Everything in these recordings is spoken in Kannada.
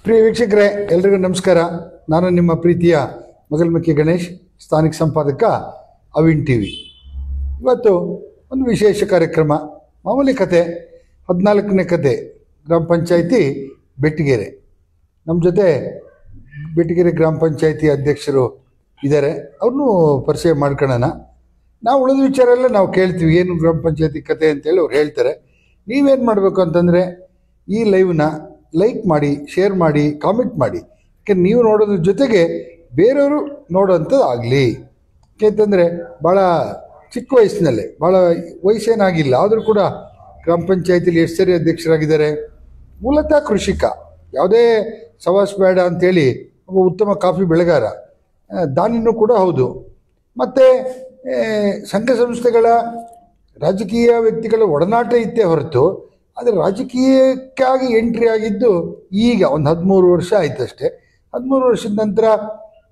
ಪ್ರಿಯ ವೀಕ್ಷಕರೇ, ಎಲ್ರಿಗೂ ನಮಸ್ಕಾರ. ನಾನು ನಿಮ್ಮ ಪ್ರೀತಿಯ ಮಗಲ್ಮಕ್ಕಿ ಗಣೇಶ್, ಸ್ಥಾನಿಕ ಸಂಪಾದಕ ಅವಿನ್ ಟಿವಿ. ಇವತ್ತು ಒಂದು ವಿಶೇಷ ಕಾರ್ಯಕ್ರಮ, ಮಾಮೂಲಿ ಕತೆ, 14ನೇ ಕತೆ. ಗ್ರಾಮ ಪಂಚಾಯಿತಿ ಬೆಟ್ಟಗೆರೆ. ನಮ್ಮ ಜೊತೆ ಬೆಟ್ಟಗೆರೆ ಗ್ರಾಮ ಪಂಚಾಯಿತಿ ಅಧ್ಯಕ್ಷರು ಇದ್ದಾರೆ, ಅವ್ರನ್ನೂ ಪರಿಚಯ ಮಾಡ್ಕೊಳ್ಳೋಣ. ನಾವು ಉಳಿದ ವಿಚಾರ ಎಲ್ಲ ನಾವು ಕೇಳ್ತೀವಿ, ಏನು ಗ್ರಾಮ ಪಂಚಾಯಿತಿ ಕತೆ ಅಂತೇಳಿ ಅವ್ರು ಹೇಳ್ತಾರೆ. ನೀವೇನು ಮಾಡಬೇಕು ಅಂತಂದರೆ ಈ ಲೈವ್ನ ಲೈಕ್ ಮಾಡಿ, ಶೇರ್ ಮಾಡಿ, ಕಾಮೆಂಟ್ ಮಾಡಿ. ಯಾಕೆಂದ್ರೆ ನೀವು ನೋಡೋದ್ರ ಜೊತೆಗೆ ಬೇರೆಯವರು ನೋಡೋಂಥದ್ದು ಆಗಲಿ. ಯಾಕೆಂತಂದರೆ ಭಾಳ ಚಿಕ್ಕ ವಯಸ್ಸಿನಲ್ಲೇ, ಭಾಳ ವಯಸ್ಸೇನಾಗಿಲ್ಲ, ಆದರೂ ಕೂಡ ಗ್ರಾಮ ಪಂಚಾಯತಿಲಿ ಎಷ್ಟು ಸರಿ ಅಧ್ಯಕ್ಷರಾಗಿದ್ದಾರೆ. ಮೂಲತಃ ಕೃಷಿಕ, ಯಾವುದೇ ಸವಾಸ್ ಬೇಡ ಅಂಥೇಳಿ ಒಬ್ಬ ಉತ್ತಮ ಕಾಫಿ ಬೆಳೆಗಾರ, ದಾನಿನೂ ಕೂಡ ಹೌದು. ಮತ್ತು ಸಂಘ ಸಂಸ್ಥೆಗಳ ರಾಜಕೀಯ ವ್ಯಕ್ತಿಗಳ ಒಡನಾಟ ಇತ್ತೇ ಹೊರತು, ಆದರೆ ರಾಜಕೀಯಕ್ಕಾಗಿ ಎಂಟ್ರಿ ಆಗಿದ್ದು ಈಗ ಒಂದು 13 ವರ್ಷ ಆಯ್ತಷ್ಟೇ. 13 ವರ್ಷದ ನಂತರ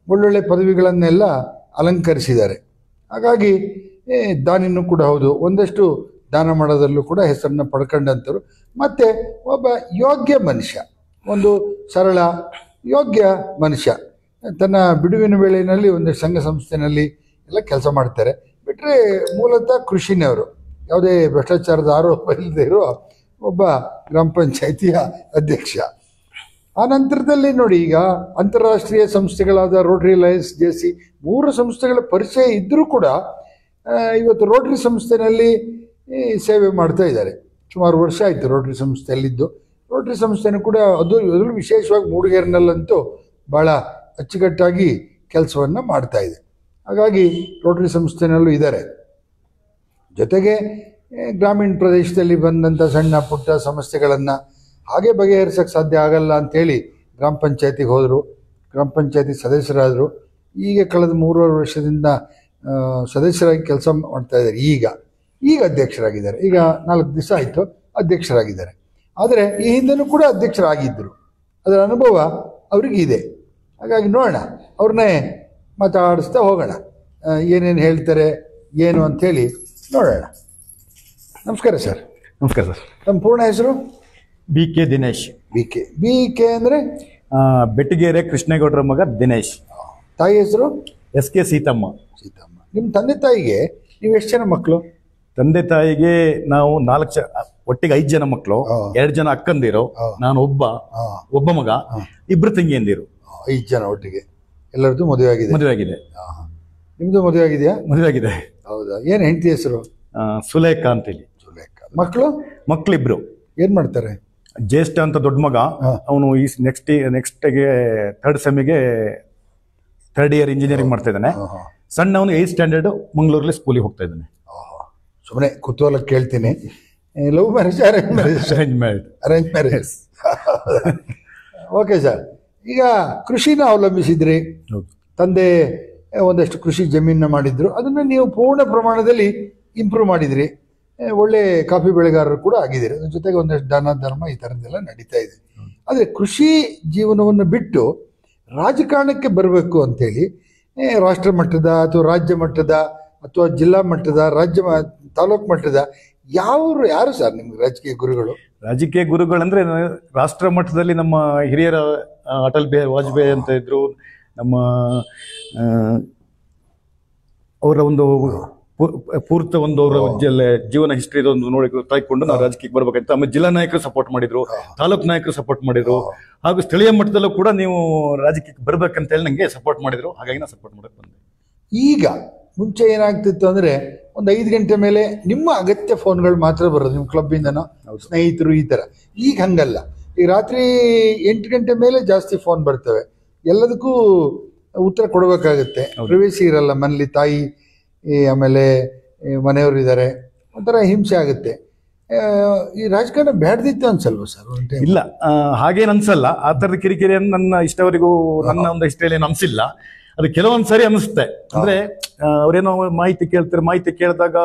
ಒಳ್ಳೊಳ್ಳೆ ಪದವಿಗಳನ್ನೆಲ್ಲ ಅಲಂಕರಿಸಿದ್ದಾರೆ. ಹಾಗಾಗಿ ದಾನಿನೂ ಕೂಡ ಹೌದು, ಒಂದಷ್ಟು ದಾನ ಮಾಡೋದರಲ್ಲೂ ಕೂಡ ಹೆಸರನ್ನು ಪಡ್ಕೊಂಡಂಥವ್ರು. ಮತ್ತು ಒಬ್ಬ ಯೋಗ್ಯ ಮನುಷ್ಯ, ಒಂದು ಸರಳ ಯೋಗ್ಯ ಮನುಷ್ಯ. ತನ್ನ ಬಿಡುವಿನ ವೇಳೆಯಲ್ಲಿ ಒಂದು ಸಂಘ ಸಂಸ್ಥೆಯಲ್ಲಿ ಎಲ್ಲ ಕೆಲಸ ಮಾಡ್ತಾರೆ. ಬಿಟ್ಟರೆ ಮೂಲತಃ ಕೃಷಿನವರು, ಯಾವುದೇ ಭ್ರಷ್ಟಾಚಾರದ ಆರೋಪ ಇಲ್ಲದೆ ಇರೋ ಒಬ್ಬ ಗ್ರಾಮ ಪಂಚಾಯಿತಿಯ ಅಧ್ಯಕ್ಷ. ಆ ನಂತರದಲ್ಲಿ ನೋಡಿ, ಈಗ ಅಂತಾರಾಷ್ಟ್ರೀಯ ಸಂಸ್ಥೆಗಳಾದ ರೋಟರಿ, ಲಯನ್ಸ್, ಜೆಸಿ 3 ಸಂಸ್ಥೆಗಳ ಪರಿಚಯ ಇದ್ದರೂ ಕೂಡ ಇವತ್ತು ರೋಟರಿ ಸಂಸ್ಥೆಯಲ್ಲಿ ಸೇವೆ ಮಾಡ್ತಾ ಇದ್ದಾರೆ. ಸುಮಾರು ವರ್ಷ ಆಯಿತು ರೋಟರಿ ಸಂಸ್ಥೆಯಲ್ಲಿದ್ದು. ರೋಟರಿ ಸಂಸ್ಥೆನೂ ಕೂಡ ಅದರಲ್ಲೂ ವಿಶೇಷವಾಗಿ ಮೂಡಿಗೆರೆನಲ್ಲಂತೂ ಭಾಳ ಅಚ್ಚುಕಟ್ಟಾಗಿ ಕೆಲಸವನ್ನು ಮಾಡ್ತಾ ಇದೆ. ಹಾಗಾಗಿ ರೋಟರಿ ಸಂಸ್ಥೆನಲ್ಲೂ ಇದ್ದಾರೆ. ಜೊತೆಗೆ ಗ್ರಾಮೀಣ ಪ್ರದೇಶದಲ್ಲಿ ಬಂದಂಥ ಸಣ್ಣ ಪುಟ್ಟ ಸಮಸ್ಯೆಗಳನ್ನು ಹಾಗೆ ಬಗೆಹರಿಸೋಕ್ಕೆ ಸಾಧ್ಯ ಆಗಲ್ಲ ಅಂಥೇಳಿ ಗ್ರಾಮ ಪಂಚಾಯತಿಗೆ ಹೋದರು, ಗ್ರಾಮ ಪಂಚಾಯತಿ ಸದಸ್ಯರಾದರು. ಈಗ ಕಳೆದ 3 ವರ್ಷದಿಂದ ಸದಸ್ಯರಾಗಿ ಕೆಲಸ ಮಾಡ್ತಾ ಇದ್ದಾರೆ. ಈಗ ಅಧ್ಯಕ್ಷರಾಗಿದ್ದಾರೆ. ಈಗ 4 ದಿವಸ ಆಯಿತು ಅಧ್ಯಕ್ಷರಾಗಿದ್ದಾರೆ. ಆದರೆ ಈ ಹಿಂದೆನೂ ಕೂಡ ಅಧ್ಯಕ್ಷರಾಗಿದ್ದರು, ಅದರ ಅನುಭವ ಅವ್ರಿಗಿದೆ. ಹಾಗಾಗಿ ನೋಡೋಣ, ಅವ್ರನ್ನೇ ಮಾತಾಡಿಸ್ತಾ ಹೋಗೋಣ, ಏನೇನು ಹೇಳ್ತಾರೆ ಏನು ಅಂಥೇಳಿ ನೋಡೋಣ. ನಮಸ್ಕಾರ ಸರ್. ನಮಸ್ಕಾರ ಸರ್. ನಮ್ಮ ಪೂರ್ಣ ಹೆಸರು? BK ದಿನೇಶ್. BK ಅಂದರೆ ಬೆಟ್ಟಗೆರೆ ಕೃಷ್ಣೇಗೌಡರ ಮಗ ದಿನೇಶ್. ತಾಯಿ ಹೆಸರು? SK ಸೀತಮ್ಮ. ನಿಮ್ಮ ತಂದೆ ತಾಯಿಗೆ ನೀವು ಎಷ್ಟು ಜನ ಮಕ್ಕಳು? ತಂದೆ ತಾಯಿಗೆ ನಾವು 4 ಒಟ್ಟಿಗೆ 5 ಜನ ಮಕ್ಕಳು, 2 ಜನ ಅಕ್ಕಂದಿರು, ನಾನು ಒಬ್ಬ ಮಗ, 2 ತಂಗಿಯಂದಿರು. 5 ಜನ ಒಟ್ಟಿಗೆ. ಎಲ್ಲರದ್ದು ಮದುವೆ ಆಗಿದೆ? ಮದುವೆ ಆಗಿದೆ. ನಿಮ್ಮದು ಮದುವೆ ಆಗಿದೆಯಾ? ಮದುವೆ ಆಗಿದೆ. ಹೌದಾ? ಏನು ಹೆಂಡತಿ ಹೆಸರು? ಸುಲೇಖಾ ಅಂತೇಳಿ. ಮಕ್ಕಳು? ಮಕ್ಕಳಿಬ್ರು. ಏನು ಮಾಡ್ತಾರೆ? ಜ್ಯೇಷ್ಠ ಅಂತ ದೊಡ್ಡ ಮಗ, ಅವನು ಈ ನೆಕ್ಸ್ಟ್ಗೆ 3rd ಸೆಮಿಗೆ 3rd ಇಯರ್ ಇಂಜಿನಿಯರಿಂಗ್ ಮಾಡ್ತಾ ಇದ್ದಾನೆ. ಸಣ್ಣವನು 8th ಸ್ಟ್ಯಾಂಡರ್ಡ್ ಮಂಗಳೂರಲ್ಲಿ ಸ್ಕೂಲಿಗೆ ಹೋಗ್ತಾ ಇದ್ದಾನೆ. ಸುಮ್ಮನೆ ಕುತೂಹಲ ಕೇಳ್ತೀನಿ, love marriage arrange marriage? Arrange marriage. Okay sir. ಈಗ ಕೃಷಿನ ಅವಲಂಬಿಸಿದ್ರಿ, ತಂದೆ ಒಂದಷ್ಟು ಕೃಷಿ ಜಮೀನನ್ನ ಮಾಡಿದ್ರು, ಅದನ್ನು ನೀವು ಪೂರ್ಣ ಪ್ರಮಾಣದಲ್ಲಿ ಇಂಪ್ರೂವ್ ಮಾಡಿದ್ರಿ, ಒಳ್ಳೆ ಕಾಫಿ ಬೆಳೆಗಾರರು ಕೂಡ ಆಗಿದ್ದೀರಿ. ಅದ್ರ ಜೊತೆಗೆ ಒಂದಷ್ಟು ದಾನ ಧರ್ಮ ಈ ಥರದ್ದೆಲ್ಲ ನಡೀತಾ ಇದೆ. ಆದರೆ ಕೃಷಿ ಜೀವನವನ್ನು ಬಿಟ್ಟು ರಾಜಕಾರಣಕ್ಕೆ ಬರಬೇಕು ಅಂಥೇಳಿ ರಾಷ್ಟ್ರ ಮಟ್ಟದ ಅಥವಾ ರಾಜ್ಯ ಮಟ್ಟದ ಅಥವಾ ಜಿಲ್ಲಾ ಮಟ್ಟದ ತಾಲೂಕು ಮಟ್ಟದ ಯಾರು ಸರ್ ನಿಮ್ಗೆ ರಾಜಕೀಯ ಗುರುಗಳು? ರಾಜಕೀಯ ಗುರುಗಳಂದ್ರೆ ರಾಷ್ಟ್ರ ಮಟ್ಟದಲ್ಲಿ ನಮ್ಮ ಹಿರಿಯರ ಅಟಲ್ ಬಿಹಾರಿ ವಾಜಪೇಯಿ ಅಂತ ಇದ್ರು. ನಮ್ಮ ಅವರ ಒಂದು ಪೂರ್ತ ಒಂದು ಅವರ ಜೀವನ ಹಿಸ್ಟ್ರಿ ಒಂದು ನೋಡಿ ತಾಯ್ಕೊಂಡು ನಾವು ರಾಜಕೀಯಕ್ಕೆ ಬರ್ಬೇಕಂತ. ಆಮೇಲೆ ಜಿಲ್ಲಾ ನಾಯಕರು ಸಪೋರ್ಟ್ ಮಾಡಿದ್ರು, ತಾಲೂಕು ನಾಯಕರು ಸಪೋರ್ಟ್ ಮಾಡಿದ್ರು, ಹಾಗೂ ಸ್ಥಳೀಯ ಮಟ್ಟದಲ್ಲೂ ಕೂಡ ನೀವು ರಾಜಕೀಯಕ್ಕೆ ಬರ್ಬೇಕಂತ ಹೇಳಿ ನಂಗೆ ಸಪೋರ್ಟ್ ಮಾಡಿದ್ರು. ಹಾಗಾಗಿ ನಾನು ಸಪೋರ್ಟ್ ಮಾಡಕ್ಕೆ ಬಂದೆ. ಈಗ ಮುಂಚೆ ಏನಾಗ್ತಿತ್ತು ಅಂದರೆ ಒಂದು 5 ಗಂಟೆ ಮೇಲೆ ನಿಮ್ಮ ಅಗತ್ಯ ಫೋನ್ಗಳು ಮಾತ್ರ ಬರೋದು, ನಿಮ್ಮ ಕ್ಲಬ್ಬಿಂದನೋ ಸ್ನೇಹಿತರು ಈ ಥರ. ಈಗ ಹಂಗಲ್ಲ, ಈಗ ರಾತ್ರಿ 8 ಗಂಟೆ ಮೇಲೆ ಜಾಸ್ತಿ ಫೋನ್ ಬರ್ತವೆ. ಎಲ್ಲದಕ್ಕೂ ಉತ್ತರ ಕೊಡಬೇಕಾಗತ್ತೆ, ಪ್ರವೇಶ ಇರಲ್ಲ ಮನೇಲಿ. ತಾಯಿ ಆಮೇಲೆ ಮನೆಯವರು ಇದ್ದಾರೆ, ಒಂಥರ ಹಿಂಸೆ ಆಗುತ್ತೆ. ಈ ರಾಜಕಾರಣ ಬ್ಯಾಡ್ದಿತ್ತು ಅನ್ಸಲ್ವ ಸರ್? ಇಲ್ಲ, ಹಾಗೇನು ಅನ್ಸಲ್ಲ. ಆ ಥರದ ಕಿರಿಕಿರಿಯನ್ನು ನನ್ನ ಇಷ್ಟವರೆಗೂ ನನ್ನ ಒಂದು ಇಷ್ಟದಲ್ಲಿ ಏನು ಅನ್ಸಿಲ್ಲ. ಅದು ಕೆಲವೊಂದು ಸರಿ ಅನಿಸುತ್ತೆ. ಅಂದ್ರೆ ಅವ್ರೇನೋ ಮಾಹಿತಿ ಕೇಳ್ತಾರೆ, ಮಾಹಿತಿ ಕೇಳಿದಾಗ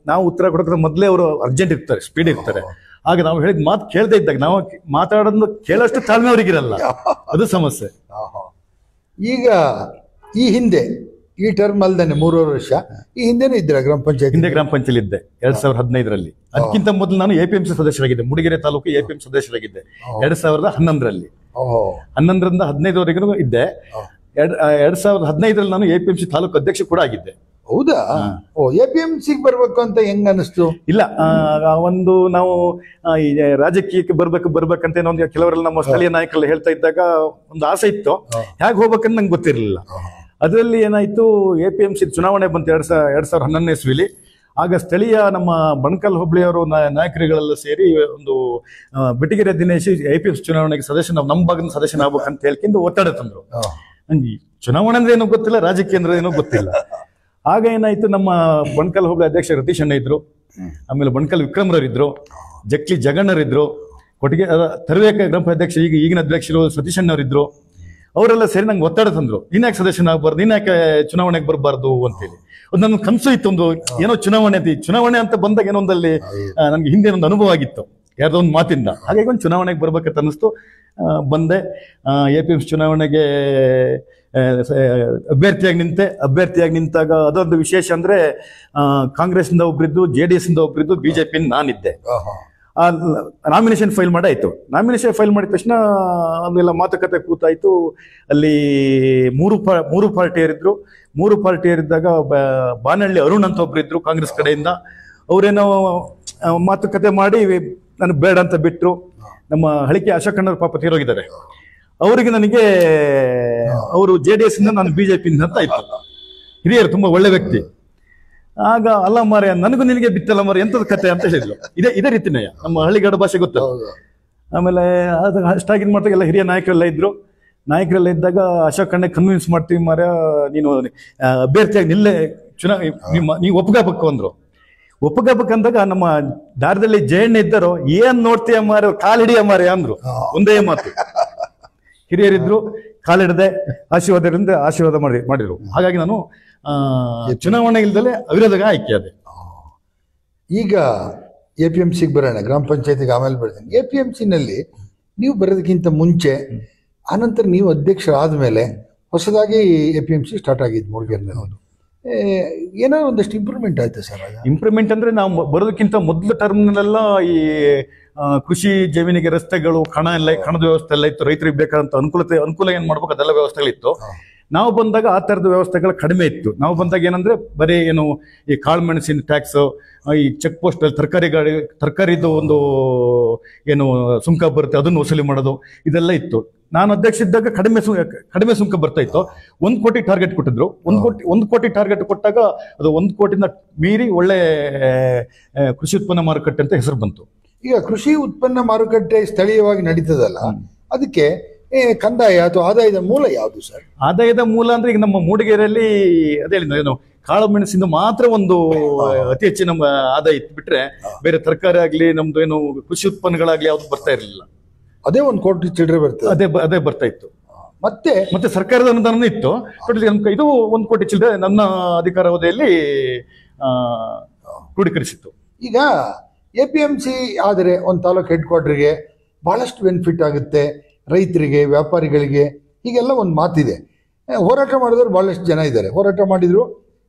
ನಾವು ಉತ್ತರ ಕೊಡೋದ್ರ ಮೊದಲೇ ಅವರು ಅರ್ಜೆಂಟ್ ಇರ್ತಾರೆ, ಸ್ಪೀಡ್ ಇರ್ತಾರೆ. ಆಗ ನಾವು ಹೇಳಿದ ಮಾತು ಕೇಳದೇ ಇದ್ದಾಗ ನಾವು ಮಾತಾಡೋದನ್ನು ಕೇಳೋಷ್ಟು ತಾಳ್ಮೆ ಅವ್ರಿಗಿರಲ್ಲ, ಅದು ಸಮಸ್ಯೆ. ಈಗ ಈ ಹಿಂದೆ ಈ ಟರ್ಮ್ ಅಲ್ದೇನೆ 3 ವರ್ಷ. ಈ ಹಿಂದೆನೂ ಇದ್ದೀರಾ ಗ್ರಾಮ ಪಂಚಾಯತ್? ಹಿಂದೆ ಗ್ರಾಮ ಪಂಚಾಯತ್ ಇದ್ದೆ 2015ರಲ್ಲಿ. ಅದಕ್ಕಿಂತ ಮೊದಲು ನಾನು APMC ಸದಸ್ಯರಾಗಿದ್ದೆ, ಮೂಡಿಗೆರೆ ತಾಲೂಕು APMC ಸದಸ್ಯರಾಗಿದ್ದೆ 2011ರಲ್ಲಿ. 11ರಿಂದ 15ವರೆಗೂ ಇದ್ದೆ. 2015ರಲ್ಲಿ ನಾನು APMC ತಾಲೂಕು ಅಧ್ಯಕ್ಷ ಕೂಡ ಆಗಿದ್ದೆ. ಹೌದಾ? APMCಗೆ ಬರ್ಬೇಕು ಅಂತ ಹೆಂಗ್ ಅನಿಸ್ತು? ಇಲ್ಲ, ಒಂದು ನಾವು ಈ ರಾಜಕೀಯಕ್ಕೆ ಬರ್ಬೇಕಂತ ಒಂದು ಕೆಲವರೆಲ್ಲ ನಮ್ಮ ಸ್ಥಳೀಯ ನಾಯಕರೆಲ್ಲ ಹೇಳ್ತಾ ಇದ್ದಾಗ ಒಂದು ಆಸೆ ಇತ್ತು. ಹೇಗೆ ಹೋಗ್ಬೇಕಂತ ನಂಗೆ ಗೊತ್ತಿರಲಿಲ್ಲ. ಅದರಲ್ಲಿ ಏನಾಯ್ತು, APMC ಚುನಾವಣೆ ಬಂತು 2011ನೇ ಇಸ್ವಿಲಿ. ಆಗ ಸ್ಥಳೀಯ ನಮ್ಮ ಬಣಕಲ್ ಹೋಬಳಿಯವರು ನಾಯಕರುಗಳೆಲ್ಲ ಸೇರಿ ಒಂದು ಬೆಟಗೆರೆ ದಿನೇಶ್ APMC ಚುನಾವಣೆಗೆ ನಮ್ಮ ಭಾಗದ ಸದಸ್ಯನಾಗಬೇಕಂತ ಹೇಳ್ಕೊಂಡು ಒತ್ತಡ ತಂದ್ರು. ನಂಗೆ ಚುನಾವಣೆ ಅಂದ್ರೆ ಏನೋ ಗೊತ್ತಿಲ್ಲ, ರಾಜಕೀಯ ಅಂದ್ರೆ ಏನೋ ಗೊತ್ತಿಲ್ಲ. ಆಗ ಏನಾಯ್ತು, ನಮ್ಮ ಬಣಕಲ್ ಹೋಬಳಿ ಅಧ್ಯಕ್ಷ ರತೀಶ್ ಅಣ್ಣ ಇದ್ರು, ಆಮೇಲೆ ಬಣಕಲ್ ವಿಕ್ರಮ್ರವರಿದ್ರು, ಜಕ್ಲಿ ಜಗಣ್ಣರಿದ್ರು, ಕೊಟ್ಟಿಗೆ ತರುವೇಕ ಗ್ರಾಮ ಅಧ್ಯಕ್ಷ ಈಗಿನ ಅಧ್ಯಕ್ಷರು ಸತೀಶ್ ಅಣ್ಣವರಿದ್ರು. ಅವರೆಲ್ಲ ಸೇರಿ ನಂಗೆ ಒತ್ತಡ ತಂದ್ರು, ನೀನ್ ಯಾಕೆ ಸದಸ್ಯನಾಗಬಾರ್ದು, ನೀನ್ ಯಾಕೆ ಚುನಾವಣೆಗೆ ಬರಬಾರ್ದು ಅಂತೇಳಿ. ಒಂದು ನನ್ನ ಕನಸು ಇತ್ತು, ಒಂದು ಏನೋ ಚುನಾವಣೆ ಅಂತ ಬಂದಾಗ ಏನೋ ಒಂದಲ್ಲಿ ನನ್ಗೆ ಹಿಂದೆ ಒಂದು ಅನುಭವ ಆಗಿತ್ತು ಯಾರ್ದೋ ಒಂದು ಮಾತಿಂದ. ಹಾಗಾಗಿ ಒಂದು ಚುನಾವಣೆಗೆ ಬರ್ಬೇಕಂತ ಅನ್ನಿಸ್ತು. ಬಂದೆ. APMC ಚುನಾವಣೆಗೆ ಅಭ್ಯರ್ಥಿಯಾಗಿ ನಿಂತಾಗ ಅದೊಂದು ವಿಶೇಷ ಅಂದ್ರೆ, ಕಾಂಗ್ರೆಸ್ನಿಂದ ಒಬ್ರಿದ್ದು, JDS ಇಂದ ಒಬ್ರಿದ್ದು, BJP ನಾನಿದ್ದೆ. ನಾಮಿನೇಷನ್ ಫೈಲ್ ಮಾಡಾಯ್ತು. ನಾಮಿನೇಷನ್ ಫೈಲ್ ಮಾಡಿದ ತಕ್ಷಣ ಅದೆಲ್ಲ ಮಾತುಕತೆ ಕೂತಾಯ್ತು. ಅಲ್ಲಿ ಮೂರು ಪಾರ್ಟಿಯರಿದ್ರು. 3 ಪಾರ್ಟಿಯರಿದ್ದಾಗ ಬಾನಹಳ್ಳಿ ಅರುಣ್ ಅಂತ ಒಬ್ರಿದ್ರು ಕಾಂಗ್ರೆಸ್ ಕಡೆಯಿಂದ. ಅವರೇನೋ ಮಾತುಕತೆ ಮಾಡಿ ನನಗೆ ಬೇಡ ಅಂತ ಬಿಟ್ರು. ನಮ್ಮ ಹಳಿಕೆ ಅಶೋಕಣ್ಣವ್ರ ಪಾಪ ತೀರೋಗಿದ್ದಾರೆ. ಅವರಿಗೆ ನನಗೆ ಅವರು JDS ಇಂದ, ನಾನು BJP ಅಂತ ಆಯ್ತು. ಹಿರಿಯರು, ತುಂಬಾ ಒಳ್ಳೆ ವ್ಯಕ್ತಿ. ಆಗ ಅಲ್ಲ ಮಾರೆ, ನನಗೂ ನಿನಗೆ ಬಿತ್ತಲ್ಲ ಮಾರೆ, ಎಂತದ ಕತೆ ಅಂತ ಹೇಳಿದ್ರು. ಇದೇ ರೀತಿನೇ ನಮ್ಮ ಹಳ್ಳಿಗಾಡು ಭಾಷೆ ಗೊತ್ತಲ್ಲ. ಆಮೇಲೆ ಅದು ಅಷ್ಟಾಗಿದ್ ಮಾಡ್ತಾ ಎಲ್ಲ ಹಿರಿಯ ನಾಯಕರೆಲ್ಲ ಇದ್ದಾಗ ಅಶೋಕಣ್ಣ ಕನ್ವಿನ್ಸ್ ಮಾಡ್ತೀವಿ ಮಾರ, ನೀನು ಅಭ್ಯರ್ಥಿಯಾಗಿ ನೀವು ಒಪ್ಕೋಬೇಕು ಅಂದ್ರು. ಒಪ್ಕೋಬೇಕಂದಾಗ ನಮ್ಮ ದಾರದಲ್ಲಿ ಜಯಣ್ಣ ಇದ್ದರು, ಏನ್ ನೋಡ್ತೀಯ ಮಾರ, ಕಾಲಿಡಿಯ ಮಾರ ಅಂದ್ರು. ಒಂದೇ ಮಾತು. ಹಿರಿಯರಿದ್ರು, ಕಾಲಿಡದೆ ಆಶೀರ್ವಾದ ಮಾಡಿದ್ರು. ಹಾಗಾಗಿ ನಾನು ಚುನಾವಣೆ ಇಲ್ದಲೆ ಅವಿರೋಧಗ ಆಯ್ಕೆ ಅದೇ. ಈಗ APMCಗೆ ಬರೋಣ, ಗ್ರಾಮ ಪಂಚಾಯತಿಗೆ ಆಮೇಲೆ ಬರ್ತೀನಿ. APMCನಲ್ಲಿ ನೀವು ಬರೋದಕ್ಕಿಂತ ಮುಂಚೆ, ಆನಂತರ ನೀವು ಅಧ್ಯಕ್ಷರಾದ ಮೇಲೆ ಹೊಸದಾಗಿ APMC ಸ್ಟಾರ್ಟ್ ಆಗಿದ್ದು ಮೂಡಿಗೆರೆನಲ್ಲಿ. ಏನಾದ್ರು ಒಂದಷ್ಟು ಇಂಪ್ರೂವ್ಮೆಂಟ್ ಆಯ್ತು ಸರ್? ಇಂಪ್ರೂವ್ಮೆಂಟ್ ಅಂದ್ರೆ ನಾವು ಬರೋದಕ್ಕಿಂತ ಮೊದಲ ಟರ್ಮ್ನೆಲ್ಲ ಈ ಕೃಷಿ ಜಮೀನಿಗೆ ರಸ್ತೆಗಳು, ಕಣದ ವ್ಯವಸ್ಥೆ ಎಲ್ಲ ಇತ್ತು. ರೈತರಿಗೆ ಬೇಕಾದಂತ ಅನುಕೂಲ ಏನ್ ಮಾಡ್ಬೇಕು ಅದೆಲ್ಲ ವ್ಯವಸ್ಥೆಗಳಿತ್ತು. ನಾವು ಬಂದಾಗ ಆ ತರದ ವ್ಯವಸ್ಥೆಗಳು ಕಡಿಮೆ ಇತ್ತು. ನಾವು ಬಂದಾಗ ಏನಂದ್ರೆ ಬರೀ ಏನು ಈ ಕಾಳುಮೆಣಸಿನ ಟ್ಯಾಕ್ಸ್, ಈ ಚೆಕ್ ಪೋಸ್ಟ್ ಅಲ್ಲಿ ತರಕಾರಿದು ಒಂದು ಏನು ಸುಂಕ ಬರುತ್ತೆ ಅದನ್ನು ವಸೂಲಿ ಮಾಡೋದು, ಇದೆಲ್ಲ ಇತ್ತು. ನಾನು ಅಧ್ಯಕ್ಷ ಇದ್ದಾಗ ಕಡಿಮೆ ಸುಂಕ ಬರ್ತಾ ಇತ್ತು. 1 ಕೋಟಿ ಟಾರ್ಗೆಟ್ ಕೊಟ್ಟಿದ್ರು. 1 ಕೋಟಿ ಟಾರ್ಗೆಟ್ ಕೊಟ್ಟಾಗ ಅದು 1 ಕೋಟಿನ ಮೀರಿ ಒಳ್ಳೆ ಕೃಷಿ ಉತ್ಪನ್ನ ಮಾರುಕಟ್ಟೆ ಅಂತ ಹೆಸರು ಬಂತು. ಈಗ ಕೃಷಿ ಉತ್ಪನ್ನ ಮಾರುಕಟ್ಟೆ ಸ್ಥಳೀಯವಾಗಿ ನಡೀತದಲ್ಲ, ಅದಕ್ಕೆ ಕಂದಾಯ ಅಥವಾ ಆದಾಯದ ಮೂಲ ಯಾವುದು ಸರ್? ಆದಾಯದ ಮೂಲ ಅಂದ್ರೆ ಈಗ ನಮ್ಮ ಮೂಡಿಗೆರೆಯಲ್ಲಿ ಅದೇ ಏನು ಕಾಳು ಮೆಣಸಿಂದ ಮಾತ್ರ ಒಂದು ಅತಿ ಹೆಚ್ಚಿನ ನಮ್ಮ ಆದಾಯ ಇತ್ತು. ಬಿಟ್ರೆ ಬೇರೆ ತರಕಾರಿ ಆಗ್ಲಿ, ನಮ್ದು ಏನು ಕೃಷಿ ಉತ್ಪನ್ನಗಳಾಗ್ಲಿ ಯಾವ್ದು ಬರ್ತಾ ಇರಲಿಲ್ಲ. ಅದೇ 1 ಕೋಟಿ ಚಿಲ್ಲರೆ ಬರ್ತದೆ. ಅದೇ ಬರ್ತಾ ಇತ್ತು. ಮತ್ತೆ ಸರ್ಕಾರದ ಅನುದಾನ ಇತ್ತು. ಇದು 1 ಕೋಟಿ ಚಿಲ್ಲರೆ ನನ್ನ ಅಧಿಕಾರಾವಧಿಯಲ್ಲಿ ಕ್ರೋಢೀಕರಿಸಿತ್ತು. ಈಗ APMC ಆದರೆ ಒಂದು ತಾಲೂಕು ಹೆಡ್ ಕ್ವಾರ್ಟರ್ಗೆ ಬಹಳಷ್ಟು ಬೆನಿಫಿಟ್ ಆಗುತ್ತೆ, ರೈತರಿಗೆ, ವ್ಯಾಪಾರಿಗಳಿಗೆ, ಹೀಗೆಲ್ಲ ಒಂದು ಮಾತಿದೆ. ಹೋರಾಟ ಮಾಡಿದವರು ಬಹಳಷ್ಟು ಜನ ಇದ್ದಾರೆ. ಹೋರಾಟ ಮಾಡಿದ್ರು,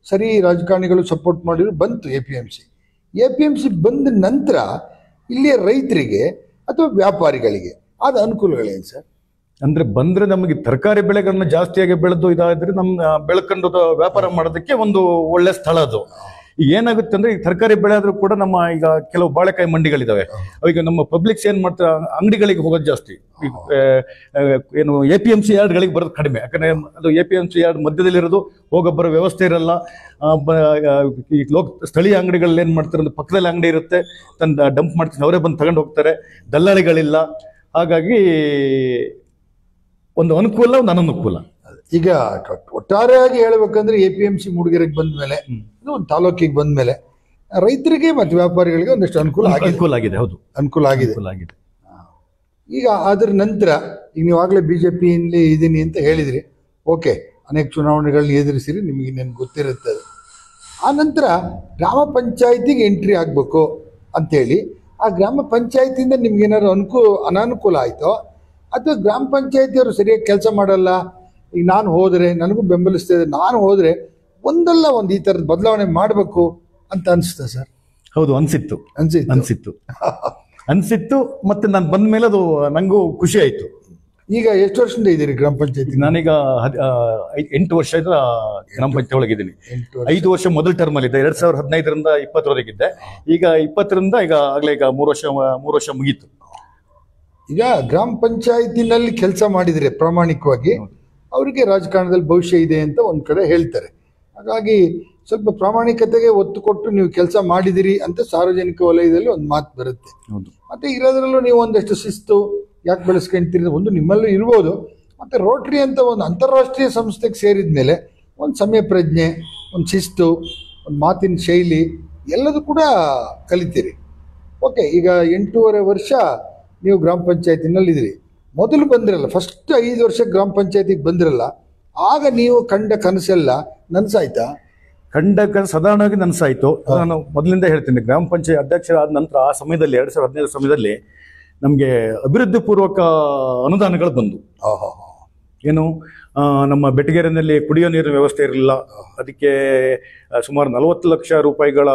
ಸರಿ, ರಾಜಕಾರಣಿಗಳು ಸಪೋರ್ಟ್ ಮಾಡಿದ್ರು, ಬಂತು APMC ಬಂದ ನಂತರ ಇಲ್ಲಿಯ ರೈತರಿಗೆ ಅಥವಾ ವ್ಯಾಪಾರಿಗಳಿಗೆ ಆದ ಅನುಕೂಲಗಳೇನು ಸರ್? ಅಂದ್ರೆ ಬಂದ್ರೆ ನಮಗೆ ತರಕಾರಿ ಬೆಳೆಗಳನ್ನ ಜಾಸ್ತಿಯಾಗಿ ಬೆಳೆದು ಇದಾದ್ರೆ ನಮ್ಮ ಬೆಳ್ಕೊಂಡು ವ್ಯಾಪಾರ ಮಾಡೋದಕ್ಕೆ ಒಂದು ಒಳ್ಳೆ ಸ್ಥಳ ಅದು. ಈಗ ಏನಾಗುತ್ತೆ ಅಂದ್ರೆ, ಈಗ ತರಕಾರಿ ಬೆಳೆ ಆದ್ರೂ ಕೂಡ ನಮ್ಮ ಈಗ ಕೆಲವು ಬಾಳೆಕಾಯಿ ಮಂಡಿಗಳಿದಾವೆ. ಈಗ ನಮ್ಮ ಪಬ್ಲಿಕ್ಸ್ ಏನ್ ಮಾಡ್ತಾರೆ, ಅಂಗಡಿಗಳಿಗೆ ಹೋಗೋದು ಜಾಸ್ತಿ. ಏನು APMC ಯಾರ್ಡ್ಗಳಿಗೆ ಬರೋದು ಕಡಿಮೆ. ಯಾಕಂದ್ರೆ ಅದು APMC ಯಾರ್ಡ್ ಮಧ್ಯದಲ್ಲಿರೋದು, ಹೋಗೊಬ್ಬರ ವ್ಯವಸ್ಥೆ ಇರಲ್ಲ. ಈ ಸ್ಥಳೀಯ ಅಂಗಡಿಗಳಲ್ಲಿ ಏನ್ ಮಾಡ್ತಾರೆ ಅಂದ್ರೆ, ಪಕ್ಕದಲ್ಲಿ ಅಂಗಡಿ ಇರುತ್ತೆ, ಡಂಪ್ ಮಾಡ್ತೀನಿ, ಅವರೇ ಬಂದು ತಗೊಂಡು ಹೋಗ್ತಾರೆ, ದಲ್ಲಾಳಿಗಳಿಲ್ಲ. ಹಾಗಾಗಿ ಒಂದು ಅನುಕೂಲ, ಒಂದು ಅನನುಕೂಲ. ಈಗ ಒಟ್ಟಾರೆಯಾಗಿ ಹೇಳ್ಬೇಕಂದ್ರೆ APMC ಮೂಡಿಗೆರೆಗೆ ಬಂದ ಮೇಲೆ, ಒಂದು ತಾಲೂಕಿಗೆ ಬಂದ ಮೇಲೆ ರೈತರಿಗೆ ಮತ್ತು ವ್ಯಾಪಾರಿಗಳಿಗೆ ಒಂದಷ್ಟು ಅನುಕೂಲ ಆಗಿದೆ. ಹೌದು, ಅನುಕೂಲ ಆಗಿದೆ. ಈಗ ಅದರ ನಂತರ ಈಗ ನೀವಾಗಲೇ BJPಯಲ್ಲಿ ಇದ್ದೀನಿ ಅಂತ ಹೇಳಿದ್ರಿ. ಓಕೆ, ಅನೇಕ ಚುನಾವಣೆಗಳನ್ನ ಎದುರಿಸಿರಿ, ನಿಮಗೆ ಇನ್ನೇನು ಗೊತ್ತಿರುತ್ತೆ. ಆ ನಂತರ ಗ್ರಾಮ ಪಂಚಾಯತಿಗೆ ಎಂಟ್ರಿ ಆಗಬೇಕು ಅಂತೇಳಿ, ಆ ಗ್ರಾಮ ಪಂಚಾಯತಿಯಿಂದ ನಿಮ್ಗೇನಾದ್ರು ಅನಾನುಕೂಲ ಆಯಿತೋ, ಅಥವಾ ಗ್ರಾಮ ಪಂಚಾಯತಿಯವರು ಸರಿಯಾಗಿ ಕೆಲಸ ಮಾಡಲ್ಲ, ಈಗ ನಾನು ಹೋದರೆ ನನಗೂ ಬೆಂಬಲಿಸ್ತೇವೆ, ನಾನು ಹೋದರೆ ಒಂದಲ್ಲ ಒಂದು ಈ ಥರದ ಬದಲಾವಣೆ ಮಾಡಬೇಕು ಅಂತ ಅನಿಸ್ತಾ ಸರ್? ಹೌದು, ಅನ್ಸಿತ್ತು ಅನ್ಸಿತ್ತು ಅನ್ಸಿತ್ತು ಅನ್ಸಿತ್ತು. ಮತ್ತೆ ನಾನು ಬಂದ ಮೇಲೆ ಅದು ನಂಗೂ ಖುಷಿ ಆಯ್ತು. ಈಗ ಎಷ್ಟು ವರ್ಷದಿಂದ ಇದ್ದೀರಿ ಗ್ರಾಮ ಪಂಚಾಯತಿ? ನಾನೀಗ 8 ವರ್ಷ ಗ್ರಾಮ ಪಂಚಾಯತ್ ಒಳಗಿದ್ದೀನಿ. 5 ವರ್ಷ ಮೊದಲ ಟರ್ಮ್ ಅಲ್ಲಿ ಇದ್ದೆ, 2015ರಿಂದ 20ವರೆಗಿದ್ದೆ. ಈಗ 20ರಿಂದ ಈಗ ಆಗ್ಲೇ ಈಗ 3 ವರ್ಷ ಮುಗೀತು. ಈಗ ಗ್ರಾಮ ಪಂಚಾಯತಿನಲ್ಲಿ ಕೆಲಸ ಮಾಡಿದರೆ ಪ್ರಾಮಾಣಿಕವಾಗಿ ಅವರಿಗೆ ರಾಜಕಾರಣದಲ್ಲಿ ಭವಿಷ್ಯ ಇದೆ ಅಂತ ಒಂದು ಕಡೆ ಹೇಳ್ತಾರೆ. ಹಾಗಾಗಿ ಸ್ವಲ್ಪ ಪ್ರಾಮಾಣಿಕತೆಗೆ ಒತ್ತು ಕೊಟ್ಟು ನೀವು ಕೆಲಸ ಮಾಡಿದಿರಿ ಅಂತ ಸಾರ್ವಜನಿಕ ವಲಯದಲ್ಲಿ ಒಂದು ಮಾತು ಬರುತ್ತೆ. ಮತ್ತೆ ಇರೋದ್ರಲ್ಲೂ ನೀವು ಒಂದಷ್ಟು ಶಿಸ್ತು ಯಾಕೆ ಬೆಳೆಸ್ಕೊಂತೀರಿ, ಒಂದು ನಿಮ್ಮಲ್ಲೂ ಇರ್ಬೋದು. ಮತ್ತು ರೋಟ್ರಿ ಅಂತ ಒಂದು ಅಂತಾರಾಷ್ಟ್ರೀಯ ಸಂಸ್ಥೆಗೆ ಸೇರಿದ ಮೇಲೆ ಒಂದು ಸಮಯ ಪ್ರಜ್ಞೆ, ಒಂದು ಶಿಸ್ತು, ಒಂದು ಮಾತಿನ ಶೈಲಿ ಎಲ್ಲದೂ ಕೂಡ ಕಲಿತೀರಿ. ಓಕೆ, ಈಗ 8.5 ವರ್ಷ ನೀವು ಗ್ರಾಮ ಪಂಚಾಯತಿನಲ್ಲಿದ್ದೀರಿ. ಮೊದಲು ಬಂದಿರಲ್ಲ, ಫಸ್ಟ್ 5 ವರ್ಷ ಗ್ರಾಮ ಪಂಚಾಯತಿಗೆ ಬಂದಿರಲ್ಲ, ಆಗ ನೀವು ಕಂಡ ಕನಸೆಲ್ಲ ನನಸಾಯ್ತಾ? ಸಾಧಾರಣವಾಗಿ ನನಸಾಯ್ತು. ನಾನು ಮೊದಲಿಂದ ಹೇಳ್ತೀನಿ, ಗ್ರಾಮ ಪಂಚಾಯತ್ ಅಧ್ಯಕ್ಷರಾದ ನಂತರ ಆ ಸಮಯದಲ್ಲಿ 2015 ಸಮಯದಲ್ಲಿ ನಮಗೆ ಅಭಿವೃದ್ಧಿ ಪೂರ್ವಕ ಅನುದಾನಗಳು ಬಂದು, ಏನು ನಮ್ಮ ಬೆಟಗೇರಿನಲ್ಲಿ ಕುಡಿಯೋ ನೀರಿನ ವ್ಯವಸ್ಥೆ ಇರಲಿಲ್ಲ. ಅದಕ್ಕೆ ಸುಮಾರು 40 ಲಕ್ಷ ರೂಪಾಯಿಗಳ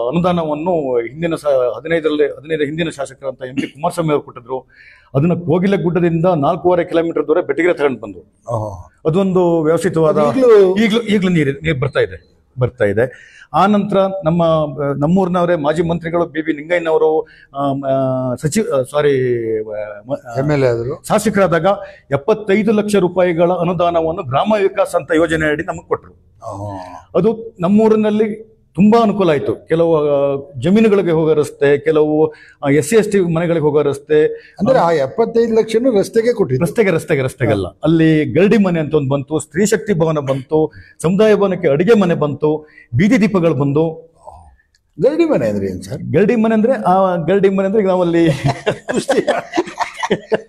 ಅನುದಾನವನ್ನು ಹಿಂದಿನ 15 ಹಿಂದಿನ ಶಾಸಕರಂತ MP ಕುಮಾರಸ್ವಾಮಿ ಅವರು ಕೊಟ್ಟಿದ್ರು. ಅದನ್ನ ಕೋಗಿಲೆ ಗುಡ್ಡದಿಂದ 4.5 ಕಿಲೋಮೀಟರ್ ದೂರ ಬೆಟಗೇರಿ ತಗೊಂಡು ಬಂದು ಅದೊಂದು ವ್ಯವಸ್ಥಿತವಾದ ಈಗಲೂ ನೀರು ಬರ್ತಾ ಇದೆ. ಆ ನಂತರ ನಮ್ಮೂರಿನವರೇ ಮಾಜಿ ಮಂತ್ರಿಗಳು BB ನಿಂಗಯ್ಯನವರು MLA ಆದರು, ಶಾಸಕರಾದಾಗ 75 ಲಕ್ಷ ರೂಪಾಯಿಗಳ ಅನುದಾನವನ್ನು ಗ್ರಾಮ ವಿಕಾಸ ಅಂತ ಯೋಜನೆ ಅಡಿ ನಮಗೆ ಕೊಟ್ಟರು. ಅದು ನಮ್ಮೂರಿನಲ್ಲಿ ತುಂಬಾ ಅನುಕೂಲ ಆಯ್ತು. ಕೆಲವು ಜಮೀನುಗಳಿಗೆ ಹೋಗೋ ರಸ್ತೆ, ಕೆಲವು SC/ST ಮನೆಗಳಿಗೆ ಹೋಗೋ ರಸ್ತೆ. ಅಂದ್ರೆ ಆ 75 ಲಕ್ಷ ರಸ್ತೆಗೆ ಕೊಟ್ಟಿದ್ರು. ರಸ್ತೆಗಲ್ಲ, ಅಲ್ಲಿ ಗರಡಿ ಮನೆ ಅಂತ ಒಂದು ಬಂತು, ಸ್ತ್ರೀ ಶಕ್ತಿ ಭವನ ಬಂತು, ಸಮುದಾಯ ಭವನಕ್ಕೆ ಅಡಿಗೆ ಮನೆ ಬಂತು, ಬೀದಿ ದೀಪಗಳು ಬಂದು. ಗರಡಿ ಮನೆ ಅಂದ್ರೆ ಏನ್ ಸರ್? ಗರಡಿ ಮನೆ ಅಂದ್ರೆ ಈಗ ನಾವಲ್ಲಿ ಕುಸ್ತಿ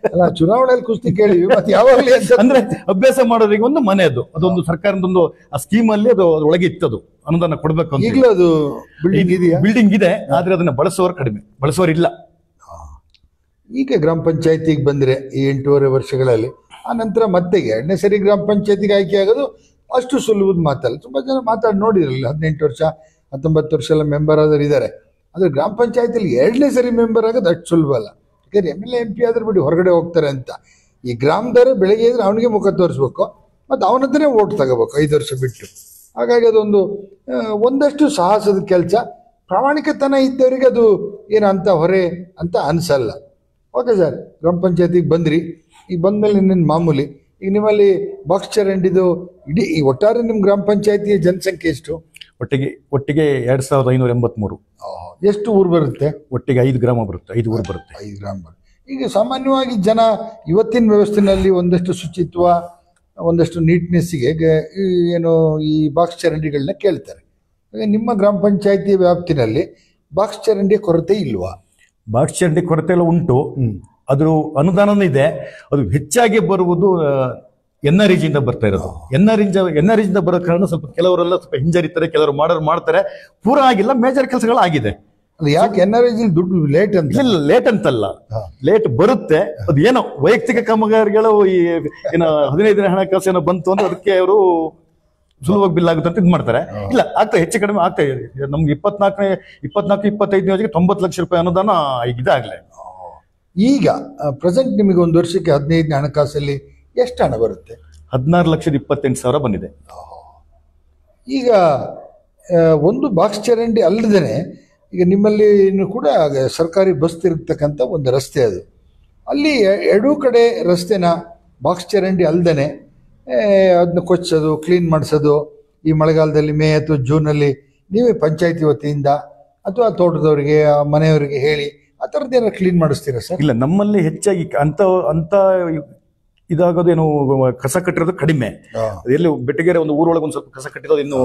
ಅಲ್ಲ, ಚುನಾವಣೆಯಲ್ಲಿ ಕುಸ್ತಿ ಕೇಳಿವಿ, ಮತ್ತೆ ಯಾವಾಗಲೇ ಅಂದ್ರೆ ಅಭ್ಯಾಸ ಮಾಡೋರಿಗೆ ಒಂದು ಮನೆ, ಅದೊಂದು ಸರ್ಕಾರದೊಂದು ಆ ಸ್ಕೀಮ್ ಅಲ್ಲಿ ಅದು ಒಳಗೆ ಇತ್ತದು, ಅನುದಾನ ಕೊಡ್ಬೇಕು ಅಂತ. ಈಗಲೂ ಅದು ಬಿಲ್ಡಿಂಗ್ ಇದೆ, ಆದ್ರೆ ಅದನ್ನ ಬಳಸೋರು ಕಡಿಮೆ, ಬಳಸೋರಿಲ್ಲ. ಈಗ ಗ್ರಾಮ ಪಂಚಾಯತಿಗೆ ಬಂದ್ರೆ ಈ 8.5 ವರ್ಷಗಳಲ್ಲಿ, ಆ ನಂತರ ಮತ್ತೆ 2ನೇ ಸರಿ ಗ್ರಾಮ ಪಂಚಾಯತಿಗೆ ಆಯ್ಕೆ ಆಗೋದು ಅಷ್ಟು ಸುಲಭದ ಮಾತಲ್ಲ. ತುಂಬಾ ಜನ ಮಾತಾಡಿ ನೋಡಿರಲಿಲ್ಲ, 18 ವರ್ಷ 19 ವರ್ಷ ಎಲ್ಲ ಮೆಂಬರ್ ಆದವರು ಇದ್ದಾರೆ. ಆದ್ರೆ ಗ್ರಾಮ ಪಂಚಾಯತಿಲಿ 2ನೇ ಸರಿ ಮೆಂಬರ್ ಆಗೋದು ಅಷ್ಟು ಸುಲಭ ಅಲ್ಲ. ಯಾಕಂದ್ರೆ MLA MP ಆದ್ರೆ ಬಿಡಿ ಹೊರಗಡೆ ಹೋಗ್ತಾರೆ ಅಂತ, ಈ ಗ್ರಾಮದವರೇ ಬೆಳಗ್ಗೆ ಇದ್ರೆ ಅವನಿಗೆ ಮುಖ ತೋರಿಸ್ಬೇಕು, ಮತ್ತು ಅವನತ್ರೇ ಓಟ್ ತಗೋಬೇಕು 5 ವರ್ಷ ಬಿಟ್ಟು. ಹಾಗಾಗಿ ಅದೊಂದು ಒಂದಷ್ಟು ಸಾಹಸದ ಕೆಲಸ. ಪ್ರಾಮಾಣಿಕತನ ಇದ್ದವರಿಗೆ ಅದು ಏನು ಅಂತ ಹೊರೆ ಅಂತ ಅನಿಸಲ್ಲ. ಓಕೆ ಸರ್, ಗ್ರಾಮ ಪಂಚಾಯತಿಗೆ ಬಂದ್ರಿ, ಈಗ ಬಂದಮೇಲೆ ಇನ್ನೇನು ಮಾಮೂಲಿ. ಈಗ ನಿಮ್ಮಲ್ಲಿ ಬಾಕ್ಸ್ ಚರಂಡಿದು ಇಡೀ ಈ ಒಟ್ಟಾರೆ ನಿಮ್ಮ ಗ್ರಾಮ ಪಂಚಾಯತಿಯ ಜನಸಂಖ್ಯೆ ಎಷ್ಟು? ಒಟ್ಟಿಗೆ 2583. ಎಷ್ಟು ಊರು ಬರುತ್ತೆ? ಒಟ್ಟಿಗೆ 5 ಗ್ರಾಮ ಬರುತ್ತೆ, 5 ಊರು ಬರುತ್ತೆ. 5 ಗ್ರಾಮ ಬರುತ್ತೆ. ಈಗ ಸಾಮಾನ್ಯವಾಗಿ ಜನ ಇವತ್ತಿನ ವ್ಯವಸ್ಥೆನಲ್ಲಿ ಒಂದಷ್ಟು ಶುಚಿತ್ವ, ಒಂದಷ್ಟು ನೀಟ್ನೆಸ್ಸಿಗೆ ಏನು ಈ ಬಾಕ್ಸ್ ಚರಂಡಿಗಳನ್ನ ಕೇಳ್ತಾರೆ. ನಿಮ್ಮ ಗ್ರಾಮ ಪಂಚಾಯತಿ ವ್ಯಾಪ್ತಿನಲ್ಲಿ ಬಾಕ್ಸ್ ಚರಂಡಿ ಕೊರತೆ ಇಲ್ವಾ? ಬಾಕ್ಸ್ ಚರಂಡಿ ಕೊರತೆ ಎಲ್ಲ ಉಂಟು, ಅದ್ರ ಅನುದಾನನೂ ಇದೆ. ಅದು ಹೆಚ್ಚಾಗಿ ಬರುವುದು NREG ಇಂದ ಬರ್ತಾ ಇರೋದು. NREG ಇಂದ ಬರೋ ಕಾರಣ ಸ್ವಲ್ಪ ಕೆಲವರೆಲ್ಲ ಸ್ವಲ್ಪ ಹಿಂಜರಿತಾರೆ, ಕೆಲವರು ಮಾಡ್ತಾರೆ. ಪೂರಾ ಆಗಿಲ್ಲ, ಮೇಜರ್ ಕೆಲಸಗಳು ಆಗಿದೆ. ಅದು ಯಾಕೆ NREG ದುಡ್ಡು ಲೇಟ್ ಅಂತ? ಇಲ್ಲ, ಲೇಟ್ ಅಂತಲ್ಲ, ಲೇಟ್ ಬರುತ್ತೆ. ಅದು ಏನೋ ವೈಯಕ್ತಿಕ ಕಾಮಗಾರಿಗಳು ಈ ಏನೋ 15ನೇ ಹಣಕಾಸು ಏನೋ ಬಂತು ಅಂದ್ರೆ ಅದಕ್ಕೆ ಅವರು ಸುಲಭವಾಗಿ ಬಿಲ್ ಆಗುತ್ತೆ ಅಂತ ಇದು ಮಾಡ್ತಾರೆ. ಇಲ್ಲ, ಆಗ್ತಾ ಹೆಚ್ಚು ಕಡಿಮೆ ಆಗ್ತಾ ಇದೆ. ನಮ್ಗೆ 24-25 ಯೋಜನೆಗೆ 90 ಲಕ್ಷ ರೂಪಾಯಿ ಅನುದಾನ ಇದಾಗಲೇ. ಈಗ ಪ್ರೆಸೆಂಟ್ ನಿಮಗೆ ಒಂದು ವರ್ಷಕ್ಕೆ 15ನೇ ಹಣಕಾಸಲ್ಲಿ ಎಷ್ಟು ಹಣ ಬರುತ್ತೆ? 16,28,000 ಬಂದಿದೆ. ಈಗ ಒಂದು ಬಾಕ್ಸ್ ಚರಂಡಿ ಅಲ್ಲದೇ ಈಗ ನಿಮ್ಮಲ್ಲಿ ಕೂಡ ಸರ್ಕಾರಿ ಬಸ್ ತಿರುಗ್ತಕ್ಕಂಥ ಒಂದು ರಸ್ತೆ, ಅದು ಅಲ್ಲಿ ಎರಡೂ ಕಡೆ ರಸ್ತೆನ ಬಾಕ್ಸ್ ಚರಂಡಿ ಅಲ್ಲದೇ ಅದನ್ನ ಕೊಚ್ಚೋದು, ಕ್ಲೀನ್ ಮಾಡಿಸೋದು, ಈ ಮಳೆಗಾಲದಲ್ಲಿ ಮೇ ಅಥವಾ ಜೂನಲ್ಲಿ ನೀವೇ ಪಂಚಾಯತಿ ವತಿಯಿಂದ ಅಥವಾ ತೋಟದವರಿಗೆ ಮನೆಯವರಿಗೆ ಹೇಳಿ ಆ ಥರದ್ದೇನೋ ಕ್ಲೀನ್ ಮಾಡಿಸ್ತೀರಾ ಸರ್? ಇಲ್ಲ, ನಮ್ಮಲ್ಲಿ ಹೆಚ್ಚಾಗಿ ಅಂತ ಇದಾಗೋದೇನು ಕಸ ಕಟ್ಟಿರೋದು ಕಡಿಮೆ. ಎಲ್ಲಿ ಬೆಟಗೇರಿ ಒಂದು ಊರೊಳಗೆ ಒಂದು ಸ್ವಲ್ಪ ಕಸ ಕಟ್ಟಿರೋದು ಇನ್ನು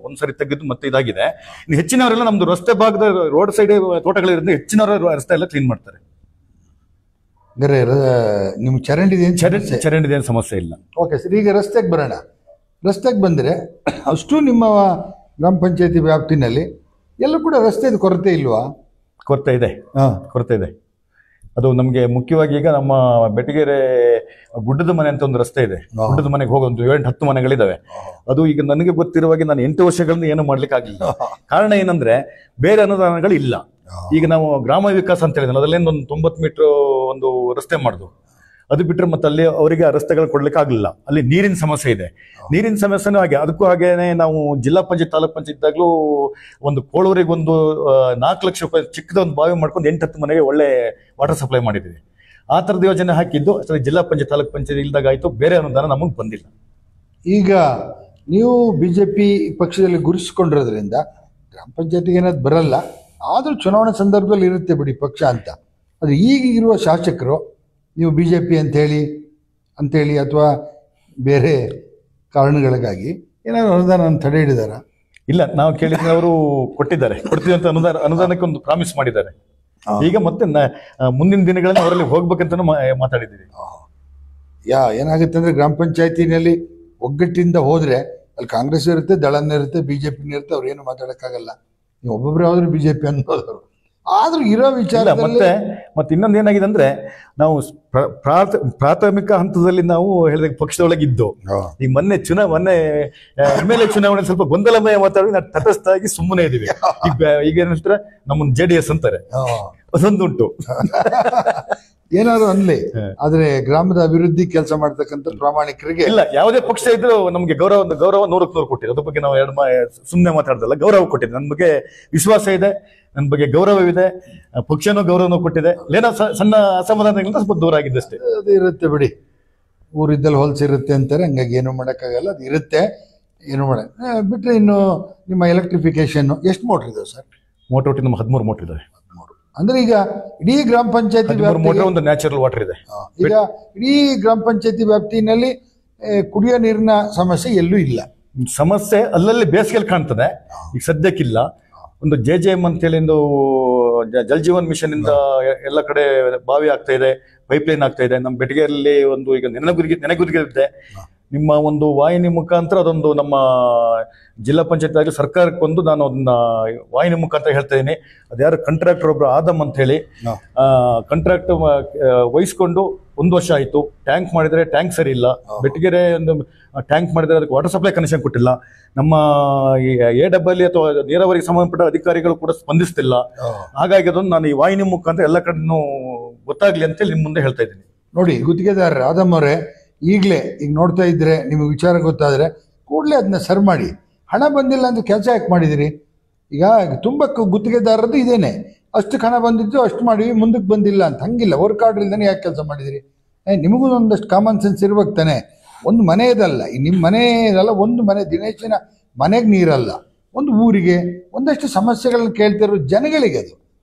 ಒಂದ್ಸರಿ ತೆಗೆದು ಮತ್ತೆ ಇದಾಗಿದೆ. ಇನ್ನು ಹೆಚ್ಚಿನವರೆಲ್ಲ ನಮ್ದು ರಸ್ತೆ ಭಾಗದ ರೋಡ್ ಸೈಡ್ ತೋಟಗಳಿರೋದ್ರಿಂದ ಹೆಚ್ಚಿನವರ ರಸ್ತೆ ಎಲ್ಲ ಕ್ಲೀನ್ ಮಾಡ್ತಾರೆ. ನಿಮ್ ಚರಂಡಿದೇನು ಸಮಸ್ಯೆ ಇಲ್ಲ. ಓಕೆ ಸರ್, ಈಗ ರಸ್ತೆಗೆ ಬರೋಣ. ರಸ್ತೆಗೆ ಬಂದರೆ ಅಷ್ಟು ನಿಮ್ಮ ಗ್ರಾಮ ಪಂಚಾಯತಿ ವ್ಯಾಪ್ತಿನಲ್ಲಿ ಎಲ್ಲ ಕೂಡ ರಸ್ತೆದು ಕೊರತೆ ಇಲ್ವಾ? ಕೊರತೆ ಇದೆ. ಅದು ನಮಗೆ ಮುಖ್ಯವಾಗಿ ಈಗ ನಮ್ಮ ಬೆಟಗೆರೆ ಗುಡ್ಡದ ಮನೆ ಅಂತ ಒಂದು ರಸ್ತೆ ಇದೆ. ಗುಡ್ಡದ ಮನೆಗೆ ಹೋಗೋ ಒಂದು 7-10 ಮನೆಗಳಿದಾವೆ. ಅದು ಈಗ ನನಗೆ ಗೊತ್ತಿರುವಾಗೆ ನಾನು 8 ವರ್ಷಗಳಿಂದ ಏನು ಮಾಡ್ಲಿಕ್ಕೆ ಆಗ್ಲಿಲ್ಲ. ಕಾರಣ ಏನಂದ್ರೆ ಬೇರೆ ಅನುದಾನಗಳು ಇಲ್ಲ. ಈಗ ನಾವು ಗ್ರಾಮ ವಿಕಾಸ ಅಂತ ಹೇಳಿದ್ರೆ ಅದರಲ್ಲಿ ಒಂದು 90 ಮೀಟರ್ ಒಂದು ರಸ್ತೆ ಮಾಡುದು, ಅದು ಬಿಟ್ಟರೆ ಮತ್ತೆ ಅಲ್ಲಿ ಅವರಿಗೆ ಆ ರಸ್ತೆಗಳು ಕೊಡ್ಲಿಕ್ಕೆ ಆಗಲಿಲ್ಲ. ಅಲ್ಲಿ ನೀರಿನ ಸಮಸ್ಯೆ ಇದೆ. ನೀರಿನ ಸಮಸ್ಯೆನೂ ಹಾಗೆ. ಅದಕ್ಕೂ ಹಾಗೇನೆ ನಾವು ಜಿಲ್ಲಾ ಪಂಚಾಯತ್ ತಾಲೂಕ್ ಪಂಚಾಯತ್ ಇದ್ದಾಗಲೂ ಒಂದು ಕೋಳೂರಿಗೆ ಒಂದು 4 ಲಕ್ಷ ರೂಪಾಯಿ ಚಿಕ್ಕದ ಒಂದು ಬಾವಿ ಮಾಡ್ಕೊಂಡು 8-10 ಮನೆಗೆ ಒಳ್ಳೆ ವಾಟರ್ ಸಪ್ಲೈ ಮಾಡಿದ್ದೀವಿ. ಆ ಥರದ ಯೋಜನೆ ಹಾಕಿದ್ದು ಅಷ್ಟೇ ಜಿಲ್ಲಾ ಪಂಚಾಯತ್ ತಾಲೂಕ್ ಪಂಚಾಯತ್ ಇಲ್ದಾಗ ಆಯ್ತು. ಬೇರೆ ಅನುದಾನ ನಮಗೆ ಬಂದಿಲ್ಲ. ಈಗ ನೀವು ಬಿಜೆಪಿ ಪಕ್ಷದಲ್ಲಿ ಗುರುಸಿಕೊಂಡಿರೋದ್ರಿಂದ ಗ್ರಾಮ ಪಂಚಾಯತಿಗೆ ಏನಾದ್ರು ಬರಲ್ಲ, ಆದರೂ ಚುನಾವಣೆ ಸಂದರ್ಭದಲ್ಲಿ ಇರುತ್ತೆ ಬಿಡಿ ಪಕ್ಷ ಅಂತ. ಅದು ಈಗ ಇರುವ ಶಾಸಕರು ನೀವು ಬಿಜೆಪಿ ಅಂತೇಳಿ ಅಥವಾ ಬೇರೆ ಕಾರಣಗಳಿಗಾಗಿ ಏನಾದ್ರು ಅನುದಾನ ತಡೆ ಹಿಡಿದಾರ? ಇಲ್ಲ, ನಾವು ಕೇಳಿದ್ರೆ ಅವರು ಕೊಟ್ಟಿದ್ದಾರೆ. ಕೊಡ್ತೀವಿ ಅಂತ ಅನುದಾನಕ್ಕೆ ಒಂದು ಪ್ರಾಮಿಸ್ ಮಾಡಿದ್ದಾರೆ. ಈಗ ಮತ್ತೆ ಮುಂದಿನ ದಿನಗಳಲ್ಲಿ ಅವರಲ್ಲಿ ಹೋಗ್ಬೇಕಂತ ಮಾತಾಡಿದ್ದೀವಿ. ಏನಾಗುತ್ತೆ ಅಂದ್ರೆ ಗ್ರಾಮ ಪಂಚಾಯತಿನಲ್ಲಿ ಒಗ್ಗಟ್ಟಿಂದ ಹೋದ್ರೆ ಅಲ್ಲಿ ಕಾಂಗ್ರೆಸ್ ಇರುತ್ತೆ, ದಳನ ಇರುತ್ತೆ, ಬಿಜೆಪಿನ ಇರುತ್ತೆ. ಅವ್ರು ಏನು ಮಾತಾಡಕ್ಕಾಗಲ್ಲ. ನೀವು ಒಬ್ಬೊಬ್ರು ಯಾವ್ದ್ರು ಬಿಜೆಪಿ ಅನ್ನೋದವ್ರು. ಆದ್ರೂ ಇರೋ ವಿಚಾರ ಮತ್ತೆ ಇನ್ನೊಂದು ಏನಾಗಿದೆ ಅಂದ್ರೆ ನಾವು ಪ್ರಾಥಮಿಕ ಹಂತದಲ್ಲಿ ನಾವು ಹೇಳಿದ ಪಕ್ಷದೊಳಗೆ ಇದ್ದು ಈ ಮೊನ್ನೆ MLA ಚುನಾವಣೆ ಸ್ವಲ್ಪ ಗೊಂದಲಮಯ ಮಾತಾಡಿ ನಾವು ತಟಸ್ಥಾಗಿ ಸುಮ್ಮನೆ ಇದೀವಿ. ಈಗ ಏನಂತಾರೆ ನಮ್ಮನ್ನು JDS ಅಂತಾರೆ, ಅದೊಂದುಂಟು. ಏನಾದ್ರು ಅನ್ಲಿ, ಆದ್ರೆ ಗ್ರಾಮದ ಅಭಿವೃದ್ಧಿ ಕೆಲಸ ಮಾಡ್ತಕ್ಕಂಥ ಪ್ರಾಮಾಣಿಕರಿಗೆ ಇಲ್ಲ, ಯಾವುದೇ ಪಕ್ಷ ಇದ್ರು ನಮ್ಗೆ ಗೌರವ 100ಕ್ಕೆ 100 ಕೊಟ್ಟಿದೆ. ಅದ್ರ ಬಗ್ಗೆ ನಾವು ಸುಮ್ಮನೆ ಮಾತಾಡ್ದಲ್ಲ, ಗೌರವ ಕೊಟ್ಟಿದೆ. ನನ್ನ ಬಗ್ಗೆ ವಿಶ್ವಾಸ ಇದೆ, ನನ್ನ ಬಗ್ಗೆ ಗೌರವವಿದೆ, ಪಕ್ಷನೂ ಗೌರವನೂ ಕೊಟ್ಟಿದೆ. ಏನೋ ಸಣ್ಣ ಅಸಮಾಧಾನಗಳಿಂದ ಸ್ವಲ್ಪ ದೂರ ಆಗಿದ್ದಷ್ಟೇ. ಅದು ಇರುತ್ತೆ ಬಿಡಿ, ಊರಿದ್ದಲ್ಲಿ ಹೊಲಸಿರುತ್ತೆ ಅಂತಾರೆ, ಹಂಗಾಗಿ ಏನು ಮಾಡೋಕ್ಕಾಗಲ್ಲ. ಅದು ಇರುತ್ತೆ, ಏನು ಬಿಟ್ರೆ ಇನ್ನು ನಿಮ್ಮ ಎಲೆಕ್ಟ್ರಿಫಿಕೇಶನ್ ಎಷ್ಟು ಮೋಟರ್ ಇದಾವೆ ಸರ್? ಮೋಟರ್ ಒಟ್ಟು ನಮ್ಮ 13 ಮೋಟರ್ ಇದಾವೆ. ಅಂದ್ರೆ ಈಗ ಇಡೀ ಗ್ರಾಮ ಪಂಚಾಯತಿ ಒಂದು ನ್ಯಾಚುರಲ್ ವಾಟರ್ ಇದೆ. ಈಗ ಇಡೀ ಗ್ರಾಮ ಪಂಚಾಯತಿ ವ್ಯಾಪ್ತಿನಲ್ಲಿ ಕುಡಿಯೋ ನೀರಿನ ಸಮಸ್ಯೆ ಎಲ್ಲೂ ಇಲ್ಲ. ಸಮಸ್ಯೆ ಅಲ್ಲಲ್ಲಿ ಬೇಸಿಗೆಯಲ್ಲಿ ಕಾಣ್ತದೆ, ಈಗ ಸದ್ಯಕ್ಕಿಲ್ಲ. ಒಂದು JJM ಅಂತೇಳಿ ಒಂದು ಜಲ್ ಜೀವನ್ ಮಿಷನ್ ಇಂದ ಎಲ್ಲ ಕಡೆ ಬಾವಿ ಆಗ್ತಾ ಇದೆ, ಪೈಪ್ಲೈನ್ ಆಗ್ತಾ ಇದೆ. ನಮ್ಮ ಬೆಟಗೆರೆಯಲ್ಲಿ ಒಂದು ಈಗ ನೆನೆಗುದಿಗೆ ಇದೆ. ನಿಮ್ಮ ಒಂದು ವಾಹಿನಿ ಮುಖಾಂತರ ಅದೊಂದು ನಮ್ಮ ಜಿಲ್ಲಾ ಪಂಚಾಯತ್ ಆಗಲಿ ಸರ್ಕಾರಕ್ಕೊಂದು ನಾನು ಅದನ್ನ ವಾಹಿನಿ ಮುಖಾಂತರ ಹೇಳ್ತಾ ಇದ್ದೀನಿ. ಅದ್ಯಾರು ಕಾಂಟ್ರಾಕ್ಟರ್ ಒಬ್ರು ಆದಮ್ ಅಂತ ಹೇಳಿ ಕಾಂಟ್ರಾಕ್ಟ್ ವಹಿಸ್ಕೊಂಡು 1 ವರ್ಷ ಆಯ್ತು. ಟ್ಯಾಂಕ್ ಮಾಡಿದ್ರೆ ಟ್ಯಾಂಕ್ ಸರಿ ಇಲ್ಲ. ಬೆಟಗೆರೆ ಒಂದು ಟ್ಯಾಂಕ್ ಮಾಡಿದ್ರೆ ಅದಕ್ಕೆ ವಾಟರ್ ಸಪ್ಲೈ ಕನೆಕ್ಷನ್ ಕೊಟ್ಟಿಲ್ಲ. ನಮ್ಮ AWL ಅಥವಾ ನೀರಾವರಿಗೆ ಸಂಬಂಧಪಟ್ಟ ಅಧಿಕಾರಿಗಳು ಕೂಡ ಸ್ಪಂದಿಸ್ತಿಲ್ಲ. ಹಾಗಾಗಿ ಅದನ್ನು ನಾನು ಈ ವಾಹಿನಿ ಮುಖಾಂತರ ಎಲ್ಲ ಕಡೆನೂ ಗೊತ್ತಾಗ್ಲಿ ಅಂತೇಳಿ ನಿಮ್ಮ ಮುಂದೆ ಹೇಳ್ತಾ ಇದ್ದೀನಿ. ನೋಡಿ, ಗುತ್ತಿಗೆದಾರರು ಆದಮ್ ಅವರೇ, ಈಗಲೇ ಈಗ ನೋಡ್ತಾ ಇದ್ರೆ ನಿಮಗೆ ವಿಚಾರ ಗೊತ್ತಾದ್ರೆ ಕೂಡಲೇ ಅದನ್ನ ಸರ್ ಮಾಡಿ. ಹಣ ಬಂದಿಲ್ಲ ಅಂತ ಕೆಲಸ ಯಾಕೆ ಮಾಡಿದಿರಿ? ಈಗ ತುಂಬ ಗುತ್ತಿಗೆದಾರರದ್ದು ಇದೇನೆ, ಅಷ್ಟಕ್ಕೆ ಹಣ ಬಂದಿದ್ದು ಅಷ್ಟು ಮಾಡಿವಿ, ಮುಂದಕ್ಕೆ ಬಂದಿಲ್ಲ ಅಂತ. ಹಂಗಿಲ್ಲ, ವರ್ಕ್ ಆರ್ಡರ್ ಇಲ್ದೇ ಯಾಕೆ ಕೆಲಸ ಮಾಡಿದಿರಿ? ನಿಮಗೂ ಒಂದಷ್ಟು ಕಾಮನ್ ಸೆನ್ಸ್ ಇರ್ಬೇಕು ತಾನೆ. ಒಂದು ಮನೆಯದಲ್ಲ, ನಿಮ್ಮ ಮನೆ ಇದಲ್ಲ, ಒಂದು ಮನೆ ದಿನೇಶನ ಮನೆಗೆ ನೀರಲ್ಲ, ಒಂದು ಊರಿಗೆ ಒಂದಷ್ಟು ಸಮಸ್ಯೆಗಳನ್ನ ಕೇಳ್ತಿರೋ ಜನಗಳಿಗೆ ಅದು.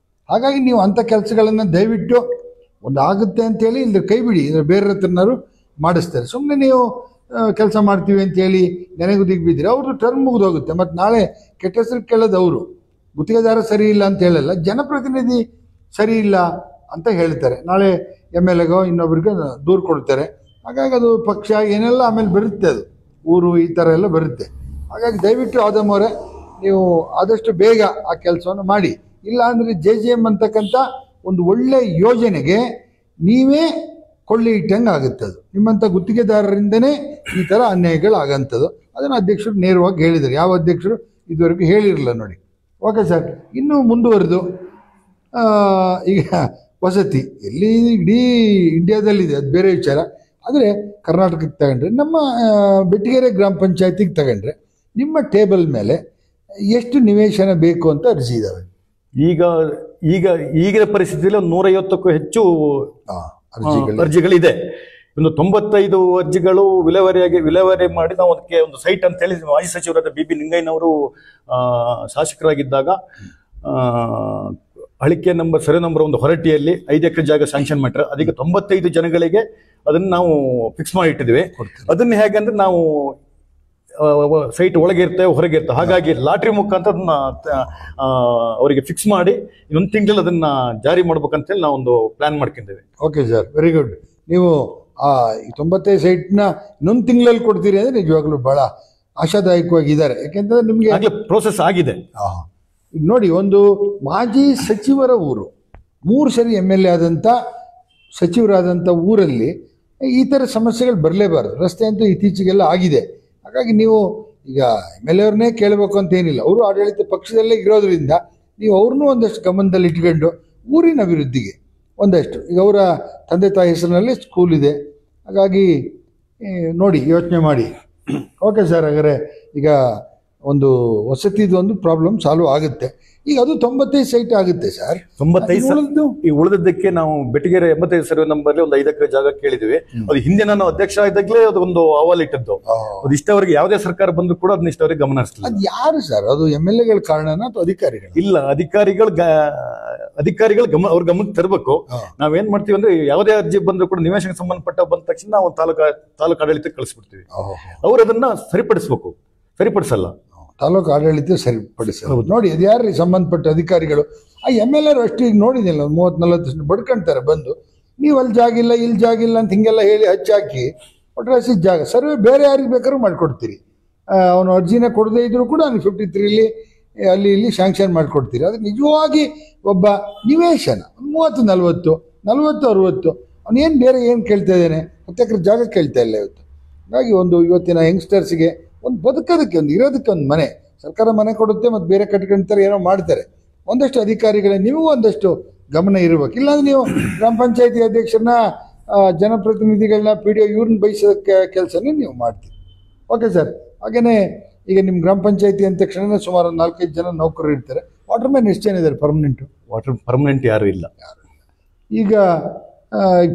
ಹಾಗಾಗಿ ನೀವು ಅಂಥ ಕೆಲಸಗಳನ್ನು ದಯವಿಟ್ಟು ಒಂದು ಆಗುತ್ತೆ ಅಂತೇಳಿ ಇಲ್ಲದ್ರೆ ಕೈ ಬಿಡಿ. ಇದ್ರ ಬೇರೆ ಹತ್ರನಾರು ಮಾಡಿಸ್ತಾರೆ. ಸುಮ್ಮನೆ ನೀವು ಕೆಲಸ ಮಾಡ್ತೀವಿ ಅಂತೇಳಿ ನೆನೆಗುದಿಗೆ ಬಿದ್ದರೆ ಅವ್ರದ್ದು ಟರ್ಮ್ ಮುಗಿದೋಗುತ್ತೆ. ಮತ್ತು ನಾಳೆ ಕೆಟ್ಟ ಹೆಸರು ಕೇಳೋದು ಅವರು. ಗುತ್ತಿಗೆದಾರ ಸರಿ ಇಲ್ಲ ಅಂತ ಹೇಳಲ್ಲ, ಜನಪ್ರತಿನಿಧಿ ಸರಿ ಇಲ್ಲ ಅಂತ ಹೇಳ್ತಾರೆ. ನಾಳೆ MLAಗೋ ಇನ್ನೊಬ್ರಿಗೆ ದೂರು ಕೊಡ್ತಾರೆ. ಹಾಗಾಗಿ ಅದು ಪಕ್ಷ ಏನೆಲ್ಲ ಆಮೇಲೆ ಬರುತ್ತೆ, ಅದು ಊರು ಈ ಥರ ಎಲ್ಲ ಬರುತ್ತೆ. ಹಾಗಾಗಿ ದಯವಿಟ್ಟು ಆದಮ್ ಅವರೇ, ನೀವು ಆದಷ್ಟು ಬೇಗ ಆ ಕೆಲಸವನ್ನು ಮಾಡಿ. ಇಲ್ಲ ಅಂದರೆ JJM ಅಂತಕ್ಕಂಥ ಒಂದು ಒಳ್ಳೆ ಯೋಜನೆಗೆ ನೀವೇ ಕೊಳ್ಳಿ ಇಟ್ಟಂಗೆ ಆಗುತ್ತೆ. ಅದು ನಿಮ್ಮಂಥ ಗುತ್ತಿಗೆದಾರರಿಂದನೇ ಈ ಥರ ಅನ್ಯಾಯಗಳಾಗಂಥದ್ದು. ಅದನ್ನು ಅಧ್ಯಕ್ಷರು ನೇರವಾಗಿ ಹೇಳಿದರು. ಯಾವ ಅಧ್ಯಕ್ಷರು ಇದುವರೆಗೂ ಹೇಳಿರಲಿಲ್ಲ ನೋಡಿ. ಓಕೆ ಸರ್, ಇನ್ನೂ ಮುಂದುವರೆದು ಈಗ ವಸತಿ ಎಲ್ಲಿ ಇಡೀ ಇಂಡಿಯಾದಲ್ಲಿದೆ, ಅದು ಬೇರೆ ವಿಚಾರ. ಆದರೆ ಕರ್ನಾಟಕಕ್ಕೆ ತಗೊಂಡ್ರೆ, ನಮ್ಮ ಬೆಟಗೆರೆ ಗ್ರಾಮ ಪಂಚಾಯತಿಗೆ ತಗೊಂಡ್ರೆ, ನಿಮ್ಮ ಟೇಬಲ್ ಮೇಲೆ ಎಷ್ಟು ನಿವೇಶನ ಬೇಕು ಅಂತ ಅರ್ಜಿ ಇದ್ದಾವೆ? ಈಗಿನ ಪರಿಸ್ಥಿತಿಯಲ್ಲಿ ಒಂದು 150ಕ್ಕೂ ಹೆಚ್ಚು ಅರ್ಜಿಗಳಿದೆ. ಒಂದು 95 ಅರ್ಜಿಗಳು ವಿಲೇವಾರಿ ಮಾಡಿ ನಾವು ಅದಕ್ಕೆ ಒಂದು ಸೈಟ್ ಅಂತ ಹೇಳಿ ಮಾಜಿ ಸಚಿವರಾದ BB ನಿಂಗಯ್ಯನವರು ಶಾಸಕರಾಗಿದ್ದಾಗ ಅಳಿಕೆ ಸರ್ವೆ ನಂಬರ್ ಒಂದು ಹೊರಟಿಯಲ್ಲಿ 5 ಎಕರೆ ಜಾಗ ಸ್ಯಾಂಕ್ಷನ್ ಮಾಡ್ರೆ. ಅದಕ್ಕೆ 95 ಜನಗಳಿಗೆ ಅದನ್ನ ನಾವು ಫಿಕ್ಸ್ ಮಾಡಿ ಇಟ್ಟಿದ್ವಿ. ಅದನ್ನ ಹೇಗಂದ್ರೆ ನಾವು ಸೈಟ್ ಒಳಗೆ ಇರ್ತೇವೆ, ಹೊರಗೆ ಇರ್ತೇವೆ. ಹಾಗಾಗಿ ಲಾಟ್ರಿ ಮುಖಾಂತರ ಅದನ್ನ ಅವರಿಗೆ ಫಿಕ್ಸ್ ಮಾಡಿ 1 ತಿಂಗಳಲ್ಲಿ ಅದನ್ನ ಜಾರಿ ಮಾಡ್ಬೇಕಂತೇಳಿ ನಾವು ಒಂದು ಪ್ಲಾನ್ ಮಾಡ್ಕೊಂಡಿದ್ದೇವೆ. Okay sir, very good. ನೀವು 95 ಸೈಟ್ನ 1 ತಿಂಗಳಲ್ಲಿ ಕೊಡ್ತೀರಿ ಅಂದ್ರೆ ನಿಜವಾಗ್ಲೂ ಬಹಳ ಆಶಾದಾಯಕವಾಗಿದ್ದಾರೆ. ಯಾಕೆಂದ್ರೆ ನಿಮ್ಗೆ ಪ್ರೋಸೆಸ್ ಆಗಿದೆ. ಈಗ ನೋಡಿ, ಒಂದು ಮಾಜಿ ಸಚಿವರ ಊರು, 3 ಸರಿ MLA ಆದಂಥ ಸಚಿವರಾದಂಥ ಊರಲ್ಲಿ ಈ ಥರ ಸಮಸ್ಯೆಗಳು ಬರಲೇಬಾರ್ದು. ರಸ್ತೆ ಅಂತೂ ಇತ್ತೀಚೆಗೆಲ್ಲ ಆಗಿದೆ. ಹಾಗಾಗಿ ನೀವು ಈಗ MLA ಅವ್ರನ್ನೇ ಕೇಳಬೇಕು ಅಂತ ಏನಿಲ್ಲ, ಅವರು ಆಡಳಿತ ಪಕ್ಷದಲ್ಲೇ ಇರೋದ್ರಿಂದ ನೀವು ಅವ್ರನ್ನೂ ಒಂದಷ್ಟು ಗಮನದಲ್ಲಿ ಇಟ್ಕೊಂಡು ಊರಿನ ಅಭಿವೃದ್ಧಿಗೆ ಒಂದಷ್ಟು, ಈಗ ಅವರ ತಂದೆ ತಾಯಿ ಹೆಸರಿನಲ್ಲಿ ಸ್ಕೂಲ್ ಇದೆ, ಹಾಗಾಗಿ ನೋಡಿ ಯೋಚನೆ ಮಾಡಿ. ಓಕೆ ಸರ್, ಹಾಗಾದರೆ ಈಗ ಒಂದು ವಸತಿದು ಒಂದು ಪ್ರಾಬ್ಲಮ್ ಸಾಲ್ವ್ ಆಗುತ್ತೆ. ಈಗ ಅದು 95 ಸೈಟ್ ಆಗುತ್ತೆ ಸರ್. 95 ಈ ಉಳಿದದ್ದಕ್ಕೆ ನಾವು ಬೆಟಗೇರಿ 85 ಸರ್ವೆ ನಂಬರ್ಲಿ ಒಂದು 5 ಎಕರೆ ಜಾಗ ಕೇಳಿದ್ವಿ. ಅದು ಹಿಂದೆ ನಾನು ಅಧ್ಯಕ್ಷ ಇದ್ದಾಗಲೇ ಅದು ಒಂದು ಅಹವಾಲು ಇಟ್ಟದ್ದು. ಅದು ಇಷ್ಟವರೆಗೆ ಯಾವುದೇ ಸರ್ಕಾರ ಬಂದ್ರು ಕೂಡ ಅದನ್ನ ಇಷ್ಟವರೆಗೆ ಗಮನ ಹರಿಸಲಿಲ್ಲ. ಅದು ಯಾರು ಸರ್? ಅದು MLA ಕಾರಣನ ಅಥವಾ ಅಧಿಕಾರಿಗಳು? ಇಲ್ಲ, ಅಧಿಕಾರಿಗಳು ಅವ್ರ ಗಮನಕ್ಕೆ ತರಬೇಕು. ನಾವೇನ್ ಮಾಡ್ತೀವಿ ಅಂದ್ರೆ ಯಾವುದೇ ಅರ್ಜಿ ಬಂದ್ರು ಕೂಡ ನಿವೇಶನಕ್ಕೆ ಸಂಬಂಧಪಟ್ಟ ಬಂದ ತಕ್ಷಣ ನಾವು ತಾಲೂಕು ಆಡಳಿತಕ್ಕೆ ಕಳಿಸ್ಬಿಡ್ತೀವಿ. ಅವ್ರು ಅದನ್ನ ಸರಿಪಡಿಸಲ್ಲ. ತಾಲೂಕು ಆಡಳಿತ ಸರಿಪಡಿಸಲ್ಲ. ನೋಡಿ, ಅದು ಯಾರು ಸಂಬಂಧಪಟ್ಟ ಅಧಿಕಾರಿಗಳು? ಆ MLA ಅಷ್ಟು ಈಗ ನೋಡಿದಿಲ್ಲ, 30-40 ಬಡ್ಕೊಂತಾರೆ ಬಂದು, ನೀವು ಅಲ್ಲಿ ಜಾಗಿಲ್ಲ ಇಲ್ಲಿ ಜಾಗಿಲ್ಲ ಅಂತ ಹಿಂಗೆಲ್ಲ ಹೇಳಿ ಹಚ್ಚಾಕಿ ಒಟ್ರಾಸಿ ಜಾಗ ಸರ್ವೆ ಬೇರೆ ಯಾರಿಗೆ ಬೇಕಾದ್ರೂ ಮಾಡಿಕೊಡ್ತೀರಿ. ಅವನು ಅರ್ಜಿನ ಕೊಡದೇ ಇದ್ರು ಕೂಡ ಅವ್ನು 53 ಅಲ್ಲಿ ಇಲ್ಲಿ ಶಾಂಕ್ಷನ್ ಮಾಡಿಕೊಡ್ತೀರಿ. ಅದು ನಿಜವಾಗಿ ಒಬ್ಬ ನಿವೇಶನ 30-40 40-60 ಅವನೇನು ಬೇರೆ ಏನು ಕೇಳ್ತಾ ಇದ್ದಾನೆ? 10 ಎಕರೆ ಜಾಗ ಕೇಳ್ತಾ ಇಲ್ಲ ಇವತ್ತು. ಹಾಗಾಗಿ ಇವತ್ತಿನ ಯಂಗ್ಸ್ಟರ್ಸ್ಗೆ ಒಂದು ಬದುಕೋದಕ್ಕೆ, ಒಂದು ಇರೋದಕ್ಕೆ ಒಂದು ಮನೆ, ಸರ್ಕಾರ ಮನೆ ಕೊಡುತ್ತೆ, ಮತ್ತು ಬೇರೆ ಕಟ್ಕೊಂತಾರೆ, ಏನೋ ಮಾಡ್ತಾರೆ. ಒಂದಷ್ಟು ಅಧಿಕಾರಿಗಳೇ ನೀವು ಒಂದಷ್ಟು ಗಮನ ಇರಬೇಕು. ಇಲ್ಲಾಂದ್ರೆ ನೀವು ಗ್ರಾಮ ಪಂಚಾಯತಿ ಅಧ್ಯಕ್ಷರನ್ನ, ಜನಪ್ರತಿನಿಧಿಗಳನ್ನ, PDO ಇವ್ರನ್ನ ಬಯಸೋದಕ್ಕೆ ಕೆಲಸನೇ ನೀವು ಮಾಡ್ತೀರಿ. Okay sir. ಹಾಗೆಯೇ ಈಗ ನಿಮ್ಮ ಗ್ರಾಮ ಪಂಚಾಯತಿ ಅಂದ ತಕ್ಷಣ ಸುಮಾರು 4-5 ಜನ ನೌಕರರು ಇರ್ತಾರೆ. ವಾಟರ್ ಮ್ಯಾನ್ ಎಷ್ಟು ಜನ ಇದ್ದಾರೆ ಪರ್ಮನೆಂಟ್ ಯಾರು ಇಲ್ಲ. ಈಗ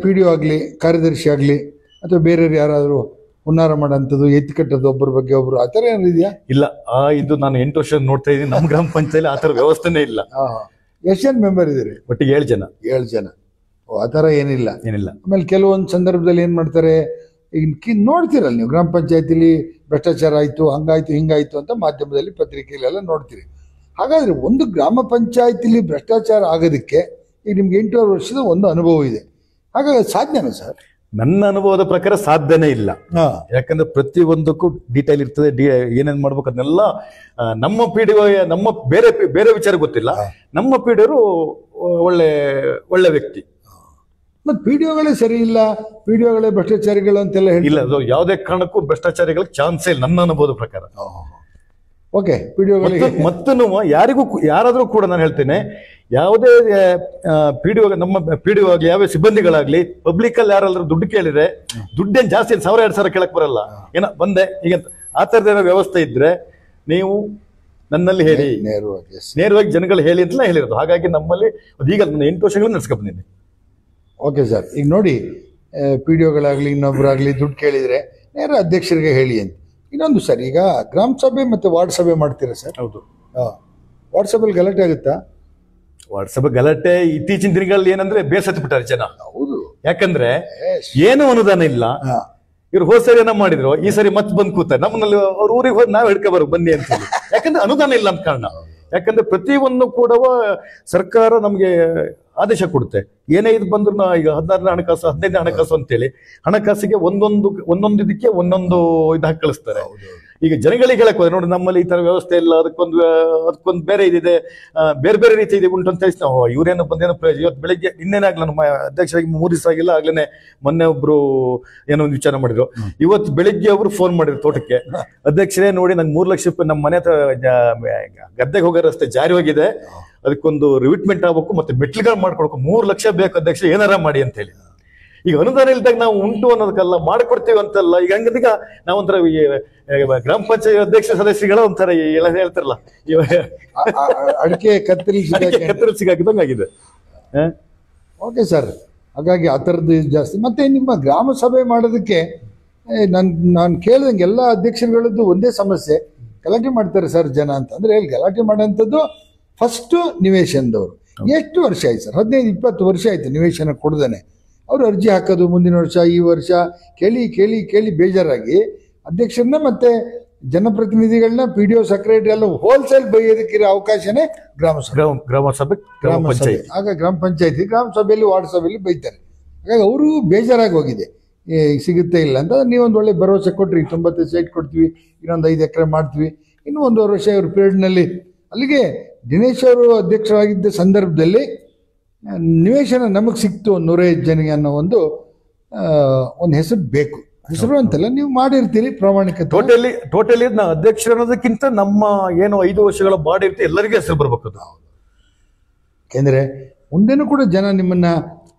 PDO ಆಗಲಿ, ಕಾರ್ಯದರ್ಶಿ ಆಗಲಿ, ಅಥವಾ ಬೇರೆಯವ್ರು ಯಾರಾದರೂ ಹುನ್ನಾರ ಮಾಡೋಂಥದ್ದು, ಎತ್ತಿ ಕಟ್ಟೋದು ಒಬ್ಬರ ಬಗ್ಗೆ ಒಬ್ರು, ಆ ಥರ ಏನಾದ್ರು ಇದೆಯಾ? ಇಲ್ಲ, ಇದು ನಾನು 8 ವರ್ಷ ನೋಡ್ತಾ ಇದ್ದೀನಿ. ನಮ್ಮ ಗ್ರಾಮ ಪಂಚಾಯತ್ ಆ ಥರ ವ್ಯವಸ್ಥೆನೇ ಇಲ್ಲ. ಎಷ್ಟು ಜನ ಮೆಂಬರ್ ಇದ್ದೀರಿ? ಒಟ್ಟಿಗೆ 7 ಜನ. 7 ಜನ. ಆ ಥರ ಏನಿಲ್ಲ. ಆಮೇಲೆ ಕೆಲವೊಂದು ಸಂದರ್ಭದಲ್ಲಿ ಏನು ಮಾಡ್ತಾರೆ, ಈಗ ನೋಡ್ತೀರಲ್ಲ ನೀವು, ಗ್ರಾಮ ಪಂಚಾಯತಿಲಿ ಭ್ರಷ್ಟಾಚಾರ ಆಯಿತು, ಹಂಗಾಯ್ತು ಹಿಂಗಾಯ್ತು ಅಂತ ಮಾಧ್ಯಮದಲ್ಲಿ ಪತ್ರಿಕೆಯಲ್ಲೆಲ್ಲ ನೋಡ್ತೀರಿ. ಹಾಗಾದರೆ ಒಂದು ಗ್ರಾಮ ಪಂಚಾಯತಿಲಿ ಭ್ರಷ್ಟಾಚಾರ ಆಗೋದಕ್ಕೆ ಈಗ ನಿಮ್ಗೆ 8 ವರ್ಷದ ಒಂದು ಅನುಭವ ಇದೆ. ಹಾಗಾಗಿ ಸಾಧ್ಯನಾ ಸರ್? ನನ್ನ ಅನುಭವದ ಪ್ರಕಾರ ಸಾಧ್ಯನೇ ಇಲ್ಲ. ಯಾಕಂದ್ರೆ ಪ್ರತಿಯೊಂದಕ್ಕೂ ಡೀಟೇಲ್ ಇರ್ತದೆ. ಏನೇನ್ ಮಾಡ್ಬೇಕು ಅದನ್ನೆಲ್ಲ ನಮ್ಮ PDO, ನಮ್ಮ ಬೇರೆ ವಿಚಾರ ಗೊತ್ತಿಲ್ಲ. ನಮ್ಮ PDO ಒಳ್ಳೆ ವ್ಯಕ್ತಿ. ಮತ್ತೆ PDOಗಳೇ ಸರಿ ಇಲ್ಲ, PDOಗಳೇ ಭ್ರಷ್ಟಾಚಾರಿಗಳು ಅಂತೆಲ್ಲ ಇಲ್ಲ. ಅದು ಯಾವುದೇ ಕಾರಣಕ್ಕೂ ಭ್ರಷ್ಟಾಚಾರಿಗಳಿಗೆ ಚಾನ್ಸೇ ಇಲ್ಲ ನನ್ನ ಅನುಭವದ ಪ್ರಕಾರ. ಓಕೆ. PDOಗಳಿಗೆ ಮತ್ತು ಯಾರಾದ್ರೂ ಕೂಡ ನಾನು ಹೇಳ್ತೇನೆ, ಯಾವುದೇ ನಮ್ಮ PDO ಆಗಲಿ, ಯಾವ ಸಿಬ್ಬಂದಿಗಳಾಗ್ಲಿ, ಪಬ್ಲಿಕ್ ಅಲ್ಲಿ ಯಾರಾದ್ರೂ ದುಡ್ಡು ಕೇಳಿದ್ರೆ, ದುಡ್ಡೇನು ಜಾಸ್ತಿ 1000-2000 ಕೇಳಕ್ ಬರಲ್ಲ. ಬಂದೆ ಈಗ ಆ ಥರದ್ದೇನೋ ವ್ಯವಸ್ಥೆ ಇದ್ರೆ ನೀವು ನನ್ನಲ್ಲಿ ಹೇಳಿ, ನೇರವಾಗಿ ಜನಗಳು ಹೇಳಿ ಅಂತ ಹೇಳಿರೋದು. ಹಾಗಾಗಿ ನಮ್ಮಲ್ಲಿ ಈಗ 8 ವರ್ಷಗಳು ನಡೆಸ್ಕೊ ಬಂದಿದ್ದೀನಿ. Okay sir. ಈಗ ನೋಡಿ, PDOಗಳಾಗಲಿ ಇನ್ನೊಬ್ಬರಾಗಲಿ ದುಡ್ಡು ಕೇಳಿದರೆ ನೇರ ಅಧ್ಯಕ್ಷರಿಗೆ ಹೇಳಿ ಅಂತ. ಇನ್ನೊಂದು ಸರ್, ಈಗ ಗ್ರಾಮ ಸಭೆ ಮತ್ತು ವಾರ್ಡ್ ಸಭೆ ಮಾಡ್ತೀರಾ ಸರ್? ಹೌದು. ವಾರ್ಡ್ ಸಭೆಯಲ್ಲಿ ಗಲಾಟೆ ಆಗುತ್ತಾ? ವಾರ್ಡ್ ಸಭೆ ಗಲಾಟೆ ಇತ್ತೀಚಿನ ದಿನಗಳಲ್ಲಿ ಏನಂದ್ರೆ ಬೇಸತ್ತಿಬಿಟ್ಟಾರೆ ಜನ. ಹೌದು. ಯಾಕಂದ್ರೆ ಏನು ಅನುದಾನ ಇಲ್ಲ. ಇವ್ರು ಹೋದ ಸರಿ ಏನೋ ಮಾಡಿದ್ರು, ಈ ಸರಿ ಮತ್ತೆ ಬಂದು ಕೂತಾರೆ ನಮ್ಮಲ್ಲಿ. ಅವ್ರ ಊರಿಗೆ ಹೋಗಿ ನಾವು ಹಿಡ್ಕೊಬಾರ ಬನ್ನಿ ಅಂತ ಹೇಳಿ. ಯಾಕಂದ್ರೆ ಅನುದಾನ ಇಲ್ಲ ಅಂತ ಕಾರಣ. ಯಾಕಂದ್ರೆ ಪ್ರತಿಯೊಂದು ಕೂಡ ಸರ್ಕಾರ ನಮ್ಗೆ ಆದೇಶ ಕೊಡುತ್ತೆ. ಏನೇ ಇದು ಬಂದ್ರು ಈಗ 16ನೇ ಹಣಕಾಸು 15ನೇ ಹಣಕಾಸು ಅಂತೇಳಿ ಹಣಕಾಸಿಗೆ ಒಂದೊಂದು ಇದಕ್ಕೆ ಒಂದೊಂದು ಇದು ಹಾಕಿ ಕಳಿಸ್ತಾರೆ. ಈಗ ಜನಗಳಿಗೆ ಹೇಳಕ್ ಹೋದ್ರೆ ನೋಡಿ, ನಮ್ಮಲ್ಲಿ ಈ ತರ ವ್ಯವಸ್ಥೆ ಇಲ್ಲ, ಅದಕ್ಕೊಂದು ಬೇರೆ ಇದಿದೆ, ಬೇರೆ ರೀತಿ ಇದೆ ಉಂಟು ಅಂತ ಹೇಳಿ ನಾವು ಇವ್ರೇನು ಬಂದೇನೋ ಪ್ರಯೋಜನ. ಇವತ್ತು ಬೆಳಿಗ್ಗೆ ಇನ್ನೇನಾಗ್ಲ ನಮ್ಮ ಅಧ್ಯಕ್ಷರಾಗಿ 3 ದಿವಸ ಆಗಿಲ್ಲ, ಆಗ್ಲೇನೆ ಮೊನ್ನೆ ಒಬ್ರು ಏನೋ ಒಂದು ವಿಚಾರ ಮಾಡಿದ್ರು. ಇವತ್ತು ಬೆಳಿಗ್ಗೆ ಒಬ್ರು ಫೋನ್ ಮಾಡಿದ್ರು ತೋಟಕ್ಕೆ, ಅಧ್ಯಕ್ಷರೇ ನೋಡಿ ನಂಗೆ 3 ಲಕ್ಷ ರೂಪಾಯಿ ನಮ್ಮ ಮನೆ ಹತ್ರ ಗದ್ದೆಗೆ ಹೋಗೋ ರಸ್ತೆ ಜಾರಿ ಹೋಗಿದೆ, ಅದಕ್ಕೊಂದು ರಿವಿಟ್ಮೆಂಟ್ ಆಗ್ಬೇಕು, ಮತ್ತೆ ಮೆಟ್ಲುಗಳು ಮಾಡ್ಕೊಡ್ಬೇಕು, 3 ಲಕ್ಷ ಬೇಕು ಅಧ್ಯಕ್ಷ, ಏನಾರ ಮಾಡಿ ಅಂತ ಹೇಳಿ. ಈಗ ಅನುದಾನ ಇಲ್ದಾಗ ನಾವು ಉಂಟು ಅನ್ನೋದಕ್ಕಲ್ಲ, ಮಾಡ್ಕೊಡ್ತೀವಿ ಅಂತಲ್ಲ. ಈಗ ಹಂಗದೀಗ ನಾವೊಂಥರ ಗ್ರಾಮ ಪಂಚಾಯತ್ ಅಧ್ಯಕ್ಷ ಸದಸ್ಯಗಳ ಒಂಥರ ಹೇಳ್ತಾರಲ್ಲ, ಅಡಿಕೆ ಕತ್ತರಿಸಿ ಸಿಗಾಕಿದಂಗೆ ಆಗಿದೆ. Okay sir. ಹಾಗಾಗಿ ಆ ಥರದ್ದು ಜಾಸ್ತಿ. ಮತ್ತೆ ನಿಮ್ಮ ಗ್ರಾಮ ಸಭೆ ಮಾಡೋದಕ್ಕೆ ನಾನು ಕೇಳಿದಂಗೆ ಎಲ್ಲ ಅಧ್ಯಕ್ಷರುಗಳದ್ದು ಒಂದೇ ಸಮಸ್ಯೆ, ಗಲಾಟೆ ಮಾಡ್ತಾರೆ ಸರ್ ಜನ ಅಂತ. ಅಂದರೆ ಗಲಾಟೆ ಮಾಡೋಂಥದ್ದು ಫಸ್ಟು ನಿವೇಶನದವರು. ಎಷ್ಟು ವರ್ಷ ಆಯ್ತು ಸರ್? 15-20 ವರ್ಷ ಆಯಿತು ನಿವೇಶನ ಕೊಡ್ದೇನೆ. ಅವರು ಅರ್ಜಿ ಹಾಕೋದು ಮುಂದಿನ ವರ್ಷ, ಈ ವರ್ಷ ಕೇಳಿ ಕೇಳಿ ಕೇಳಿ ಬೇಜಾರಾಗಿ ಅಧ್ಯಕ್ಷರನ್ನ ಮತ್ತು ಜನಪ್ರತಿನಿಧಿಗಳನ್ನ, PDO ಸೆಕ್ರೆಟರಿ ಎಲ್ಲ ಹೋಲ್ಸೇಲ್ ಬೈಯೋದಕ್ಕಿರೋ ಅವಕಾಶನೇ ಗ್ರಾಮ ಸಭೆ. ಆಗ ಗ್ರಾಮ ಪಂಚಾಯತಿ, ಗ್ರಾಮ ಸಭೆಯಲ್ಲಿ, ವಾರ್ಡ್ ಸಭೆಯಲ್ಲಿ ಬೈತಾರೆ. ಹಾಗಾಗಿ ಅವರು ಬೇಜಾರಾಗಿ ಹೋಗಿದೆ, ಸಿಗುತ್ತೆ ಇಲ್ಲ ಅಂತ. ನೀವೊಂದು ಒಳ್ಳೆ ಭರವಸೆ ಕೊಟ್ರಿ, 95 ಸೈಟ್ ಕೊಡ್ತೀವಿ, ಇನ್ನೊಂದು 5 ಎಕರೆ ಮಾಡ್ತೀವಿ, ಇನ್ನೂ 1.5 ವರ್ಷ ಇವ್ರ ಪೀರಿಯಡ್ನಲ್ಲಿ. ಅಲ್ಲಿಗೆ ದಿನೇಶ್ ಅವರು ಅಧ್ಯಕ್ಷರಾಗಿದ್ದ ಸಂದರ್ಭದಲ್ಲಿ ನಿವೇಶನ ನಮಗೆ ಸಿಕ್ತು 105 ಜನಕ್ಕೆ ಅನ್ನೋ ಒಂದು ಹೆಸರು ಬೇಕು. ಹೆಸರು ಅಂತಲ್ಲ, ನೀವು ಮಾಡಿರ್ತೀರಿ ಪ್ರಾಮಾಣಿಕತೆ. ಟೋಟಲಿ ಅಧ್ಯಕ್ಷರು ಅನ್ನೋದಕ್ಕಿಂತ ನಮ್ಮ ಏನು 5 ವರ್ಷಗಳ ಬಾಡಿ ಇರುತ್ತೆ ಎಲ್ಲರಿಗೂ ಹೆಸರು ಬರ್ಬೇಕು. ಯಾಕೆಂದ್ರೆ ಮುಂದೆನೂ ಕೂಡ ಜನ ನಿಮ್ಮನ್ನ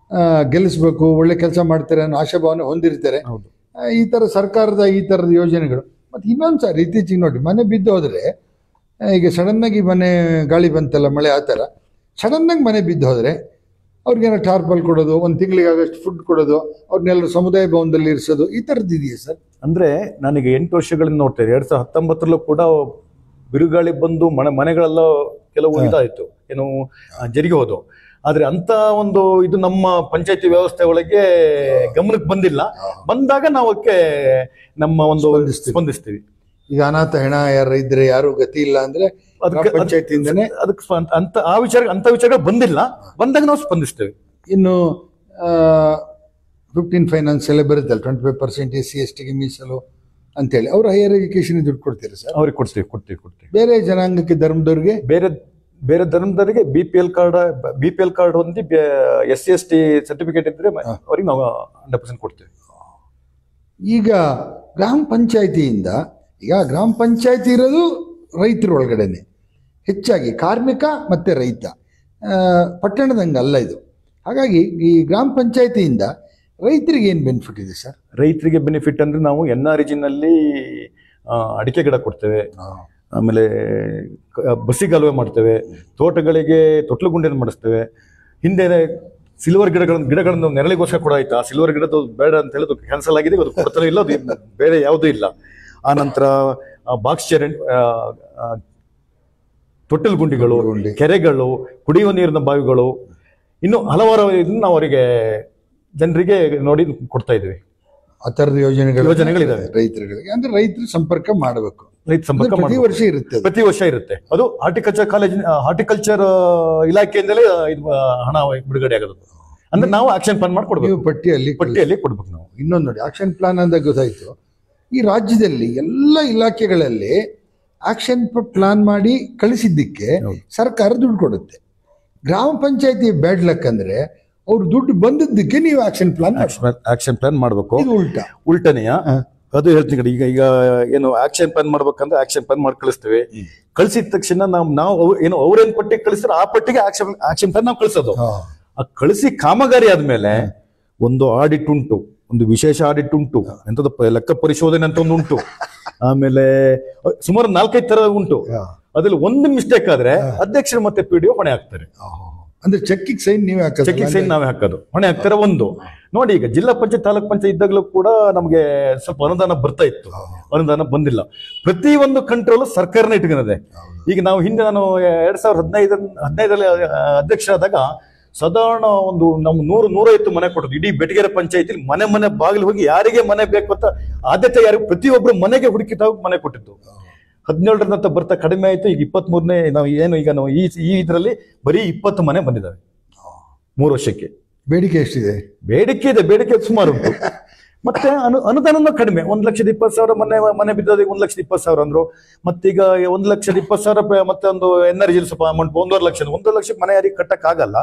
ಗೆಲ್ಲಿಸ್ಬೇಕು, ಒಳ್ಳೆ ಕೆಲಸ ಮಾಡ್ತಾರೆ ಅನ್ನೋ ಆಶಾಭಾವನೆ ಹೊಂದಿರ್ತಾರೆ. ಈ ತರ ಸರ್ಕಾರದ ಈ ತರದ ಯೋಜನೆಗಳು. ಮತ್ತೆ ಇನ್ನೊಂದು ಸಾರಿ ಇತ್ತೀಚೆಗೆ ನೋಡಿ, ಮನೆ ಬಿದ್ದು ಹೋದ್ರೆ, ಈಗ ಸಡನ್ ಆಗಿ ಮನೆ ಗಾಳಿ ಬಂತಲ್ಲ, ಮಳೆ ಆ ಥರ ಸಡನ್ ಆಗಿ ಮನೆ ಬಿದ್ದು ಹೋದ್ರೆ ಅವ್ರಿಗೇನೋ ಟಾರ್ಪಲ್ ಕೊಡೋದು, ಒಂದು ತಿಂಗಳಿಗೆ ಆಗಷ್ಟು ಫುಡ್ ಕೊಡೋದು, ಅವ್ರನ್ನೆಲ್ಲರೂ ಸಮುದಾಯ ಭವನದಲ್ಲಿ ಇರಿಸೋದು, ಈ ಥರದ್ದು ಇದೆಯಾ ಸರ್? ಅಂದ್ರೆ ನನಗೆ 8 ವರ್ಷಗಳಿಂದ ನೋಡ್ತೇವೆ. 2019 ಕೂಡ ಬಿರುಗಾಳಿ ಬಂದು ಮನೆಗಳೆಲ್ಲ ಕೆಲವು ಇದಾಯ್ತು, ಏನು ಜರಿಗೆ ಹೋದು. ಆದ್ರೆ ಅಂತ ಒಂದು ಇದು ನಮ್ಮ ಪಂಚಾಯತಿ ವ್ಯವಸ್ಥೆ ಒಳಗೆ ಗಮನಕ್ಕೆ ಬಂದಿಲ್ಲ. ಬಂದಾಗ ನಾವು ಅದಕ್ಕೆ ನಮ್ಮ ಒಂದು ಸ್ಪಂದಿಸ್ತೀವಿ. ಈಗ ಅನಾಥ ಹೆಣ ಯಾರು ಇದ್ರೆ, ಯಾರು ಗತಿ ಇಲ್ಲ ಅಂದ್ರೆ ಪಂಚಾಯತಿಯಿಂದನೇ ಅದಕ್ಕೆ ಅಂತ ವಿಚಾರಗಳು ಬಂದಿಲ್ಲ. ಬಂದಾಗ ನಾವು ಸ್ಪಂದಿಸ್ತೇವೆ. ಇನ್ನು 15 ಫೈನಾನ್ಸ್ ಎಲ್ಲ ಬರುತ್ತಲ್ಲ, 25% SC/STಗೆ ಮೀಸಲು ಅಂತೇಳಿ, ಅವ್ರು ಹೈಯರ್ ಎಜುಕೇಶನ್ ದುಡ್ಡು ಕೊಡ್ತೀರಾ ಸರ್? ಅವ್ರಿಗೆ ಕೊಡ್ತೀವಿ. ಬೇರೆ ಜನಾಂಗಕ್ಕೆ, ಧರ್ಮದವ್ರಿಗೆ, ಬೇರೆ ಧರ್ಮದವರಿಗೆ BPL ಕಾರ್ಡ್ ಹೊಂದಿ SC/ST ಸರ್ಟಿಫಿಕೇಟ್ ಇದ್ರೆ ಅವ್ರಿಗೆ ನಾವು 100% ಕೊಡ್ತೀವಿ. ಈಗ ಗ್ರಾಮ ಪಂಚಾಯತಿಯಿಂದ, ಈಗ ಗ್ರಾಮ ಪಂಚಾಯತಿ ಇರೋದು ರೈತರ ಒಳಗಡೆನೆ, ಹೆಚ್ಚಾಗಿ ಕಾರ್ಮಿಕ ಮತ್ತೆ ರೈತ, ಪಟ್ಟಣದಂಗೆ ಅಲ್ಲ ಇದು. ಹಾಗಾಗಿ ಈ ಗ್ರಾಮ ಪಂಚಾಯತಿಯಿಂದ ರೈತರಿಗೆ ಏನು ಬೆನಿಫಿಟ್ ಇದೆ ಸರ್? ರೈತರಿಗೆ ಬೆನಿಫಿಟ್ ಅಂದ್ರೆ ನಾವು NRG ನಲ್ಲಿ ಅಡಿಕೆ ಗಿಡ ಕೊಡ್ತೇವೆ, ಆಮೇಲೆ ಬಸಿಗಾಲುವೆ ಮಾಡ್ತೇವೆ, ತೋಟಗಳಿಗೆ ತೊಟ್ಲು ಗುಂಡಿಯನ್ನು ಮಾಡಿಸ್ತೇವೆ. ಹಿಂದೆ ಸಿಲ್ವರ್ ಗಿಡಗಳನ್ನು ನೆರಳಿಗೋಸ್ಕರ ಕೂಡ ಆಯ್ತಾ, ಸಿಲ್ವರ್ ಗಿಡದ ಬೇಡ ಅಂತ ಹೇಳಿದ್ರು ಕ್ಯಾನ್ಸಲ್ ಆಗಿದೆ, ಅದು ಕೊಡ್ತಾರೆ ಇಲ್ಲ, ಅದು ಬೇರೆ ಯಾವುದೂ ಇಲ್ಲ. ಆ ನಂತರ ಬಾಕ್ಸ್ ಚರಂಡಿ, ತೊಟ್ಟಿಲು ಗುಂಡಿಗಳು, ಕೆರೆಗಳು, ಕುಡಿಯುವ ನೀರಿನ ಬಾವಿಗಳು, ಇನ್ನು ಹಲವಾರು ಇದನ್ನು ನಾವು ಅವರಿಗೆ ಜನರಿಗೆ ನೋಡಿ ಕೊಡ್ತಾ ಇದ್ದೀವಿ. ಆ ಥರದ ಯೋಜನೆಗಳಿದ್ದಾವೆ ರೈತರುಗಳಿಗೆ. ಅಂದ್ರೆ ರೈತರು ಸಂಪರ್ಕ ಮಾಡಬೇಕು. ರೈತ ಸಂಪರ್ಕ ಪ್ರತಿ ವರ್ಷ ಇರುತ್ತೆ. ಅದು ಹಾರ್ಟಿಕಲ್ಚರ್ ಇಲಾಖೆಯಿಂದಲೇ ಹಣ ಬಿಡುಗಡೆ ಆಗೋದು. ಅಂದ್ರೆ ನಾವು ಆಕ್ಷನ್ ಪ್ಲಾನ್ ಮಾಡಿ ಕೊಡ್ಬೇಕು, ಪಟ್ಟಿಯಲ್ಲಿ ಕೊಡ್ಬೇಕು ನಾವು. ಇನ್ನೊಂದು ನೋಡಿ, ಆಕ್ಷನ್ ಪ್ಲಾನ್ ಅಂದಾಗ ಗೊತ್ತಾಯ್ತು, ಈ ರಾಜ್ಯದಲ್ಲಿ ಎಲ್ಲ ಇಲಾಖೆಗಳಲ್ಲಿ ಆಕ್ಷನ್ ಪ್ಲಾನ್ ಮಾಡಿ ಕಳಿಸಿದ್ದಕ್ಕೆ ಸರ್ಕಾರ ದುಡ್ಡು ಕೊಡುತ್ತೆ. ಗ್ರಾಮ ಪಂಚಾಯತಿ ಬ್ಯಾಡ್ ಲಕ್ ಅಂದ್ರೆ ಅವ್ರು ದುಡ್ಡು ಬಂದಿದ್ದಕ್ಕೆ ನೀವು ಆಕ್ಷನ್ ಪ್ಲಾನ್ ಮಾಡಬೇಕು. ಉಲ್ಟನೆಯ ಅದು ಹೇಳ್ತೀನಿ. ಈಗ ಏನು ಆಕ್ಷನ್ ಪ್ಲಾನ್ ಮಾಡ್ಬೇಕಂದ್ರೆ ಆಕ್ಷನ್ ಪ್ಲಾನ್ ಮಾಡಿ ಕಳಿಸ್ತೇವೆ. ಕಳಿಸಿದ ತಕ್ಷಣ ನಾವು ಏನು ಅವ್ರೇನ್ ಪಟ್ಟಿ ಕಳಿಸ್ತಾರೆ ಆ ಪಟ್ಟಿಗೆ ಆಕ್ಷನ್ ಪ್ಲಾನ್ ನಾವು ಕಳಿಸೋದು. ಆ ಕಳಿಸಿ ಕಾಮಗಾರಿ ಆದ್ಮೇಲೆ ಒಂದು ಆಡಿಟ್ ಉಂಟು, ಒಂದು ವಿಶೇಷ ಆಡಿಟ್ ಉಂಟು, ಎಂತದ ಲೆಕ್ಕ ಪರಿಶೋಧನೆ ಅಂತ ಒಂದು ಉಂಟು, ಆಮೇಲೆ ಸುಮಾರು 4-5 ತರ ಉಂಟು. ಅದ್ರಲ್ಲಿ ಒಂದು ಮಿಸ್ಟೇಕ್ ಆದ್ರೆ ಅಧ್ಯಕ್ಷರು ಮತ್ತೆ PDO ಹೊಣೆ ಹಾಕ್ತಾರೆ. ಅಂದ್ರೆ ಚೆಕ್ಕಿಗೆ ಸೈನ್ ನಾವೇ ಹಾಕೋದು, ಹೊಣೆ ಹಾಕ್ತಾರೆ. ಒಂದು ನೋಡಿ, ಈಗ ಜಿಲ್ಲಾ ಪಂಚಾಯತ್, ತಾಲೂಕ್ ಪಂಚಾಯತ್ ಇದ್ದಾಗಲೂ ಕೂಡ ನಮಗೆ ಸ್ವಲ್ಪ ಅನುದಾನ ಬರ್ತಾ ಇತ್ತು, ಅನುದಾನ ಬಂದಿಲ್ಲ. ಪ್ರತಿ ಒಂದು ಕಂಟ್ರೋಲ್ ಸರ್ಕಾರನೇ ಇಟ್ಕೊಂಡಿದೆ. ಈಗ ನಾವು ಹಿಂದೆ ನಾನು 2015 ಅಧ್ಯಕ್ಷರಾದಾಗ ಸಾಧಾರಣ ಒಂದು ನಾವು 100-150 ಮನೆ ಕೊಟ್ಟದ್ದು ಇಡೀ ಬೆಟಗೇರಿ ಪಂಚಾಯತಿ. ಮನೆ ಬಾಗಿಲು ಹೋಗಿ ಯಾರಿಗೆ ಮನೆ ಬೇಕು ಅಂತ ಆದ್ಯತೆ ಯಾರಿಗೆ, ಪ್ರತಿಯೊಬ್ಬರು ಮನೆಗೆ ಹುಡುಕಿ ಮನೆ ಕೊಟ್ಟಿದ್ದು. 17 ಬರ್ತಾ ಕಡಿಮೆ ಆಯ್ತು. ಈಗ 23ನೇ ನಾವು ಏನು ಈಗ ನಾವು ಈ ಇದರಲ್ಲಿ ಬರೀ 20 ಮನೆ ಬಂದಿದ್ದಾವೆ 3 ವರ್ಷಕ್ಕೆ. ಬೇಡಿಕೆ ಎಷ್ಟಿದೆ? ಬೇಡಿಕೆ ಸುಮಾರು ಉಂಟು. ಮತ್ತೆ ಅನುದಾನ ಕಡಿಮೆ. 1,20,000 ಮನೆ ಬಿದ್ದೋದು 1,20,000 ಅಂದ್ರು. ಮತ್ತೀಗ 1,20,000 ಮತ್ತೆ ಒಂದು NRG ಸ್ವಲ್ಪ ಅಮೌಂಟ್ 1.5 ಲಕ್ಷ. 1 ಲಕ್ಷಕ್ಕೆ ಮನೆ ಯಾರಿಗೆ ಕಟ್ಟಕ್ ಆಗಲ್ಲ.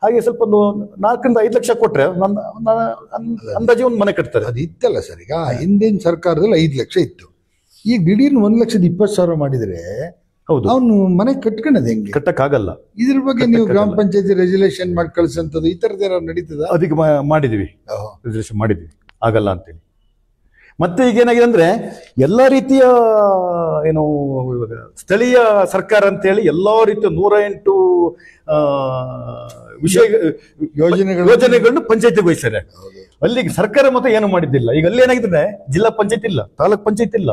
ಹಾಗೆ ಸ್ವಲ್ಪ ಒಂದು 4-5 ಲಕ್ಷ ಕೊಟ್ರೆ ಅಂದಾಜು ಒಂದು ಮನೆ ಕಟ್ತಾರೆ. ಅದು ಇತ್ತಲ್ಲ ಸರ್, ಈಗ ಹಿಂದಿನ ಸರ್ಕಾರದಲ್ಲಿ 5 ಲಕ್ಷ ಇತ್ತು. ಈಗ ದಿಢೀರ್ನ 1,20,000 ಮಾಡಿದ್ರೆ ಹೌದು, ಅವನು ಮನೆ ಕಟ್ಕೊಳ್ಳೋದು ಹೆಂಗೆ? ಕಟ್ಟಕ್ಕಾಗಲ್ಲ. ಇದ್ರ ಬಗ್ಗೆ ನೀವು ಗ್ರಾಮ ಪಂಚಾಯತಿ ರೆಸಲ್ಯೂಷನ್ ಮಾಡಿ ಕಳ್ಸಂತದ್ದು ಈ ತರದ್ದು ಏನಾದ್ರು ನಡೀತದ? ಅದಕ್ಕೆ ಮಾಡಿದೀವಿ, ರೆಸಲ್ಯೂಷನ್ ಮಾಡಿದ್ವಿ, ಆಗಲ್ಲ ಅಂತೇಳಿ. ಮತ್ತೆ ಈಗ ಏನಾಗಿದೆ ಅಂದ್ರೆ ಎಲ್ಲಾ ರೀತಿಯ ಏನು ಸ್ಥಳೀಯ ಸರ್ಕಾರ ಅಂತೇಳಿ ಎಲ್ಲಾ ರೀತಿಯ 108 ಯೋಜನೆಗಳನ್ನು ಪಂಚಾಯತಿಗೆ ವಹಿಸ್ತಾರೆ. ಅಲ್ಲಿಗೆ ಸರ್ಕಾರ ಮತ್ತೆ ಏನು ಮಾಡಿದ್ದಿಲ್ಲ. ಈಗ ಅಲ್ಲಿ ಏನಾಗಿದೆ, ಜಿಲ್ಲಾ ಪಂಚಾಯತ್ ಇಲ್ಲ, ತಾಲೂಕ್ ಪಂಚಾಯತ್ ಇಲ್ಲ,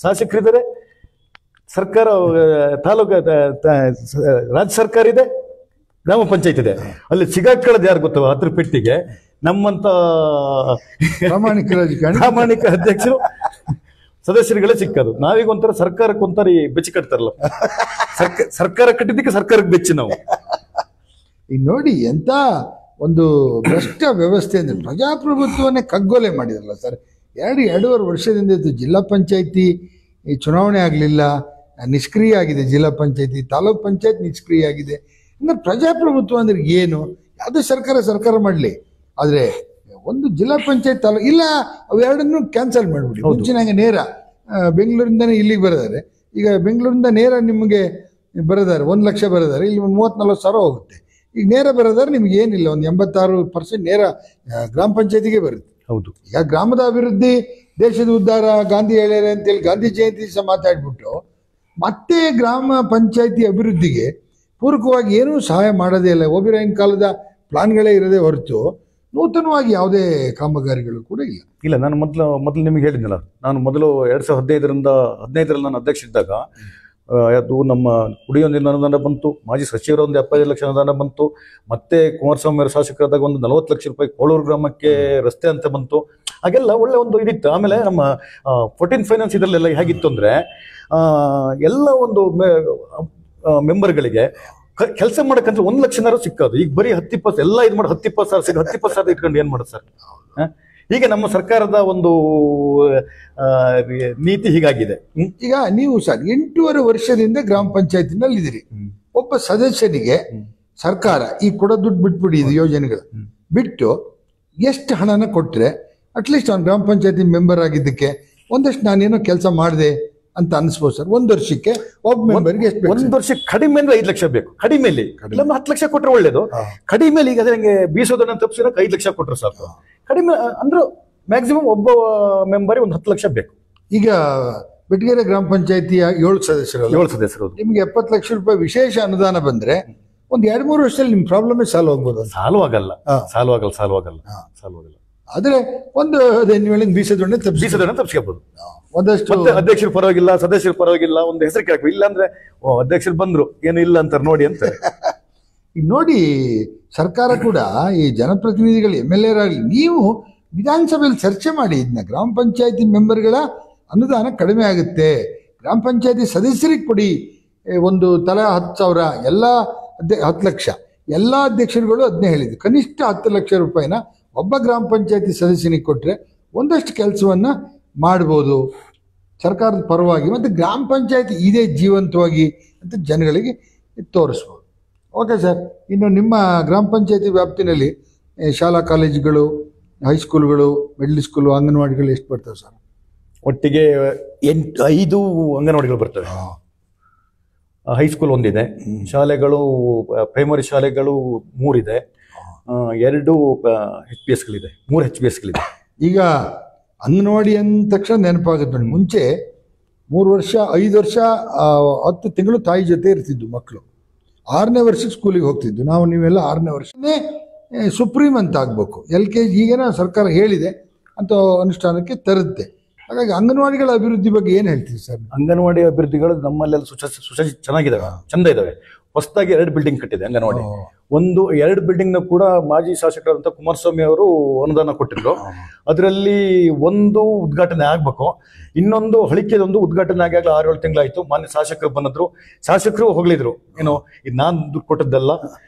ಶಾಸಕರಿದ್ದಾರೆ, ಸರ್ಕಾರ ರಾಜ್ಯ ಸರ್ಕಾರ ಇದೆ, ಗ್ರಾಮ ಪಂಚಾಯತ್ ಇದೆ. ಅಲ್ಲಿ ಸಿಗಾಕೊಳ್ಳೋದು ಯಾರು ಗೊತ್ತವ? 10 ಪೆಟ್ಟಿಗೆ ನಮ್ಮಂತ ಪ್ರಾಮಾಣಿಕ ಅಧ್ಯಕ್ಷರು ಸದಸ್ಯರುಗಳೇ ಸಿಕ್ಕದು. ನಾವೀಗ ಒಂಥರ ಸರ್ಕಾರಕ್ಕೆ ಒಂಥರ ಬೆಚ್ಚಿ ಕಟ್ತಾರಲ್ಲ, ಸರ್ಕಾರ ಕಟ್ಟಿದ್ದಕ್ಕೆ ಸರ್ಕಾರಕ್ಕೆ ಬೆಚ್ಚಿ ನಾವು. ಈಗ ನೋಡಿ ಎಂತ ಒಂದು ಭ್ರಷ್ಟ ವ್ಯವಸ್ಥೆ ಅಂದ್ರೆ, ಪ್ರಜಾಪ್ರಭುತ್ವವನ್ನೇ ಕಗ್ಗೊಲೆ ಮಾಡಿದ್ರಲ್ಲ ಸರ್. 2-2.5 ವರ್ಷದಿಂದ ಇತ್ತು. ಜಿಲ್ಲಾ ಪಂಚಾಯತಿ ಚುನಾವಣೆ ಆಗಲಿಲ್ಲ, ನಿಷ್ಕ್ರಿಯ ಆಗಿದೆ. ಜಿಲ್ಲಾ ಪಂಚಾಯತಿ, ತಾಲೂಕ್ ಪಂಚಾಯತ್ ನಿಷ್ಕ್ರಿಯ ಆಗಿದೆ. ಅಂದ್ರೆ ಪ್ರಜಾಪ್ರಭುತ್ವ ಅಂದ್ರೆ ಏನು? ಯಾವುದೇ ಸರ್ಕಾರ ಮಾಡಲಿ, ಆದರೆ ಒಂದು ಜಿಲ್ಲಾ ಪಂಚಾಯತ್ ಇಲ್ಲ, ಅವೆರಡನ್ನೂ ಕ್ಯಾನ್ಸಲ್ ಮಾಡಿಬಿಡಿ. ಮುಂಚಿನಂಗೆ ನೇರ ಬೆಂಗಳೂರಿಂದನೇ ಇಲ್ಲಿಗೆ ಬರೋದಾರೆ, ಈಗ ಬೆಂಗಳೂರಿಂದ ನೇರ ನಿಮಗೆ ಬರೋದಾರೆ 1 ಲಕ್ಷ ಬರೋದಾರೆ, ಇಲ್ಲಿ 30-40 ಸಾವಿರ ಹೋಗುತ್ತೆ. ಈಗ ನೇರ ಬರೋದಾರೆ ನಿಮ್ಗೆ ಏನಿಲ್ಲ, ಒಂದು 86% ನೇರ ಗ್ರಾಮ ಪಂಚಾಯತಿಗೆ ಬರುತ್ತೆ. ಹೌದು. ಈಗ ಗ್ರಾಮದ ಅಭಿವೃದ್ಧಿ ದೇಶದ ಉದ್ಧಾರ ಗಾಂಧಿ ಹೇಳ್ಯಾರೆ ಅಂತೇಳಿ ಗಾಂಧಿ ಜಯಂತಿ ಸಹ ಮಾತಾಡ್ಬಿಟ್ಟು ಮತ್ತೆ ಗ್ರಾಮ ಪಂಚಾಯತಿ ಅಭಿವೃದ್ಧಿಗೆ ಪೂರಕವಾಗಿ ಏನೂ ಸಹಾಯ ಮಾಡೋದೇ ಇಲ್ಲ. ಓಬಿರಾಯನ್ ಕಾಲದ ಪ್ಲಾನ್ಗಳೇ ಇರೋದೇ ಹೊರತು ನೂತನವಾಗಿ ಯಾವುದೇ ಕಾಮಗಾರಿಗಳು ಕೂಡ ಇಲ್ಲ. ನಾನು ಮೊದಲು ನಿಮಗೆ ಹೇಳಿದ್ನಲ್ಲ, ನಾನು ಮೊದಲು 2015ರಲ್ಲಿ ನಾನು ಅಧ್ಯಕ್ಷ ಇದ್ದಾಗ ಅದು ನಮ್ಮ ಕುಡಿಯೋ ನೀರಿನ ಅನುದಾನ ಬಂತು, ಮಾಜಿ ಸಚಿವರ ಒಂದು 75 ಲಕ್ಷ ಅನುದಾನ ಬಂತು, ಮತ್ತೆ ಕುಮಾರಸ್ವಾಮಿ ಅವರ ಶಾಸಕರಾದಾಗ ಒಂದು 40 ಲಕ್ಷ ರೂಪಾಯಿ ಕೋಳೂರು ಗ್ರಾಮಕ್ಕೆ ರಸ್ತೆ ಅಂತ ಬಂತು. ಹಾಗೆಲ್ಲ ಒಳ್ಳೆ ಒಂದು ಇದಿತ್ತು. ಆಮೇಲೆ ನಮ್ಮ 14 ಫೈನಾನ್ಸ್ ಇದರಲ್ಲೆಲ್ಲ ಹೇಗಿತ್ತು ಅಂದರೆ ಎಲ್ಲ ಒಂದು ಮೆಂಬರ್ಗಳಿಗೆ ಕೆಲಸ ಮಾಡಕ್ಕಂತ 1 ಲಕ್ಷನಾರು ಸಿಕ್ಕೋದು. ಈಗ ಬರೀ 10-20 ಎಲ್ಲ ಇದು ಮಾಡಿ 10-20 ಸಾವಿರ ಸಿಗ 10-20 ಸಾವಿರ ಇಟ್ಕೊಂಡು ಏನು ಮಾಡೋದು ಸರ್? ಹೀಗೆ ನಮ್ಮ ಸರ್ಕಾರದ ಒಂದು ನೀತಿ ಹೀಗಾಗಿದೆ. ಈಗ ನೀವು ಸರ್ 8.5 ವರ್ಷದಿಂದ ಗ್ರಾಮ ಪಂಚಾಯತಿನಲ್ಲಿ ಇದ್ದೀರಿ. ಒಬ್ಬ ಸದಸ್ಯನಿಗೆ ಸರ್ಕಾರ ಈ ಕೊಡೋ ದುಡ್ಡು ಬಿಟ್ಬಿಡಿ, ಇದು ಯೋಜನೆಗಳು ಬಿಟ್ಟು ಎಷ್ಟು ಹಣನ ಕೊಟ್ಟರೆ ಅಟ್ಲೀಸ್ಟ್ ಅವ್ನು ಗ್ರಾಮ ಪಂಚಾಯತಿ ಮೆಂಬರ್ ಆಗಿದ್ದಕ್ಕೆ ಒಂದಷ್ಟು ನಾನೇನೋ ಕೆಲಸ ಮಾಡಿದೆ ಅಂತ ಅನ್ಸ್ಬೋದು ಸರ್. 1 ವರ್ಷಕ್ಕೆ ಒಬ್ಬ ಮೆಂಬರ್ಗೆ ಎಷ್ಟು ಬೇಕು? 1 ವರ್ಷಕ್ಕೆ ಕಡಿಮೆ ಅಂದ್ರೆ 5 ಲಕ್ಷ ಬೇಕು. ಕಡಿಮೆಲಿ 10 ಲಕ್ಷ ಕೊಟ್ಟರೆ ಒಳ್ಳೇದು. ಕಡಿಮೆಲಿ ಈಗ ಅದೇ ಬೀಸೋದನ್ನ ತಪ್ಪಿಸಿದಾಗ 5 ಲಕ್ಷ ಕೊಟ್ಟರೆ ಸಾಕು. ಕಡಿಮೆ ಅಂದ್ರೆ ಮ್ಯಾಕ್ಸಿಮಮ್ ಒಬ್ಬ ಮೆಂಬರಿಗೆ ಒಂದು 10 ಲಕ್ಷ ಬೇಕು. ಈಗ ಬೆಟಗೇರಿ ಗ್ರಾಮ ಪಂಚಾಯತಿಯ 7 ಸದಸ್ಯರು ನಿಮ್ಗೆ 70 ಲಕ್ಷ ರೂಪಾಯಿ ವಿಶೇಷ ಅನುದಾನ ಬಂದ್ರೆ ಒಂದು 2-3 ವರ್ಷದಲ್ಲಿ ನಿಮ್ ಪ್ರಾಬ್ಲಮ್ ಸಾಲ್ವ್ ಆಗ್ಬೋದು. ಸಾಲ್ವ್ ಆಗಲ್ಲ. ಆದ್ರೆ ಒಂದು ಬೀಸೋದೊಂಡೆ ತಪ್ಪಿಸ್ಕೋಬಹುದು. ಒಂದಷ್ಟು ಅಧ್ಯಕ್ಷರು ಪರವಾಗಿಲ್ಲ, ಸದಸ್ಯರು ಪರವಾಗಿಲ್ಲ, ಒಂದು ಹೆಸರು ಕೇಳಬೇಕು. ಇಲ್ಲ ಅಂದ್ರೆ ಅಧ್ಯಕ್ಷರು ಬಂದ್ರು ಏನು ಇಲ್ಲ ಅಂತಾರೆ ನೋಡಿ ಅಂತ. ಈಗ ನೋಡಿ, ಸರ್ಕಾರ ಕೂಡ ಈ ಜನಪ್ರತಿನಿಧಿಗಳು MLA ರಾಗಲಿ ನೀವು ವಿಧಾನಸಭೆಯಲ್ಲಿ ಚರ್ಚೆ ಮಾಡಿ, ಇದನ್ನ ಗ್ರಾಮ ಪಂಚಾಯತಿ ಮೆಂಬರ್ಗಳ ಅನುದಾನ ಕಡಿಮೆ ಆಗುತ್ತೆ, ಗ್ರಾಮ ಪಂಚಾಯತಿ ಸದಸ್ಯರಿಗೆ ಕೊಡಿ, ಒಂದು ತಲಾ 10,000, ಎಲ್ಲ 10 ಲಕ್ಷ, ಎಲ್ಲ ಅಧ್ಯಕ್ಷರುಗಳು ಅದನ್ನೇ ಹೇಳಿದ್ರು. ಕನಿಷ್ಠ 10 ಲಕ್ಷ ರೂಪಾಯಿನ ಒಬ್ಬ ಗ್ರಾಮ ಪಂಚಾಯತಿ ಸದಸ್ಯನಿಗೆ ಕೊಟ್ಟರೆ ಒಂದಷ್ಟು ಕೆಲಸವನ್ನು ಮಾಡ್ಬೋದು ಸರ್ಕಾರದ ಪರವಾಗಿ, ಮತ್ತು ಗ್ರಾಮ ಪಂಚಾಯತಿ ಇದೇ ಜೀವಂತವಾಗಿ ಅಂತ ಜನಗಳಿಗೆ ತೋರಿಸ್ಬೋದು. ಓಕೆ ಸರ್, ಇನ್ನು ನಿಮ್ಮ ಗ್ರಾಮ ಪಂಚಾಯತಿ ವ್ಯಾಪ್ತಿನಲ್ಲಿ ಶಾಲಾ ಕಾಲೇಜುಗಳು, ಹೈಸ್ಕೂಲ್ಗಳು, ಮಿಡ್ಲ್ ಸ್ಕೂಲು, ಅಂಗನವಾಡಿಗಳು ಎಷ್ಟು ಬರ್ತವೆ ಸರ್? ಒಟ್ಟಿಗೆ 5 ಅಂಗನವಾಡಿಗಳು ಬರ್ತವೆ. ಹೈಸ್ಕೂಲ್ ಒಂದಿದೆ, ಶಾಲೆಗಳು ಪ್ರೈಮರಿ ಶಾಲೆಗಳು 3 ಇದೆ, 2 HPSಗಳಿದೆ, 3 HPSಗಳಿದೆ. ಈಗ ಅಂಗನವಾಡಿ ಅಂದ ತಕ್ಷಣ ನೆನಪಾಗುತ್ತೆ ನೋಡಿ, ಮುಂಚೆ 3 ವರ್ಷ 5 ವರ್ಷ 10 ತಿಂಗಳು ತಾಯಿ ಜೊತೆ ಇರ್ತಿದ್ದು ಮಕ್ಕಳು, 6ನೇ ವರ್ಷಕ್ಕೆ ಸ್ಕೂಲಿಗೆ ಹೋಗ್ತಿದ್ದು. ನೀವೆಲ್ಲ 6ನೇ ವರ್ಷನೇ ಸುಪ್ರೀಂ ಅಂತ ಆಗಬೇಕು, LKG ಈಗೇನ ಸರ್ಕಾರ ಹೇಳಿದೆ ಅಂತ ಅನುಷ್ಠಾನಕ್ಕೆ ತರುತ್ತೆ. ಹಾಗಾಗಿ ಅಂಗನವಾಡಿಗಳ ಅಭಿವೃದ್ಧಿ ಬಗ್ಗೆ ಏನು ಹೇಳ್ತೀವಿ ಸರ್? ಅಂಗನವಾಡಿ ಅಭಿವೃದ್ಧಿಗಳು ನಮ್ಮಲ್ಲೆಲ್ಲ ಚೆನ್ನಾಗಿದ್ದಾವೆ, ಚಂದ ಇದಾವೆ. ಹೊಸದಾಗಿ 2 ಬಿಲ್ಡಿಂಗ್ ಕಟ್ಟಿದೆ ಅಂಗನವಾಡಿ. 2 ಬಿಲ್ಡಿಂಗ್ನ ಕೂಡ ಮಾಜಿ ಶಾಸಕರಾದಂಥ ಕುಮಾರಸ್ವಾಮಿ ಅವರು ಅನುದಾನ ಕೊಟ್ಟಿದ್ರು. ಅದರಲ್ಲಿ ಒಂದು ಉದ್ಘಾಟನೆ ಆಗ್ಬೇಕು, ಇನ್ನೊಂದು ಹಳಿಕೆದೊಂದು ಉದ್ಘಾಟನೆ ಆಗಾಗಲೇ 6-7 ತಿಂಗಳಾಯ್ತು. ಮಾನ್ಯ ಶಾಸಕರು ಬಂದಿದ್ರು, ಶಾಸಕರು ಹೊಗಳಿದ್ರು, ಏನು ಇದು ನಾನು ದುಡ್ಡು ಕೊಟ್ಟದ್ದಲ್ಲ,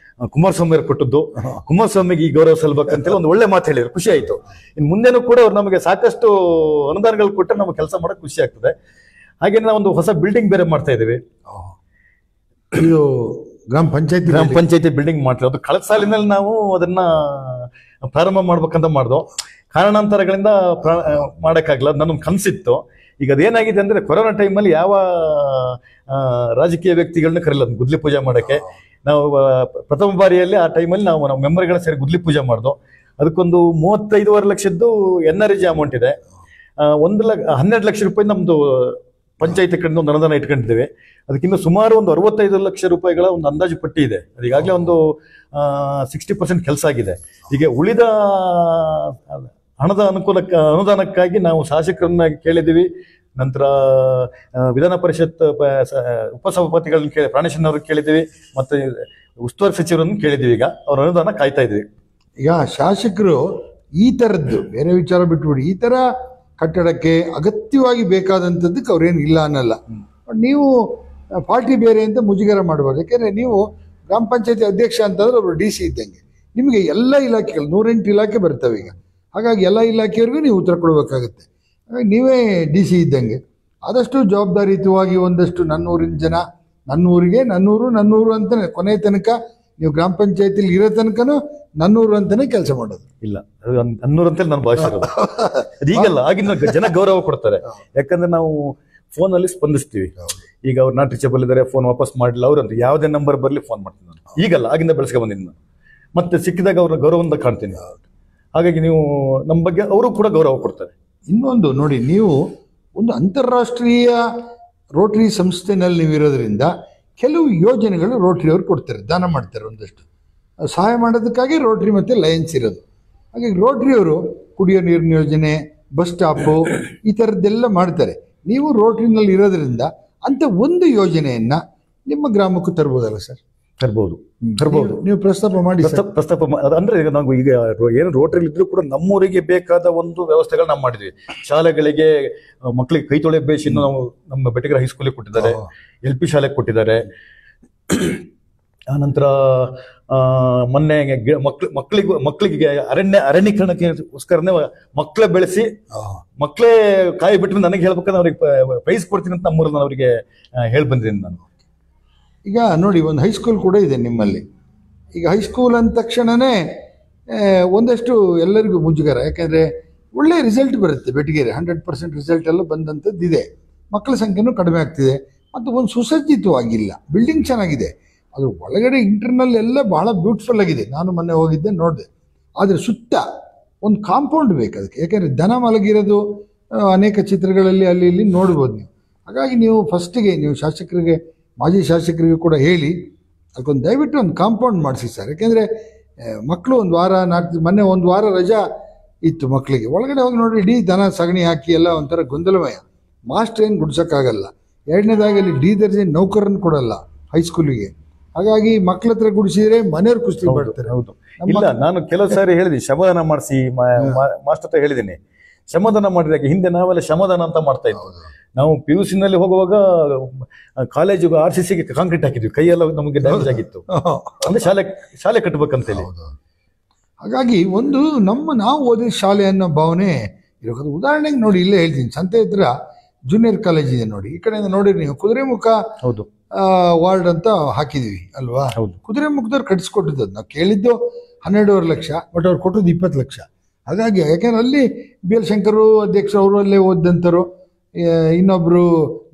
ಕುಮಾರಸ್ವಾಮಿ ಅವರು ಕೊಟ್ಟದ್ದು, ಕುಮಾರಸ್ವಾಮಿಗೆ ಈ ಗೌರವ ಸಲ್ಬೇಕಂತೇಳಿ ಒಂದು ಒಳ್ಳೆ ಮಾತು ಹೇಳಿದ್ರು. ಖುಷಿ ಆಯ್ತು. ಇನ್ನು ಮುಂದೆನೂ ಕೂಡ ಅವ್ರು ನಮಗೆ ಸಾಕಷ್ಟು ಅನುದಾನಗಳು ಕೊಟ್ಟರೆ ನಮಗೆ ಕೆಲಸ ಮಾಡೋಕೆ ಖುಷಿ ಆಗ್ತದೆ. ಹಾಗೆ ನಾವು ಒಂದು ಹೊಸ ಬಿಲ್ಡಿಂಗ್ ಬೇರೆ ಮಾಡ್ತಾ ಇದ್ದೀವಿ. ಇದು ಗ್ರಾಮ ಪಂಚಾಯತಿ ಬಿಲ್ಡಿಂಗ್ ಮಾಡ್ತೀವಿ. ಅದು ಕಳೆದ ಸಾಲಿನಲ್ಲಿ ನಾವು ಅದನ್ನ ಪ್ರಾರಂಭ ಮಾಡ್ಬೇಕಂತ ಮಾಡ್ದೋ, ಕಾರಣಾಂತರಗಳಿಂದ ಮಾಡೋಕ್ಕಾಗಲ್ಲ. ನನ್ನೊಂದು ಕನಸಿತ್ತು. ಈಗ ಅದೇನಾಗಿದೆ ಅಂದ್ರೆ, ಕೊರೋನಾ ಟೈಮಲ್ಲಿ ಯಾವ ರಾಜಕೀಯ ವ್ಯಕ್ತಿಗಳನ್ನ ಕರೆಯಲ್ಲ ಗುದ್ಲಿ ಪೂಜೆ ಮಾಡೋಕ್ಕೆ. ನಾವು ಪ್ರಥಮ ಬಾರಿಯಲ್ಲಿ ಆ ಟೈಮಲ್ಲಿ ನಾವು ಮೆಂಬರ್ಗಳ ಸೇರಿ ಗುದ್ಲಿ ಪೂಜೆ ಮಾಡ್ದೋ. ಅದಕ್ಕೊಂದು 35.5 ಲಕ್ಷದ್ದು NRG ಅಮೌಂಟ್ ಇದೆ. 12 ಲಕ್ಷ ರೂಪಾಯಿ ನಮ್ದು ಪಂಚಾಯತಿ ಕಡೆಯಿಂದ ಒಂದು ಅನುದಾನ ಇಟ್ಕೊಂಡಿದ್ದೇವೆ. ಅದಕ್ಕಿಂತ ಸುಮಾರು ಒಂದು 65 ಲಕ್ಷ ರೂಪಾಯಿಗಳ ಒಂದು ಅಂದಾಜು ಪಟ್ಟಿ ಇದೆ. ಅದು ಈಗಾಗಲೇ ಒಂದು 60% ಕೆಲಸ ಆಗಿದೆ. ಹೀಗೆ ಉಳಿದ ಹಣದ ಅನುದಾನಕ್ಕಾಗಿ ನಾವು ಶಾಸಕರನ್ನ ಕೇಳಿದ್ದೀವಿ. ನಂತರ ವಿಧಾನ ಪರಿಷತ್ ಉಪಸಭಾಪತಿಗಳನ್ನ ಪ್ರಾಣೇಶನ್ ಅವ್ರನ್ನ ಕೇಳಿದ್ದೀವಿ, ಮತ್ತೆ ಉಸ್ತುವಾರಿ ಸಚಿವರನ್ನು ಕೇಳಿದ್ದೀವಿ. ಈಗ ಅವ್ರ ಅನುದಾನ ಕಾಯ್ತಾ ಇದ್ದೀವಿ. ಈಗ ಶಾಸಕರು ಈ ಥರದ್ದು ಬೇರೆ ವಿಚಾರ ಬಿಟ್ಬಿಡಿ, ಈ ಥರ ಕಟ್ಟಡಕ್ಕೆ ಅಗತ್ಯವಾಗಿ ಬೇಕಾದಂಥದ್ದಕ್ಕೆ ಅವ್ರೇನು ಇಲ್ಲ ಅನ್ನಲ್ಲ. ನೀವು ಪಾರ್ಟಿ ಬೇರೆ ಅಂತ ಮುಜುಗರ ಮಾಡಬಾರ್ದು. ಯಾಕೆಂದರೆ ನೀವು ಗ್ರಾಮ ಪಂಚಾಯತಿ ಅಧ್ಯಕ್ಷ ಅಂತಂದ್ರೆ ಅವರು DC ಇದ್ದಂಗೆ. ನಿಮಗೆ ಎಲ್ಲ ಇಲಾಖೆಗಳು 108 ಇಲಾಖೆ ಬರ್ತವೆ ಈಗ. ಹಾಗಾಗಿ ಎಲ್ಲ ಇಲಾಖೆಯವ್ರಿಗೂ ನೀವು ಉತ್ತರ ಕೊಡಬೇಕಾಗುತ್ತೆ. ಹಾಗಾಗಿ ನೀವೇ DC ಇದ್ದಂಗೆ. ಆದಷ್ಟು ಜವಾಬ್ದಾರಿಯುತವಾಗಿ ಒಂದಷ್ಟು ನನ್ನೂರಿನ ಜನ, ನನ್ನೂರಿಗೆ ನನ್ನೂರು ಅಂತ ಕೊನೆ ತನಕ ನೀವು ಗ್ರಾಮ ಪಂಚಾಯತಿಲಿ ಇರೋ ತನಕನೂ ನನ್ನೂರು ಅಂತಾನೆ ಕೆಲಸ ಮಾಡೋದು. ಇಲ್ಲ, ಅದು ಅನ್ನೂರಂತೇಳಿ ನಾನು ಭಾವಿಸಿರೋದು. ಅದು ಈಗಲ್ಲ, ಆಗಿನ ಜನ ಗೌರವ ಕೊಡ್ತಾರೆ. ಯಾಕಂದ್ರೆ ನಾವು ಫೋನಲ್ಲಿ ಸ್ಪಂದಿಸ್ತೀವಿ. ಈಗ ಅವ್ರು ನಾಟ್ ರೀಚಬಲ್ ಇದ್ದಾರೆ, ಫೋನ್ ವಾಪಸ್ ಮಾಡಲಿಲ್ಲ ಅವ್ರಂತ ಯಾವುದೇ ನಂಬರ್ ಬರಲಿ ಫೋನ್ ಮಾಡ್ತೀನಿ ನಾನು. ಈಗಲ್ಲ, ಆಗಿಂದ ಬೆಳೆಸ್ಕೊ ಬಂದಿದ್ದೀನಿ ನಾನು. ಮತ್ತೆ ಸಿಕ್ಕಿದಾಗ ಅವ್ರ ಗೌರವದಿಂದ ಕಾಣ್ತೀನಿ. ಹಾಗಾಗಿ ನೀವು ನಮ್ಮ ಬಗ್ಗೆ ಅವರು ಕೂಡ ಗೌರವ ಕೊಡ್ತಾರೆ. ಇನ್ನೊಂದು ನೋಡಿ, ನೀವು ಒಂದು ಅಂತಾರಾಷ್ಟ್ರೀಯ ರೋಟರಿ ಸಂಸ್ಥೆನಲ್ಲಿ ನೀವು ಇರೋದ್ರಿಂದ ಕೆಲವು ಯೋಜನೆಗಳು ರೋಟರಿಯವರು ಕೊಡ್ತಾರೆ, ದಾನ ಮಾಡ್ತಾರೆ. ಒಂದಷ್ಟು ಸಹಾಯ ಮಾಡೋದಕ್ಕಾಗಿ ರೋಟರಿ ಮತ್ತು ಲಯನ್ಸ್ ಇರೋದು. ಹಾಗಾಗಿ ರೋಟರಿಯವರು ಕುಡಿಯೋ ನೀರಿನ ಯೋಜನೆ, ಬಸ್ ಸ್ಟಾಪು, ಈ ಥರದ್ದೆಲ್ಲ ಮಾಡ್ತಾರೆ. ನೀವು ರೋಟರಿನಲ್ಲಿ ಇರೋದ್ರಿಂದ ಅಂತ ಒಂದು ಯೋಜನೆಯನ್ನು ನಿಮ್ಮ ಗ್ರಾಮಕ್ಕೂ ತರ್ಬೋದಲ್ಲ ಸರ್? ತರ್ಬೋದು. ನೀವು ಪ್ರಸ್ತಾಪ ಮಾಡಿ. ಅಂದ್ರೆ ಈಗ ನಾವು ಈಗ ಏನು ರೋಟರಿ ಇದ್ರೂ ಕೂಡ ನಮ್ಮೂರಿಗೆ ಬೇಕಾದ ಒಂದು ವ್ಯವಸ್ಥೆಗಳು ನಾವು ಮಾಡಿದ್ವಿ. ಶಾಲೆಗಳಿಗೆ ಮಕ್ಕಳಿಗೆ ಕೈ ತೊಳೆ ಬೇಸಿನ ನಾವು ನಮ್ಮ ಬೆಟಗೇರಿ ಹೈಸ್ಕೂಲಿಗೆ ಕೊಟ್ಟಿದ್ದಾರೆ, LP ಶಾಲೆಗೆ ಕೊಟ್ಟಿದ್ದಾರೆ. ಆನಂತರ ಮೊನ್ನೆ ಮಕ್ಕಳಿಗೆ ಅರಣ್ಯೀಕರಣಕ್ಕೋಸ್ಕರನೇ ಮಕ್ಕಳೇ ಬೆಳೆಸಿ ಮಕ್ಕಳೇ ಕಾಯಿ ಬಿಟ್ಟರೆ ನನಗೆ ಹೇಳ್ಬೇಕಂದ್ರೆ ಅವ್ರಿಗೆ ಪ್ರೈಸ್ ಕೊಡ್ತೀನಿ ಅಂತ ನಮ್ಮೂರಲ್ಲಿ ನಾನು ಅವರಿಗೆ ಹೇಳಿ ಬಂದಿದ್ದೀನಿ ನಾನು. ಈಗ ನೋಡಿ, ಒಂದು ಹೈಸ್ಕೂಲ್ ಕೂಡ ಇದೆ ನಿಮ್ಮಲ್ಲಿ. ಈಗ ಹೈಸ್ಕೂಲ್ ಅಂದ ತಕ್ಷಣವೇ ಒಂದಷ್ಟು ಎಲ್ಲರಿಗೂ ಮುಜುಗರ. ಯಾಕೆಂದರೆ ಒಳ್ಳೆ ರಿಸಲ್ಟ್ ಬರುತ್ತೆ ಬೆಟಗೇರಿ, 100% ರಿಸಲ್ಟ್ ಎಲ್ಲ ಬಂದಂಥದ್ದಿದೆ. ಮಕ್ಕಳ ಸಂಖ್ಯೆನೂ ಕಡಿಮೆ ಆಗ್ತಿದೆ ಮತ್ತು ಒಂದು ಸುಸಜ್ಜಿತವಾಗಿಲ್ಲ. ಬಿಲ್ಡಿಂಗ್ ಚೆನ್ನಾಗಿದೆ, ಅದ್ರ ಒಳಗಡೆ ಇಂಟರ್ನಲ್ ಎಲ್ಲ ಬಹಳ ಬ್ಯೂಟಿಫುಲ್ ಆಗಿದೆ. ನಾನು ಮೊನ್ನೆ ಹೋಗಿದ್ದೆ, ನೋಡಿದೆ. ಆದರೆ ಸುತ್ತ ಒಂದು ಕಾಂಪೌಂಡ್ ಬೇಕು ಅದಕ್ಕೆ. ಯಾಕೆಂದರೆ ದನ ಮಲಗಿರೋದು ಅನೇಕ ಚಿತ್ರಗಳಲ್ಲಿ ಅಲ್ಲಿ ಇಲ್ಲಿ ನೋಡ್ಬೋದು ನೀವು. ಹಾಗಾಗಿ ನೀವು ಫಸ್ಟಿಗೆ ನೀವು ಶಾಸಕರಿಗೆ, ಮಾಜಿ ಶಾಸಕರಿಗೂ ಕೂಡ ಹೇಳಿ ಅದಕ್ಕೊಂದು ದಯವಿಟ್ಟು ಒಂದು ಕಾಂಪೌಂಡ್ ಮಾಡಿಸಿ ಸರ್. ಯಾಕೆಂದರೆ ಮಕ್ಕಳು ಒಂದು ವಾರ ಮೊನ್ನೆ ಒಂದು ವಾರ ರಜಾ ಇತ್ತು ಮಕ್ಕಳಿಗೆ. ಒಳಗಡೆ ಹೋಗಿ ನೋಡಿ, ಇಡೀ ದನ ಸಗಣಿ ಹಾಕಿ ಎಲ್ಲ ಒಂಥರ ಗೊಂದಲಮಯ. ಮಾಸ್ಟರ್ ಏನು ಗುಡ್ಸೋಕ್ಕಾಗಲ್ಲ. ಎರಡನೇದಾಗಿ ಅಲ್ಲಿ ಡಿ ದರ್ಜೆ ನೌಕರನ್ನು ಕೊಡಲ್ಲ ಹೈಸ್ಕೂಲಿಗೆ. ಹಾಗಾಗಿ ಮಕ್ಕಳ ಹತ್ರ ಗುಡಿಸಿದ್ರೆ ಮನೆಯವ್ರು ಕುಸ್ತಿ ಮಾಡ್ತಾರೆ. ಹೌದು, ಇಲ್ಲ ನಾನು ಕೆಲವು ಸಾರಿ ಹೇಳಿದ್ದೀನಿ, ಶ್ರಮದಾನ ಮಾಡಿಸಿ ಮಾಸ್ಟರ್ ಹತ್ರ ಹೇಳಿದ್ದೀನಿ. ಶ್ರಮದಾನ ಮಾಡಿದಾಗ ಹಿಂದೆ ನಾವೆಲ್ಲ ಶ್ರಮದಾನ ಅಂತ ಮಾಡ್ತಾ ಇದ್ವಿ. ನಾವು PUC ನಲ್ಲಿ ಹೋಗುವಾಗ ಕಾಲೇಜಿಗೆ RCCಗೆ ಕಾಂಕ್ರೀಟ್ ಹಾಕಿದ್ವಿ, ಕೈಯೆಲ್ಲ ನಮಗೆ ಡ್ಯಾಮೇಜ್ ಆಗಿತ್ತು. ಅಂದ್ರೆ ಶಾಲೆ ಕಟ್ಟಬೇಕಂತೇಳಿ. ಹಾಗಾಗಿ ಒಂದು ನಾವು ಓದಿದ ಶಾಲೆ ಅನ್ನೋ ಭಾವನೆ ಇರೋದು. ಉದಾಹರಣೆಗೆ ನೋಡಿ, ಇಲ್ಲೇ ಹೇಳ್ತೀನಿ, ಸಂತೆ ಹತ್ರ ಜೂನಿಯರ್ ಕಾಲೇಜ್ ಇದೆ ನೋಡಿ. ಈ ಕಡೆಯಿಂದ ನೋಡಿರಿ ನೀವು, ಕುದುರೆಮುಖ ಹೌದು ವಾರ್ಡ್ ಅಂತ ಹಾಕಿದೀವಿ ಅಲ್ವಾ? ಹೌದು. ಕುದುರೆಮುಖದವ್ರು ಕಟ್ಟಿಸ್ಕೊಟ್ಟಿದ್ದು. ನಾವು ಕೇಳಿದ್ದು 12.5 ಲಕ್ಷ, ಬಟ್ ಅವ್ರು ಕೊಟ್ಟದ್ದು 20 ಲಕ್ಷ. ಹಾಗಾಗಿ ಯಾಕೆಂದ್ರೆ ಅಲ್ಲಿ BL ಶಂಕರು ಅಧ್ಯಕ್ಷರು, ಅವರು ಅಲ್ಲೇ ಓದಂತರು. ಇನ್ನೊಬ್ರು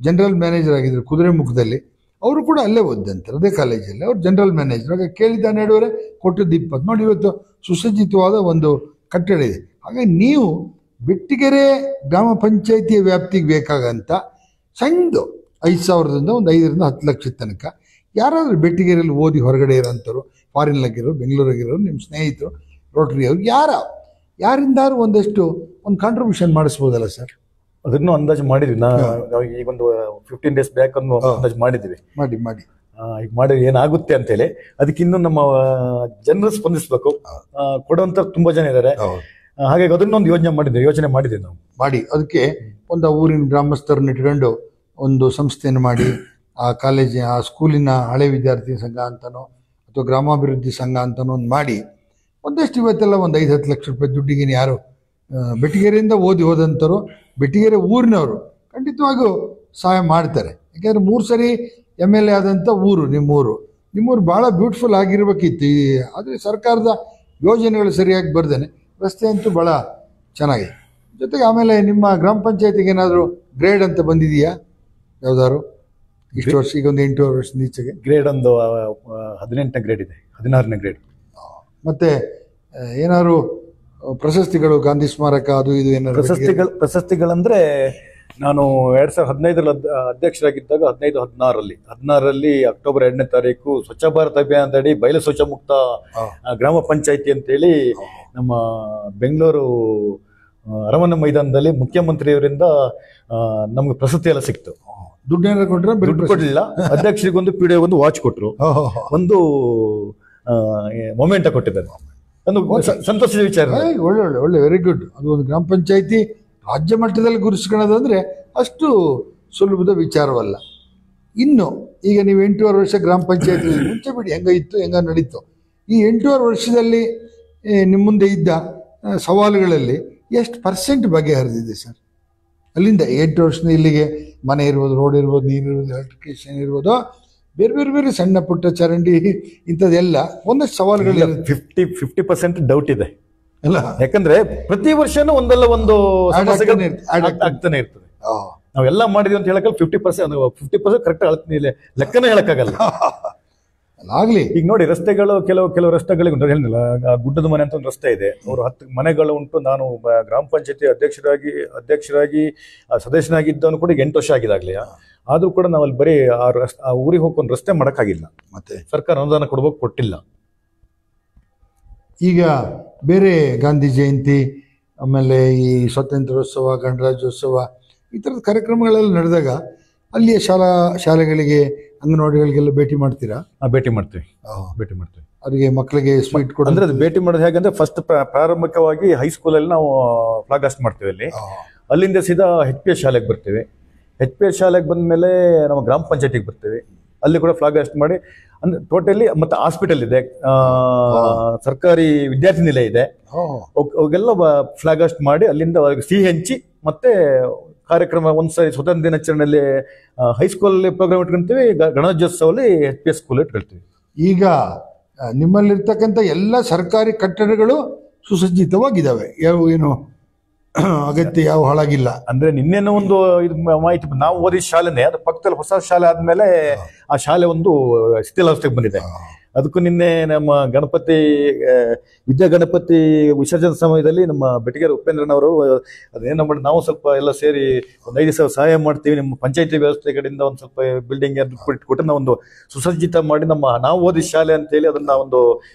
ಜನರಲ್ ಮ್ಯಾನೇಜರ್ ಆಗಿದ್ರು ಕುದುರೆಮುಖದಲ್ಲಿ, ಅವರು ಕೂಡ ಅಲ್ಲೇ ಓದಂತಾರೆ, ಅದೇ ಕಾಲೇಜಲ್ಲಿ. ಅವ್ರು ಜನರಲ್ ಮ್ಯಾನೇಜರ್. ಆಗ ಕೇಳಿದ್ದ 12.5 ಕೊಟ್ಟದ್ದು 20. ನೋಡಿ, ಇವತ್ತು ಸುಸಜ್ಜಿತವಾದ ಒಂದು ಕಟ್ಟಡ ಇದೆ. ಹಾಗಾಗಿ ನೀವು ಬೆಟ್ಟಿಗೆರೆ ಗ್ರಾಮ ಪಂಚಾಯಿತಿಯ ವ್ಯಾಪ್ತಿಗೆ ಬೇಕಾಗಂತ ಸಣ್ಣದು 5,000ದಿಂದ ಒಂದು 5ರಿಂದ 10 ಲಕ್ಷದ ತನಕ ಯಾರಾದರೂ ಬೆಟ್ಟಿಗೆರೆಯಲ್ಲಿ ಓದಿ ಹೊರಗಡೆ ಇರೋಂಥವ್ರು, ಫಾರಿನ್ಲಾಗಿರೋರು, ಬೆಂಗಳೂರಾಗಿರೋರು, ನಿಮ್ಮ ಸ್ನೇಹಿತರು, ರೋಟರಿ ಅವ್ರು ಯಾರಿಂದಾರು ಒಂದು ಕಾಂಟ್ರಿಬ್ಯೂಷನ್ ಮಾಡಿಸ್ಬೋದಲ್ಲ ಸರ್? ಅದನ್ನು ಅಂದಾಜು ಮಾಡಿದ್ವಿ. ನಾವು ಈಗ ಒಂದು 15 ಡೇಸ್ ಬ್ಯಾಕ್ ಅನ್ನು ಅಂದಾಜು ಮಾಡಿದ್ವಿ. ಮಾಡಿ ಈಗ ಮಾಡಿ ಏನಾಗುತ್ತೆ ಅಂತೇಳಿ. ಅದಕ್ಕೆ ಇನ್ನು ನಮ್ಮ ಜನರು ಸ್ಪಂದಿಸ್ಬೇಕು. ಕೊಡುವಂತ ತುಂಬಾ ಜನ ಇದ್ದಾರೆ. ಹಾಗಾಗಿ ಅದನ್ನೊಂದು ಯೋಚನೆ ಮಾಡಿದ್ವಿ ನಾವು. ಮಾಡಿ ಅದಕ್ಕೆ ಒಂದು ಊರಿನ ಗ್ರಾಮಸ್ಥರನ್ನ ಇಟ್ಕೊಂಡು ಒಂದು ಸಂಸ್ಥೆಯನ್ನು ಮಾಡಿ, ಆ ಕಾಲೇಜಿನ, ಆ ಸ್ಕೂಲಿನ ಹಳೆ ವಿದ್ಯಾರ್ಥಿ ಸಂಘ ಅಂತನೋ ಅಥವಾ ಗ್ರಾಮಾಭಿವೃದ್ಧಿ ಸಂಘ ಅಂತನೋ ಒಂದು ಮಾಡಿ ಒಂದಷ್ಟು ಇವತ್ತೆಲ್ಲ ಒಂದು 5-10 ಲಕ್ಷ ರೂಪಾಯಿ ದುಡ್ಡಿಗೆ ಯಾರು ಬೆಟ್ಟಿಗೆರೆಯಿಂದ ಓದಿ ಹೋದಂಥವ್ರು, ಬೆಟ್ಟಿಗೆರೆ ಊರಿನವರು ಖಂಡಿತವಾಗೂ ಸಹಾಯ ಮಾಡ್ತಾರೆ. ಯಾಕೆಂದರೆ 3 ಸರಿ MLA ಆದಂಥ ಊರು ನಿಮ್ಮೂರು ಭಾಳ ಬ್ಯೂಟಿಫುಲ್ ಆಗಿರ್ಬೇಕಿತ್ತು. ಆದರೆ ಸರ್ಕಾರದ ಯೋಜನೆಗಳು ಸರಿಯಾಗಿ ಬರ್ದೇನೆ ರಸ್ತೆ ಅಂತೂ ಭಾಳ ಚೆನ್ನಾಗಿದೆ. ಜೊತೆಗೆ ಆಮೇಲೆ ನಿಮ್ಮ ಗ್ರಾಮ ಪಂಚಾಯತಿಗೆ ಏನಾದರೂ ಗ್ರೇಡ್ ಅಂತ ಬಂದಿದೆಯಾ ಯಾವ್ದಾದ್ರು ಇಷ್ಟು ವರ್ಷ? ಈಗ ಒಂದು 8 ವರ್ಷದ ಈಚೆಗೆ ಗ್ರೇಡ್ ಒಂದು 18ನೇ ಗ್ರೇಡ್ ಇದೆ, 16ನೇ ಗ್ರೇಡ್. ಮತ್ತೆ ಏನಾದ್ರು ಪ್ರಶಸ್ತಿಗಳು, ಗಾಂಧಿ ಸ್ಮಾರಕ, ಅದು ಇದು ಏನಾದ್ರು ಪ್ರಶಸ್ತಿಗಳಂದ್ರೆ ನಾನು 2015 ಅಧ್ಯಕ್ಷರಾಗಿದ್ದಾಗ 15-16ರಲ್ಲಿ ಅಕ್ಟೋಬರ್ 2ನೇ ತಾರೀಕು ಸ್ವಚ್ಛ ಭಾರತ್ ಅಭಿಯಾನದಡಿ ಬಯಲು ಶೌಚ ಮುಕ್ತ ಗ್ರಾಮ ಪಂಚಾಯಿತಿ ಅಂತೇಳಿ ನಮ್ಮ ಬೆಂಗಳೂರು ಅರಮನೆ ಮೈದಾನದಲ್ಲಿ ಮುಖ್ಯಮಂತ್ರಿಯವರಿಂದ ನಮ್ಗೆ ಪ್ರಶಸ್ತಿ ಎಲ್ಲ ಸಿಕ್ತು. ದುಡ್ಡು ಕೊಡ್ಲಿಲ್ಲ. ಅಧ್ಯಕ್ಷರಿಗೊಂದು PDO ಒಂದು ವಾಚ್ ಕೊಟ್ಟರು, ಒಂದು ಮೊಮೆಂಟ ಕೊಟ್ಟಿದ್ದಾರೆ. ಒಂದು ಸಂತೋಷದ ವಿಚಾರ. ಒಳ್ಳೆ ವೆರಿ ಗುಡ್. ಅದು ಒಂದು ಗ್ರಾಮ ಪಂಚಾಯಿತಿ ರಾಜ್ಯ ಮಟ್ಟದಲ್ಲಿ ಗುರುಸ್ಕೊಳ್ಳೋದಂದ್ರೆ ಅಷ್ಟು ಸುಲಭದ ವಿಚಾರವಲ್ಲ. ಇನ್ನು ಈಗ ನೀವು 8.5 ವರ್ಷ ಗ್ರಾಮ ಪಂಚಾಯತಿ ಮುಂಚೆ ಬಿಡಿ, ಹೆಂಗ ನಡೀತು. ಈ 8.5 ವರ್ಷದಲ್ಲಿ ನಿಮ್ಮ ಮುಂದೆ ಇದ್ದ ಸವಾಲುಗಳಲ್ಲಿ ಎಷ್ಟು % ಬಗೆಹರಿದಿದೆ ಸರ್? ಅಲ್ಲಿಂದ 8 ವರ್ಷದ ಇಲ್ಲಿಗೆ ಮನೆ ಇರ್ಬೋದು, ರೋಡ್ ಇರ್ಬೋದು, ನೀರು ಇರ್ಬೋದು, ಎಲೆಕ್ಟ್ರಿಕೇಶನ್ ಇರ್ಬೋದು, ಬೇರೆ ಬೇರೆ ಬೇರೆ ಸಣ್ಣ ಪುಟ್ಟ ಚರಂಡಿ ಇಂಥದ್ದೆಲ್ಲ ಒಂದಷ್ಟು ಸವಾಲುಗಳು 50% ಡೌಟ್ ಇದೆ ಅಲ್ಲ. ಯಾಕಂದ್ರೆ ಪ್ರತಿ ವರ್ಷನೂ ಒಂದಲ್ಲ ಒಂದು ಸಮಸ್ಯೆಗಳು ಆಗ್ತಾನೆ ಇರ್ತದೆ. ನಾವೆಲ್ಲ ಮಾಡಿದ್ವಿ ಅಂತ ಹೇಳಕ್ಕೆ 50% ಕರೆಕ್ಟ್ ಲೆಕ್ಕನೇ ಹೇಳಕ್ಕಾಗಲ್ಲ. ಆಗ್ಲಿ ಈಗ ನೋಡಿ ರಸ್ತೆಗಳು ಕೆಲವು ರಸ್ತೆಗಳಿಗೆ ಹೇಳಿಲ್ಲ, ಗುಡ್ಡದ ಮನೆ ಅಂತ ಒಂದು ರಸ್ತೆ ಇದೆ, ಅವರು 10 ಮನೆಗಳು ಉಂಟು. ನಾನು ಗ್ರಾಮ ಪಂಚಾಯತಿ ಅಧ್ಯಕ್ಷರಾಗಿ ಸದಸ್ಯನಾಗಿದ್ದವನು ಕೂಡ 8 ವರ್ಷ ಆಗಿದಾಗ್ಲಿ. ಆದ್ರೂ ಕೂಡ ನಾವು ಅಲ್ಲಿ ಬರೀ ಆ ಊರಿಗೆ ಹೋಗ್ಕೊಂಡು ರಸ್ತೆ ಮಾಡಕ್ಕಾಗಿಲ್ಲ. ಮತ್ತೆ ಸರ್ಕಾರ ಅನುದಾನ ಕೊಟ್ಟಿಲ್ಲ. ಈಗ ಬೇರೆ ಗಾಂಧಿ ಜಯಂತಿ, ಆಮೇಲೆ ಈ ಸ್ವಾತಂತ್ರ್ಯೋತ್ಸವ, ಗಣರಾಜ್ಯೋತ್ಸವ, ಈ ಥರದ ಕಾರ್ಯಕ್ರಮಗಳೆಲ್ಲ ನಡೆದಾಗ ಅಲ್ಲಿಯ ಶಾಲೆಗಳಿಗೆ, ಅಂಗನವಾಡಿಗಳಿಗೆಲ್ಲ ಭೇಟಿ ಮಾಡ್ತೀರಾ? ಭೇಟಿ ಮಾಡ್ತೀವಿ. ಅವರಿಗೆ ಮಕ್ಕಳಿಗೆ ಸ್ವೀಟ್ ಕೊಡ ಅಂದ್ರೆ ಅದು ಭೇಟಿ ಮಾಡೋದು ಹೇಗಂದ್ರೆ ಫಸ್ಟ್ ಪ್ರಾರಂಭಿಕವಾಗಿ ಹೈಸ್ಕೂಲಲ್ಲಿ ನಾವು ಫ್ಲಾಗ್ ಹಾಸ್ಟ್ ಮಾಡ್ತೀವಿ. ಅಲ್ಲಿಂದ ಸೀದಾ HPS ಶಾಲೆಗೆ ಬರ್ತೀವಿ. HPS ಶಾಲೆಗೆ ಬಂದ್ಮೇಲೆ ನಮ್ಮ ಗ್ರಾಮ ಪಂಚಾಯತಿಗೆ ಬರ್ತೀವಿ. ಅಲ್ಲಿ ಕೂಡ ಫ್ಲಾಗ್ ಹಾಸ್ಟ್ ಮಾಡಿ, ಅಂದ್ರೆ ಟೋಟಲಿ ಮತ್ತೆ ಹಾಸ್ಪಿಟಲ್ ಇದೆ, ಸರ್ಕಾರಿ ವಿದ್ಯಾರ್ಥಿ ನಿಲಯ ಇದೆ, ಅವಾಗೆಲ್ಲ ಫ್ಲಾಗ್ ಹಾಸ್ಟ್ ಮಾಡಿ ಅಲ್ಲಿಂದ ಸಿಹಿ ಹಂಚಿ ಮತ್ತೆ ಕಾರ್ಯಕ್ರಮ ಒಂದ್ಸರಿ ಸ್ವತಂತ್ರ ದಿನಾಚರಣೆಯಲ್ಲಿ ಹೈಸ್ಕೂಲಲ್ಲಿ ಪ್ರೋಗ್ರಾಮ್ ಇಟ್ಕೊಳ್ತೀವಿ, ಗಣರಾಜ್ಯೋತ್ಸವಲ್ಲಿ HPS ಸ್ಕೂಲ್ ಇಟ್ಕೊಳ್ತೀವಿ. ಈಗ ನಿಮ್ಮಲ್ಲಿರ್ತಕ್ಕಂಥ ಎಲ್ಲ ಸರ್ಕಾರಿ ಕಟ್ಟಡಗಳು ಸುಸಜ್ಜಿತವಾಗಿದ್ದಾವೆ, ಏನು ಅಗತ್ಯ ಯಾವ ಹಾಳಾಗಿಲ್ಲ. ಅಂದ್ರೆ ನಿನ್ನೆನೂ ಒಂದು ಇದು ಮಾಹಿತಿ, ನಾವು ಓದಿದ ಶಾಲೆನೇ ಅದು ಪಕ್ಕದಲ್ಲಿ ಹೊಸ ಶಾಲೆ ಆದ್ಮೇಲೆ ಆ ಶಾಲೆ ಒಂದು ಶಿಥಿಲಾವಸ್ಥೆಗೆ ಬಂದಿದೆ. ಅದಕ್ಕೂ ನಿನ್ನೆ ನಮ್ಮ ವಿದ್ಯಾ ಗಣಪತಿ ವಿಸರ್ಜನೆ ಸಮಯದಲ್ಲಿ ನಮ್ಮ ಬೆಟಗೇರಿ ಉಪೇಂದ್ರನವರು ಅದೇನೋ ಮಾಡಿ ನಾವು ಸ್ವಲ್ಪ ಎಲ್ಲ ಸೇರಿ ಒಂದು 5 ದಿವಸ ಸಹಾಯ ಮಾಡ್ತೀವಿ, ನಿಮ್ಮ ಪಂಚಾಯತಿ ವ್ಯವಸ್ಥೆ ಕಡೆಯಿಂದ ಒಂದು ಸ್ವಲ್ಪ ಬಿಲ್ಡಿಂಗ್ ಕೊಟ್ಟು ನಾವು ಒಂದು ಸುಸಜ್ಜಿತ ಮಾಡಿ ನಾವು ಓದಿದ ಶಾಲೆ ಅಂತೇಳಿ ಅದನ್ನ ಒಂದು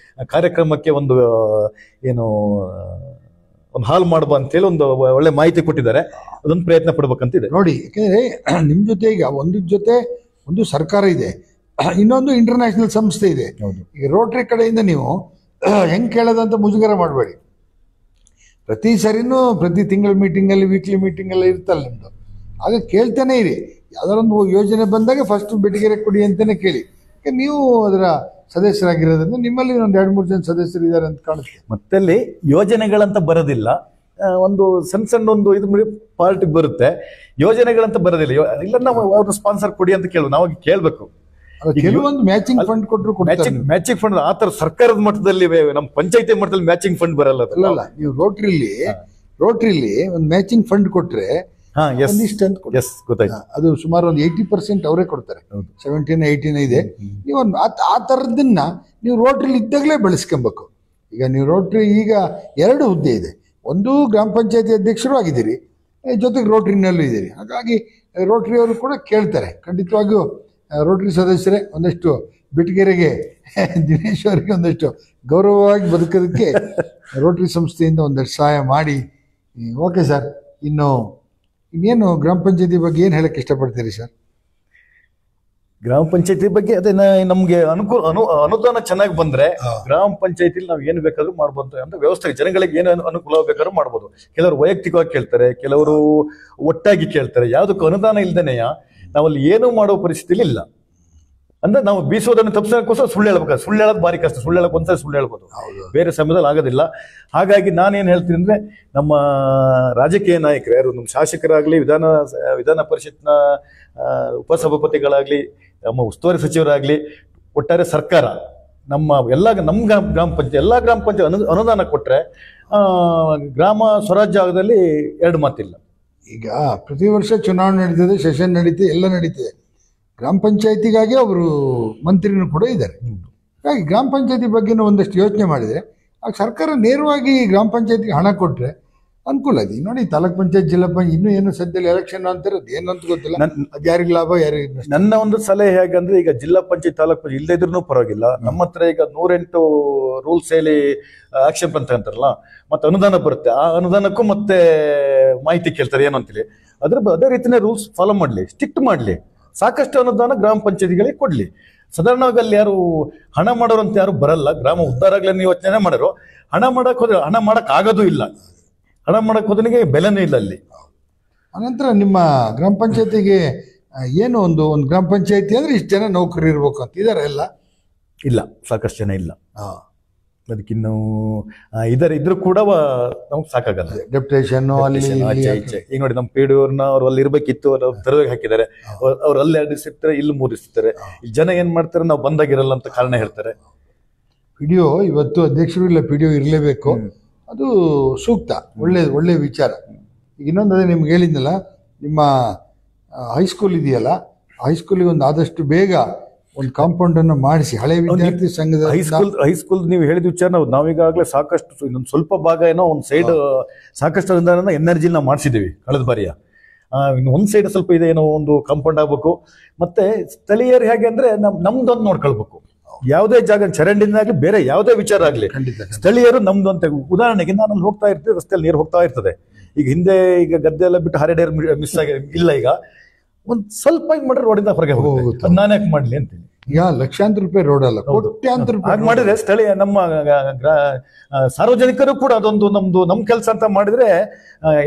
ಕಾರ್ಯಕ್ರಮಕ್ಕೆ ಒಂದು ಒಂದು ಹಾಲ್ ಮಾಡುವ ಅಂತೇಳಿ ಒಂದು ಒಳ್ಳೆ ಮಾಹಿತಿ ಕೊಟ್ಟಿದ್ದಾರೆ. ಅದೊಂದು ಪ್ರಯತ್ನ ಪಡ್ಬೇಕಂತಿದೆ ನೋಡಿ. ಯಾಕಂದ್ರೆ ನಿಮ್ ಜೊತೆ ಈಗ ಒಂದು ಸರ್ಕಾರ ಇದೆ, ಇನ್ನೊಂದು ಇಂಟರ್ನ್ಯಾಷನಲ್ ಸಂಸ್ಥೆ ಇದೆ. ಈಗ ರೋಟರಿ ಕಡೆಯಿಂದ ನೀವು ಹೆಂಗ್ ಕೇಳೋದಂತ ಮುಜುಗರ ಮಾಡಬೇಡಿ. ಪ್ರತಿ ಸರಿನೂ ಪ್ರತಿ ತಿಂಗಳ ಮೀಟಿಂಗಲ್ಲಿ, ವೀಕ್ಲಿ ಮೀಟಿಂಗಲ್ಲಿ ಇರ್ತಲ್ಲ ನಿಮ್ದು, ಆಗ ಕೇಳ್ತಾನೆ ಇರಿ. ಯಾವ್ದಾರೊಂದು ಯೋಜನೆ ಬಂದಾಗ ಫಸ್ಟ್ ಬೆಟಗೇರಿ ಕೊಡಿ ಅಂತಾನೆ ಕೇಳಿ. ನೀವು ಅದರ ಸದಸ್ಯರಾಗಿರೋದ್ರಿಂದ ನಿಮ್ಮಲ್ಲಿ ಒಂದು 2-3 ಜನ ಸದಸ್ಯರು ಇದ್ದಾರೆ ಅಂತ ಕಾಣುತ್ತೆ. ಮತ್ತೆ ಅಲ್ಲಿ ಯೋಜನೆಗಳಂತ ಬರೋದಿಲ್ಲ, ಒಂದು ಸಣ್ಣ ಒಂದು ಇದು ಪಾರ್ಟಿಗೆ ಬರುತ್ತೆ, ಯೋಜನೆಗಳಂತ ಬರೋದಿಲ್ಲ. ಇಲ್ಲ ನಾವು ಅವ್ರ ಸ್ಪಾನ್ಸರ್ ಕೊಡಿ ಅಂತ ಕೇಳುವ, ನಾವು ಕೇಳ್ಬೇಕು. ಕೆಲವೊಂದು ಮ್ಯಾಚಿಂಗ್ ಫಂಡ್ ಕೊಟ್ಟರು ಮ್ಯಾಚಿಂಗ್ ಫಂಡ್ ಆ ತರ ಸರ್ಕಾರದ ಮಟ್ಟದಲ್ಲಿ, ನಮ್ಮ ಪಂಚಾಯತಿ ಮಟ್ಟದಲ್ಲಿ ಮ್ಯಾಚಿಂಗ್ ಫಂಡ್ ಬರಲ್ಲ. ಅಲ್ಲ, ನೀವು ರೋಟ್ರಿಲಿ ಒಂದು ಮ್ಯಾಚಿಂಗ್ ಫಂಡ್ ಕೊಟ್ರೆ ಅದು ಸುಮಾರು ಒಂದು 80% ಅವರೇ ಕೊಡ್ತಾರೆ, 17-18 ಇದೆ. ನೀವು ಆ ಥರದನ್ನ ನೀವು ರೋಟ್ರಿಲಿ ಇದ್ದಾಗಲೇ ಬೆಳೆಸ್ಕೊಬೇಕು. ಈಗ ನೀವು ರೋಟ್ರಿ ಈಗ 2 ಹುದ್ದೆ ಇದೆ, ಒಂದು ಗ್ರಾಮ ಪಂಚಾಯತಿ ಅಧ್ಯಕ್ಷರು ಆಗಿದ್ದೀರಿ, ಜೊತೆಗೆ ರೋಟ್ರಿನಲ್ಲೂ ಇದ್ದೀರಿ. ಹಾಗಾಗಿ ರೋಟ್ರಿಯವರು ಕೂಡ ಕೇಳ್ತಾರೆ. ಖಂಡಿತವಾಗಿಯೂ ರೋಟ್ರಿ ಸದಸ್ಯರೇ ಒಂದಷ್ಟು ಬೆಟಗೇರಿಗೆ, ದಿನೇಶ್ ಅವರಿಗೆ ಒಂದಷ್ಟು ಗೌರವವಾಗಿ ಬದುಕೋದಕ್ಕೆ ರೋಟ್ರಿ ಸಂಸ್ಥೆಯಿಂದ ಒಂದಷ್ಟು ಸಹಾಯ ಮಾಡಿ. ಓಕೆ ಸರ್, ಇನ್ನೇನು ಗ್ರಾಮ ಪಂಚಾಯತಿ ಬಗ್ಗೆ ಏನು ಹೇಳಕ್ಕೆ ಇಷ್ಟಪಡ್ತೀರಿ ಸರ್? ಗ್ರಾಮ ಪಂಚಾಯತಿ ಬಗ್ಗೆ ಅದೇ ನಮ್ಗೆ ಅನುದಾನ ಚೆನ್ನಾಗಿ ಬಂದ್ರೆ ಗ್ರಾಮ ಪಂಚಾಯತಿಲಿ ನಾವು ಏನು ಬೇಕಾದ್ರೂ ಮಾಡ್ಬೋದು ಅಂತ ವ್ಯವಸ್ಥೆ, ಜನಗಳಿಗೆ ಏನು ಅನುಕೂಲ ಬೇಕಾದ್ರೂ ಮಾಡ್ಬೋದು. ಕೆಲವರು ವೈಯಕ್ತಿಕವಾಗಿ ಕೇಳ್ತಾರೆ, ಕೆಲವರು ಒಟ್ಟಾಗಿ ಕೇಳ್ತಾರೆ. ಯಾವುದಕ್ಕೂ ಅನುದಾನ ಇಲ್ದೇನೆಯ ನಾವಲ್ಲಿ ಏನೂ ಮಾಡೋ ಪರಿಸ್ಥಿತಿಲಿ ಇಲ್ಲ. ಅಂದ್ರೆ ನಾವು ಬೀಸೋದನ್ನು ತಪ್ಪಿಸೋಕ್ಕೋಸ್ಕರ ಸುಳ್ಳು ಹೇಳ್ಬೇಕು. ಸುಳ್ಳು ಹೇಳೋದು ಭಾರಿ ಕಷ್ಟ. ಸುಳ್ಳು ಹೇಳಕ್ ಒಂದ್ಸರಿ ಸುಳ್ಳು ಹೇಳ್ಬೋದು, ಬೇರೆ ಸಮಯದಲ್ಲಿ ಆಗೋದಿಲ್ಲ. ಹಾಗಾಗಿ ನಾನೇನು ಹೇಳ್ತೀನಿ ಅಂದ್ರೆ, ನಮ್ಮ ರಾಜಕೀಯ ನಾಯಕರು ಯಾರು, ನಮ್ಮ ಶಾಸಕರಾಗ್ಲಿ, ವಿಧಾನ ಪರಿಷತ್ನ ಉಪಸಭಾಪತಿಗಳಾಗ್ಲಿ, ನಮ್ಮ ಉಸ್ತುವಾರಿ ಸಚಿವರಾಗ್ಲಿ, ಒಟ್ಟಾರೆ ಸರ್ಕಾರ ನಮ್ಮ ಗ್ರಾಮ ಪಂಚಾಯತ್ ಅನುದಾನ ಕೊಟ್ರೆ ಗ್ರಾಮ ಸ್ವರಾಜ್ಯ ಆಗದಲ್ಲಿ 2 ಮಾತಿಲ್ಲ. ಈಗ ಪ್ರತಿ ವರ್ಷ ಚುನಾವಣೆ ನಡೀತದೆ, ಸೆಷನ್ ನಡೀತದೆ, ಎಲ್ಲ ನಡೀತದೆ. ಗ್ರಾಮ ಪಂಚಾಯತಿಗಾಗಿ ಅವರು ಮಂತ್ರಿನೂ ಕೂಡ ಇದ್ದಾರೆ. ಹಾಗಾಗಿ ಗ್ರಾಮ ಪಂಚಾಯತಿ ಬಗ್ಗೆನೂ ಒಂದಷ್ಟು ಯೋಚನೆ ಮಾಡಿದರೆ ಆಗ ಸರ್ಕಾರ ನೇರವಾಗಿ ಗ್ರಾಮ ಪಂಚಾಯತಿಗೆ ಹಣ ಕೊಟ್ಟರೆ ಅನುಕೂಲ ಇದೆ. ನೋಡಿ, ತಾಲೂಕ್ ಪಂಚಾಯತ್, ಜಿಲ್ಲಾ ಪಂಚಾಯತ್ ಇನ್ನೂ ಏನು ಸದ್ಯದಲ್ಲಿ ಎಲೆಕ್ಷನ್ ಅಂತಿರೋದು ಏನಂತ ಗೊತ್ತಿಲ್ಲ. ಅದು ಯಾರಿಗೆ ಲಾಭ, ಯಾರಿಗೆ. ನನ್ನ ಒಂದು ಸಲಹೆ ಹೇಗಂದ್ರೆ, ಈಗ ಜಿಲ್ಲಾ ಪಂಚಾಯತ್, ತಾಲೂಕ್ ಪಂಚಾಯತ್ ಇಲ್ಲದೇ ಇದ್ರೂ ಪರವಾಗಿಲ್ಲ. ನಮ್ಮ ಹತ್ರ ಈಗ 108 ರೂಲ್ಸ್ ಹೇಳಿ ಆಕ್ಷನ್ ಅಂತ ಅಂತಾರಲ್ಲ, ಮತ್ತೆ ಅನುದಾನ ಬರುತ್ತೆ. ಆ ಅನುದಾನಕ್ಕೂ ಮತ್ತೆ ಮಾಹಿತಿ ಕೇಳ್ತಾರೆ ಏನು ಅಂತೇಳಿ. ಅದೇ ರೀತಿನೇ ರೂಲ್ಸ್ ಫಾಲೋ ಮಾಡಲಿ, ಸ್ಟ್ರಿಕ್ಟ್ ಮಾಡಲಿ. ಸಾಕಷ್ಟು ಅನುದಾನ ಗ್ರಾಮ ಪಂಚಾಯತಿಗಳಿಗೆ ಕೊಡ್ಲಿ. ಸಾಧಾರಣವಾಗಿ ಅಲ್ಲಿ ಯಾರು ಹಣ ಮಾಡೋರು ಅಂತ ಯಾರು ಬರಲ್ಲ. ಗ್ರಾಮ ಉದ್ಧಾರ ಆಗ್ಲಿ ಯೋಚನೆ ಮಾಡೋರು. ಹಣ ಮಾಡಕ್ ಹೋದ್ರೆ ಹಣ ಮಾಡಕ್ ಆಗೋದು ಇಲ್ಲ. ಹಣ ಮಾಡಕ್ ಹೋದನಿಗೆ ಬೆಲೆನೂ ಇಲ್ಲ ಅಲ್ಲಿ. ಅನಂತರ ನಿಮ್ಮ ಗ್ರಾಮ ಪಂಚಾಯತಿಗೆ ಏನು ಒಂದು ಗ್ರಾಮ ಪಂಚಾಯತಿ ಅಂದ್ರೆ ಇಷ್ಟು ಜನ ನೌಕರಿ ಇರ್ಬೇಕು ಅಂತ ಇದಾರೆ ಎಲ್ಲ? ಇಲ್ಲ, ಸಾಕಷ್ಟು ಜನ ಇಲ್ಲ. ಅದಕ್ಕಿನ್ನು ಇದ್ರೂ ಕೂಡ ನಮ್ಗೆ ಸಾಕಾಗಲ್ಲ. ಡೆಪ್ಟೇಷನ್ ಅಲ್ಲಿ ಆಚೆ ಈಚೆ ಈಗ ನೋಡಿ ನಮ್ಮ ಪಿಡಿಒರ್ನ ಅವ್ರು ಅಲ್ಲಿ ಇರ್ಬೇಕಿತ್ತು, ಅವ್ರು ತೆರವಾಗಿ ಹಾಕಿದ್ದಾರೆ. ಅವ್ರು ಅಲ್ಲಿ 2 ದಿವಸ ಇರ್ತಾರೆ, ಇಲ್ಲಿ 3 ದಿವಸ ಇರ್ತಾರೆ. ಈ ಜನ ಏನ್ ಮಾಡ್ತಾರೆ, ನಾವು ಬಂದಾಗಿರಲ್ಲ ಅಂತ ಕಾರಣ ಹೇಳ್ತಾರೆ. ಪಿಡಿಒ ಇವತ್ತು ಅಧ್ಯಕ್ಷರು ಇಲ್ಲ, ಪಿಡಿಒ ಇರಲೇಬೇಕು, ಅದು ಸೂಕ್ತ, ಒಳ್ಳೆ ವಿಚಾರ. ಈಗ ಇನ್ನೊಂದು ಅದೇ ನಿಮ್ಗೆ ಹೇಳಿದ್ನಲ್ಲ, ನಿಮ್ಮ ಹೈಸ್ಕೂಲ್ ಇದೆಯಲ್ಲ, ಹೈಸ್ಕೂಲಿಗೆ ಒಂದು ಆದಷ್ಟು ಬೇಗ ಒಂದು ಕಾಂಪೌಂಡ್ ಅನ್ನು ಮಾಡಿಸಿ, ಹಳೆ ವಿದ್ಯಾರ್ಥಿ ಸಂಘದ ಹೈಸ್ಕೂಲ್ ನೀವು ಹೇಳಿದ ವಿಚಾರ ನಾವೀಗಾಗಲೇ ಸಾಕಷ್ಟು ಇನ್ನೊಂದು ಸ್ವಲ್ಪ ಭಾಗ ಏನೋ ಒಂದು ಸೈಡ್ ಸಾಕಷ್ಟು ಅನುದಾನ ಎನರ್ಜಿ ನಾವು ಮಾಡಿಸಿದ್ದೀವಿ ಕಳೆದ ಬಾರಿಯ. ಇನ್ನು ಒಂದು ಸೈಡ್ ಸ್ವಲ್ಪ ಇದೆ, ಏನೋ ಒಂದು ಕಾಂಪೌಂಡ್ ಆಗ್ಬೇಕು. ಮತ್ತೆ ಸ್ಥಳೀಯರು ಹೇಗೆ ಅಂದ್ರೆ ನಮ್ದೊಂದು ನೋಡ್ಕೊಳ್ಬೇಕು. ಯಾವುದೇ ಜಾಗ ಚರಂಡಿನಾಗ್ಲಿ ಬೇರೆ ಯಾವುದೇ ವಿಚಾರ ಆಗ್ಲಿ, ಸ್ಥಳೀಯರು ನಮ್ದು ಅಂತ. ಉದಾಹರಣೆಗೆ ನಾನು ಅಲ್ಲಿ ಹೋಗ್ತಾ ಇರ್ತೀವಿ, ರಸ್ತೆಯಲ್ಲಿ ನೀರು ಹೋಗ್ತಾ ಇರ್ತದೆ. ಈಗ ಹಿಂದೆ ಈಗ ಗದ್ದೆ ಎಲ್ಲ ಬಿಟ್ಟು ಹರಿಡೇರ್ ಮಿಸ್ ಆಗಿ ಇಲ್ಲ, ಈಗ ಒಂದ್ ಸ್ವಲ್ಪ ಹಿಂಗ್ ಮಾಡ್ರೆ ರೋಡಿಂದ ಹೊರಗೆ ಹೋಗುತ್ತೆ. ನಾನು ಯಾಕೆ ಮಾಡ್ಲಿ ಅಂತೀನಿ. ಈಗ ಲಕ್ಷಾಂತರ ರೂಪಾಯಿ ರೋಡ್ ಅಲ್ಲ, ಕೋಟ್ಯಾಂತರ ರೂಪಾಯಿ ಮಾಡಿದ್ರೆ ಸ್ಥಳೀಯ ನಮ್ಮ ಸಾರ್ವಜನಿಕರು ಕೂಡ ಅದೊಂದು ನಮ್ ಕೆಲಸ ಅಂತ ಮಾಡಿದ್ರೆ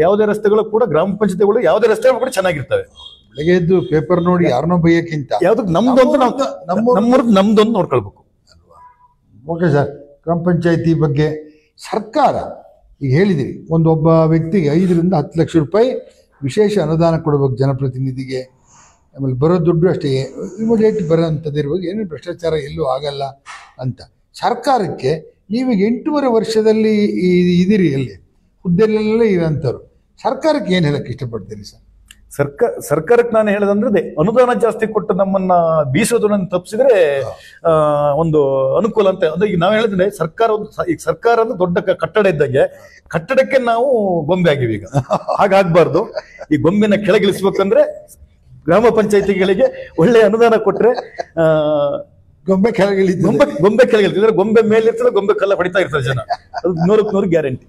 ಯಾವುದೇ ರಸ್ತೆಗಳು ಕೂಡ ಗ್ರಾಮ ಪಂಚಾಯತಿಗಳು ಯಾವುದೇ ರಸ್ತೆಗಳು ಕೂಡ ಚೆನ್ನಾಗಿರ್ತವೆ. ಬೆಳಗ್ಗೆ ಎದ್ದು ಪೇಪರ್ ನೋಡಿ ಯಾರನ್ನೋ ಬೈಯಕ್ಕಿಂತ ಯಾವ್ದಕ್ ನಮ್ದೊಂದು ನೋಡ್ಕೊಳ್ಬೇಕು. ಓಕೆ ಸರ್, ಗ್ರಾಮ ಪಂಚಾಯತಿ ಬಗ್ಗೆ ಸರ್ಕಾರ ಈಗ ಹೇಳಿದಿರಿ, ಒಬ್ಬ ವ್ಯಕ್ತಿಗೆ 5 ರಿಂದ 10 ಲಕ್ಷ ರೂಪಾಯಿ ವಿಶೇಷ ಅನುದಾನ ಕೊಡಬೇಕು ಜನಪ್ರತಿನಿಧಿಗೆ. ಆಮೇಲೆ ಬರೋ ದುಡ್ಡು ಅಷ್ಟೇ ಇಮಿಡಿಯೇಟ್ ಬರೋಂಥದ್ದು ಇರುವಾಗ ಏನೇನು ಭ್ರಷ್ಟಾಚಾರ ಎಲ್ಲೂ ಆಗಲ್ಲ ಅಂತ. ಸರ್ಕಾರಕ್ಕೆ ನೀವೀಗ 8.5 ವರ್ಷದಲ್ಲಿ ಇದಿರಿ, ಎಲ್ಲಿ ಹುದ್ದೆಲೆಲ್ಲ ಇರೋಂಥವ್ರು, ಸರ್ಕಾರಕ್ಕೆ ಏನು ಹೇಳಕ್ಕೆ ಇಷ್ಟಪಡ್ತೀರಿ ಸರ್? ಸರ್ಕಾರಕ್ಕೆ ನಾನು ಹೇಳೋದಂದ್ರೆ ಅನುದಾನ ಜಾಸ್ತಿ ಕೊಟ್ಟು ನಮ್ಮನ್ನ ಬೀಸೋದನ್ನ ತಪ್ಪಿಸಿದ್ರೆ ಒಂದು ಅನುಕೂಲ ಅಂತ. ಅಂದ್ರೆ ಈಗ ನಾವು ಹೇಳಿದ್ರೆ ಈಗ ಸರ್ಕಾರ ಅಂದ್ರೆ ದೊಡ್ಡ ಕಟ್ಟಡ ಇದ್ದಂಗೆ, ಕಟ್ಟಡಕ್ಕೆ ನಾವು ಗೊಂಬೆ ಆಗಿವಿ. ಈಗ ಹಾಗಾಗ್ಬಾರ್ದು. ಈ ಗೊಂಬೆನ ಕೆಳಗಿಳಿಸ್ಬೇಕಂದ್ರೆ ಗ್ರಾಮ ಪಂಚಾಯತಿಗಳಿಗೆ ಒಳ್ಳೆ ಅನುದಾನ ಕೊಟ್ರೆ ಗೊಂಬೆ ಕೆಳಗಿಳಿದ್ರೆ ಗೊಂಬೆ ಮೇಲೆ ಇರ್ತದೆ, ಗೊಂಬೆ ಕಲ್ಲ ಹೊಡಿತಾ ಇರ್ತಾರೆ ಜನ. ಅದು 100ಕ್ಕೆ 100 ಗ್ಯಾರಂಟಿ.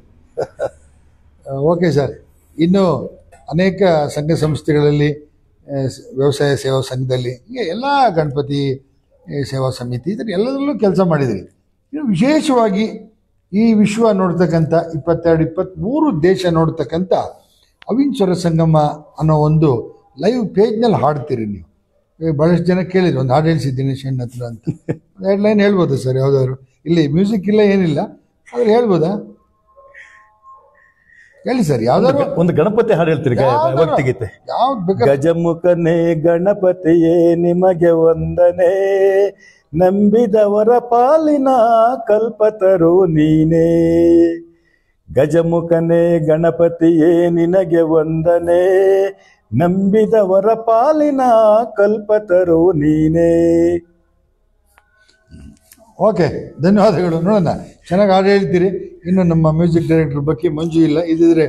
ಓಕೆ ಸರ್, ಇನ್ನು ಅನೇಕ ಸಂಘ ಸಂಸ್ಥೆಗಳಲ್ಲಿ, ವ್ಯವಸಾಯ ಸೇವಾ ಸಂಘದಲ್ಲಿ, ಹೀಗೆ ಎಲ್ಲ ಗಣಪತಿ ಸೇವಾ ಸಮಿತಿ ಇದ್ರ ಎಲ್ಲದರಲ್ಲೂ ಕೆಲಸ ಮಾಡಿದ್ರಿ. ಇನ್ನು ವಿಶೇಷವಾಗಿ ಈ ವಿಶ್ವ ನೋಡ್ತಕ್ಕಂಥ 22-23 ದೇಶ ನೋಡ್ತಕ್ಕಂಥ ಅವಿನ್ ಸ್ವರ ಸಂಗಮ ಅನ್ನೋ ಒಂದು ಲೈವ್ ಪೇಜ್ನಲ್ಲಿ ಹಾಡ್ತೀರಿ ನೀವು. ಭಾಳಷ್ಟು ಜನ ಕೇಳಿದ್ರು, ಒಂದು ಹಾಡು ಹೇಳಿಸಿ ದಿನೇಶ್ ಅಣ್ಣ ಹತ್ರ ಅಂತ. 2 ಲೈನ್ ಹೇಳ್ಬೋದಾ ಸರ್? ಯಾವುದಾದ್ರು ಇಲ್ಲಿ ಮ್ಯೂಸಿಕ್ ಇಲ್ಲ, ಏನಿಲ್ಲ, ಆದ್ರೆ ಹೇಳ್ಬೋದಾ? ಹೇಳಿ ಸರ್, ಯಾವ್ದಾದ್ರು ಒಂದು ಗಣಪತಿ ಹಾಡು ಹೇಳ್ತೀರಿ, ಭಕ್ತಿಗೀತೆ. ಯಾವ್ದು ಬೇಕಾದ್ರೆ. ಗಜಮುಖನೇ ಗಣಪತಿಯೇ ನಿಮಗೆ ವಂದನೆ, ನಂಬಿದವರ ಪಾಲಿನ ಕಲ್ಪತರು ನೀನೇ. ಗಜಮುಖನೇ ಗಣಪತಿಯೇ ನಿನಗೆ ವಂದನೆ, ನಂಬಿದವರ ಪಾಲಿನ ಕಲ್ಪತರು ನೀನೇ. ಓಕೆ, ಧನ್ಯವಾದಗಳು. ನೋಡೋಣ, ಚೆನ್ನಾಗಿ ಹಾಡು ಹೇಳ್ತೀರಿ. ಇನ್ನು ನಮ್ಮ ಮ್ಯೂಸಿಕ್ ಡೈರೆಕ್ಟರ್ ಬಗ್ಗೆ ಮಂಜು ಇಲ್ಲ, ಇದ್ದಿದ್ರೆ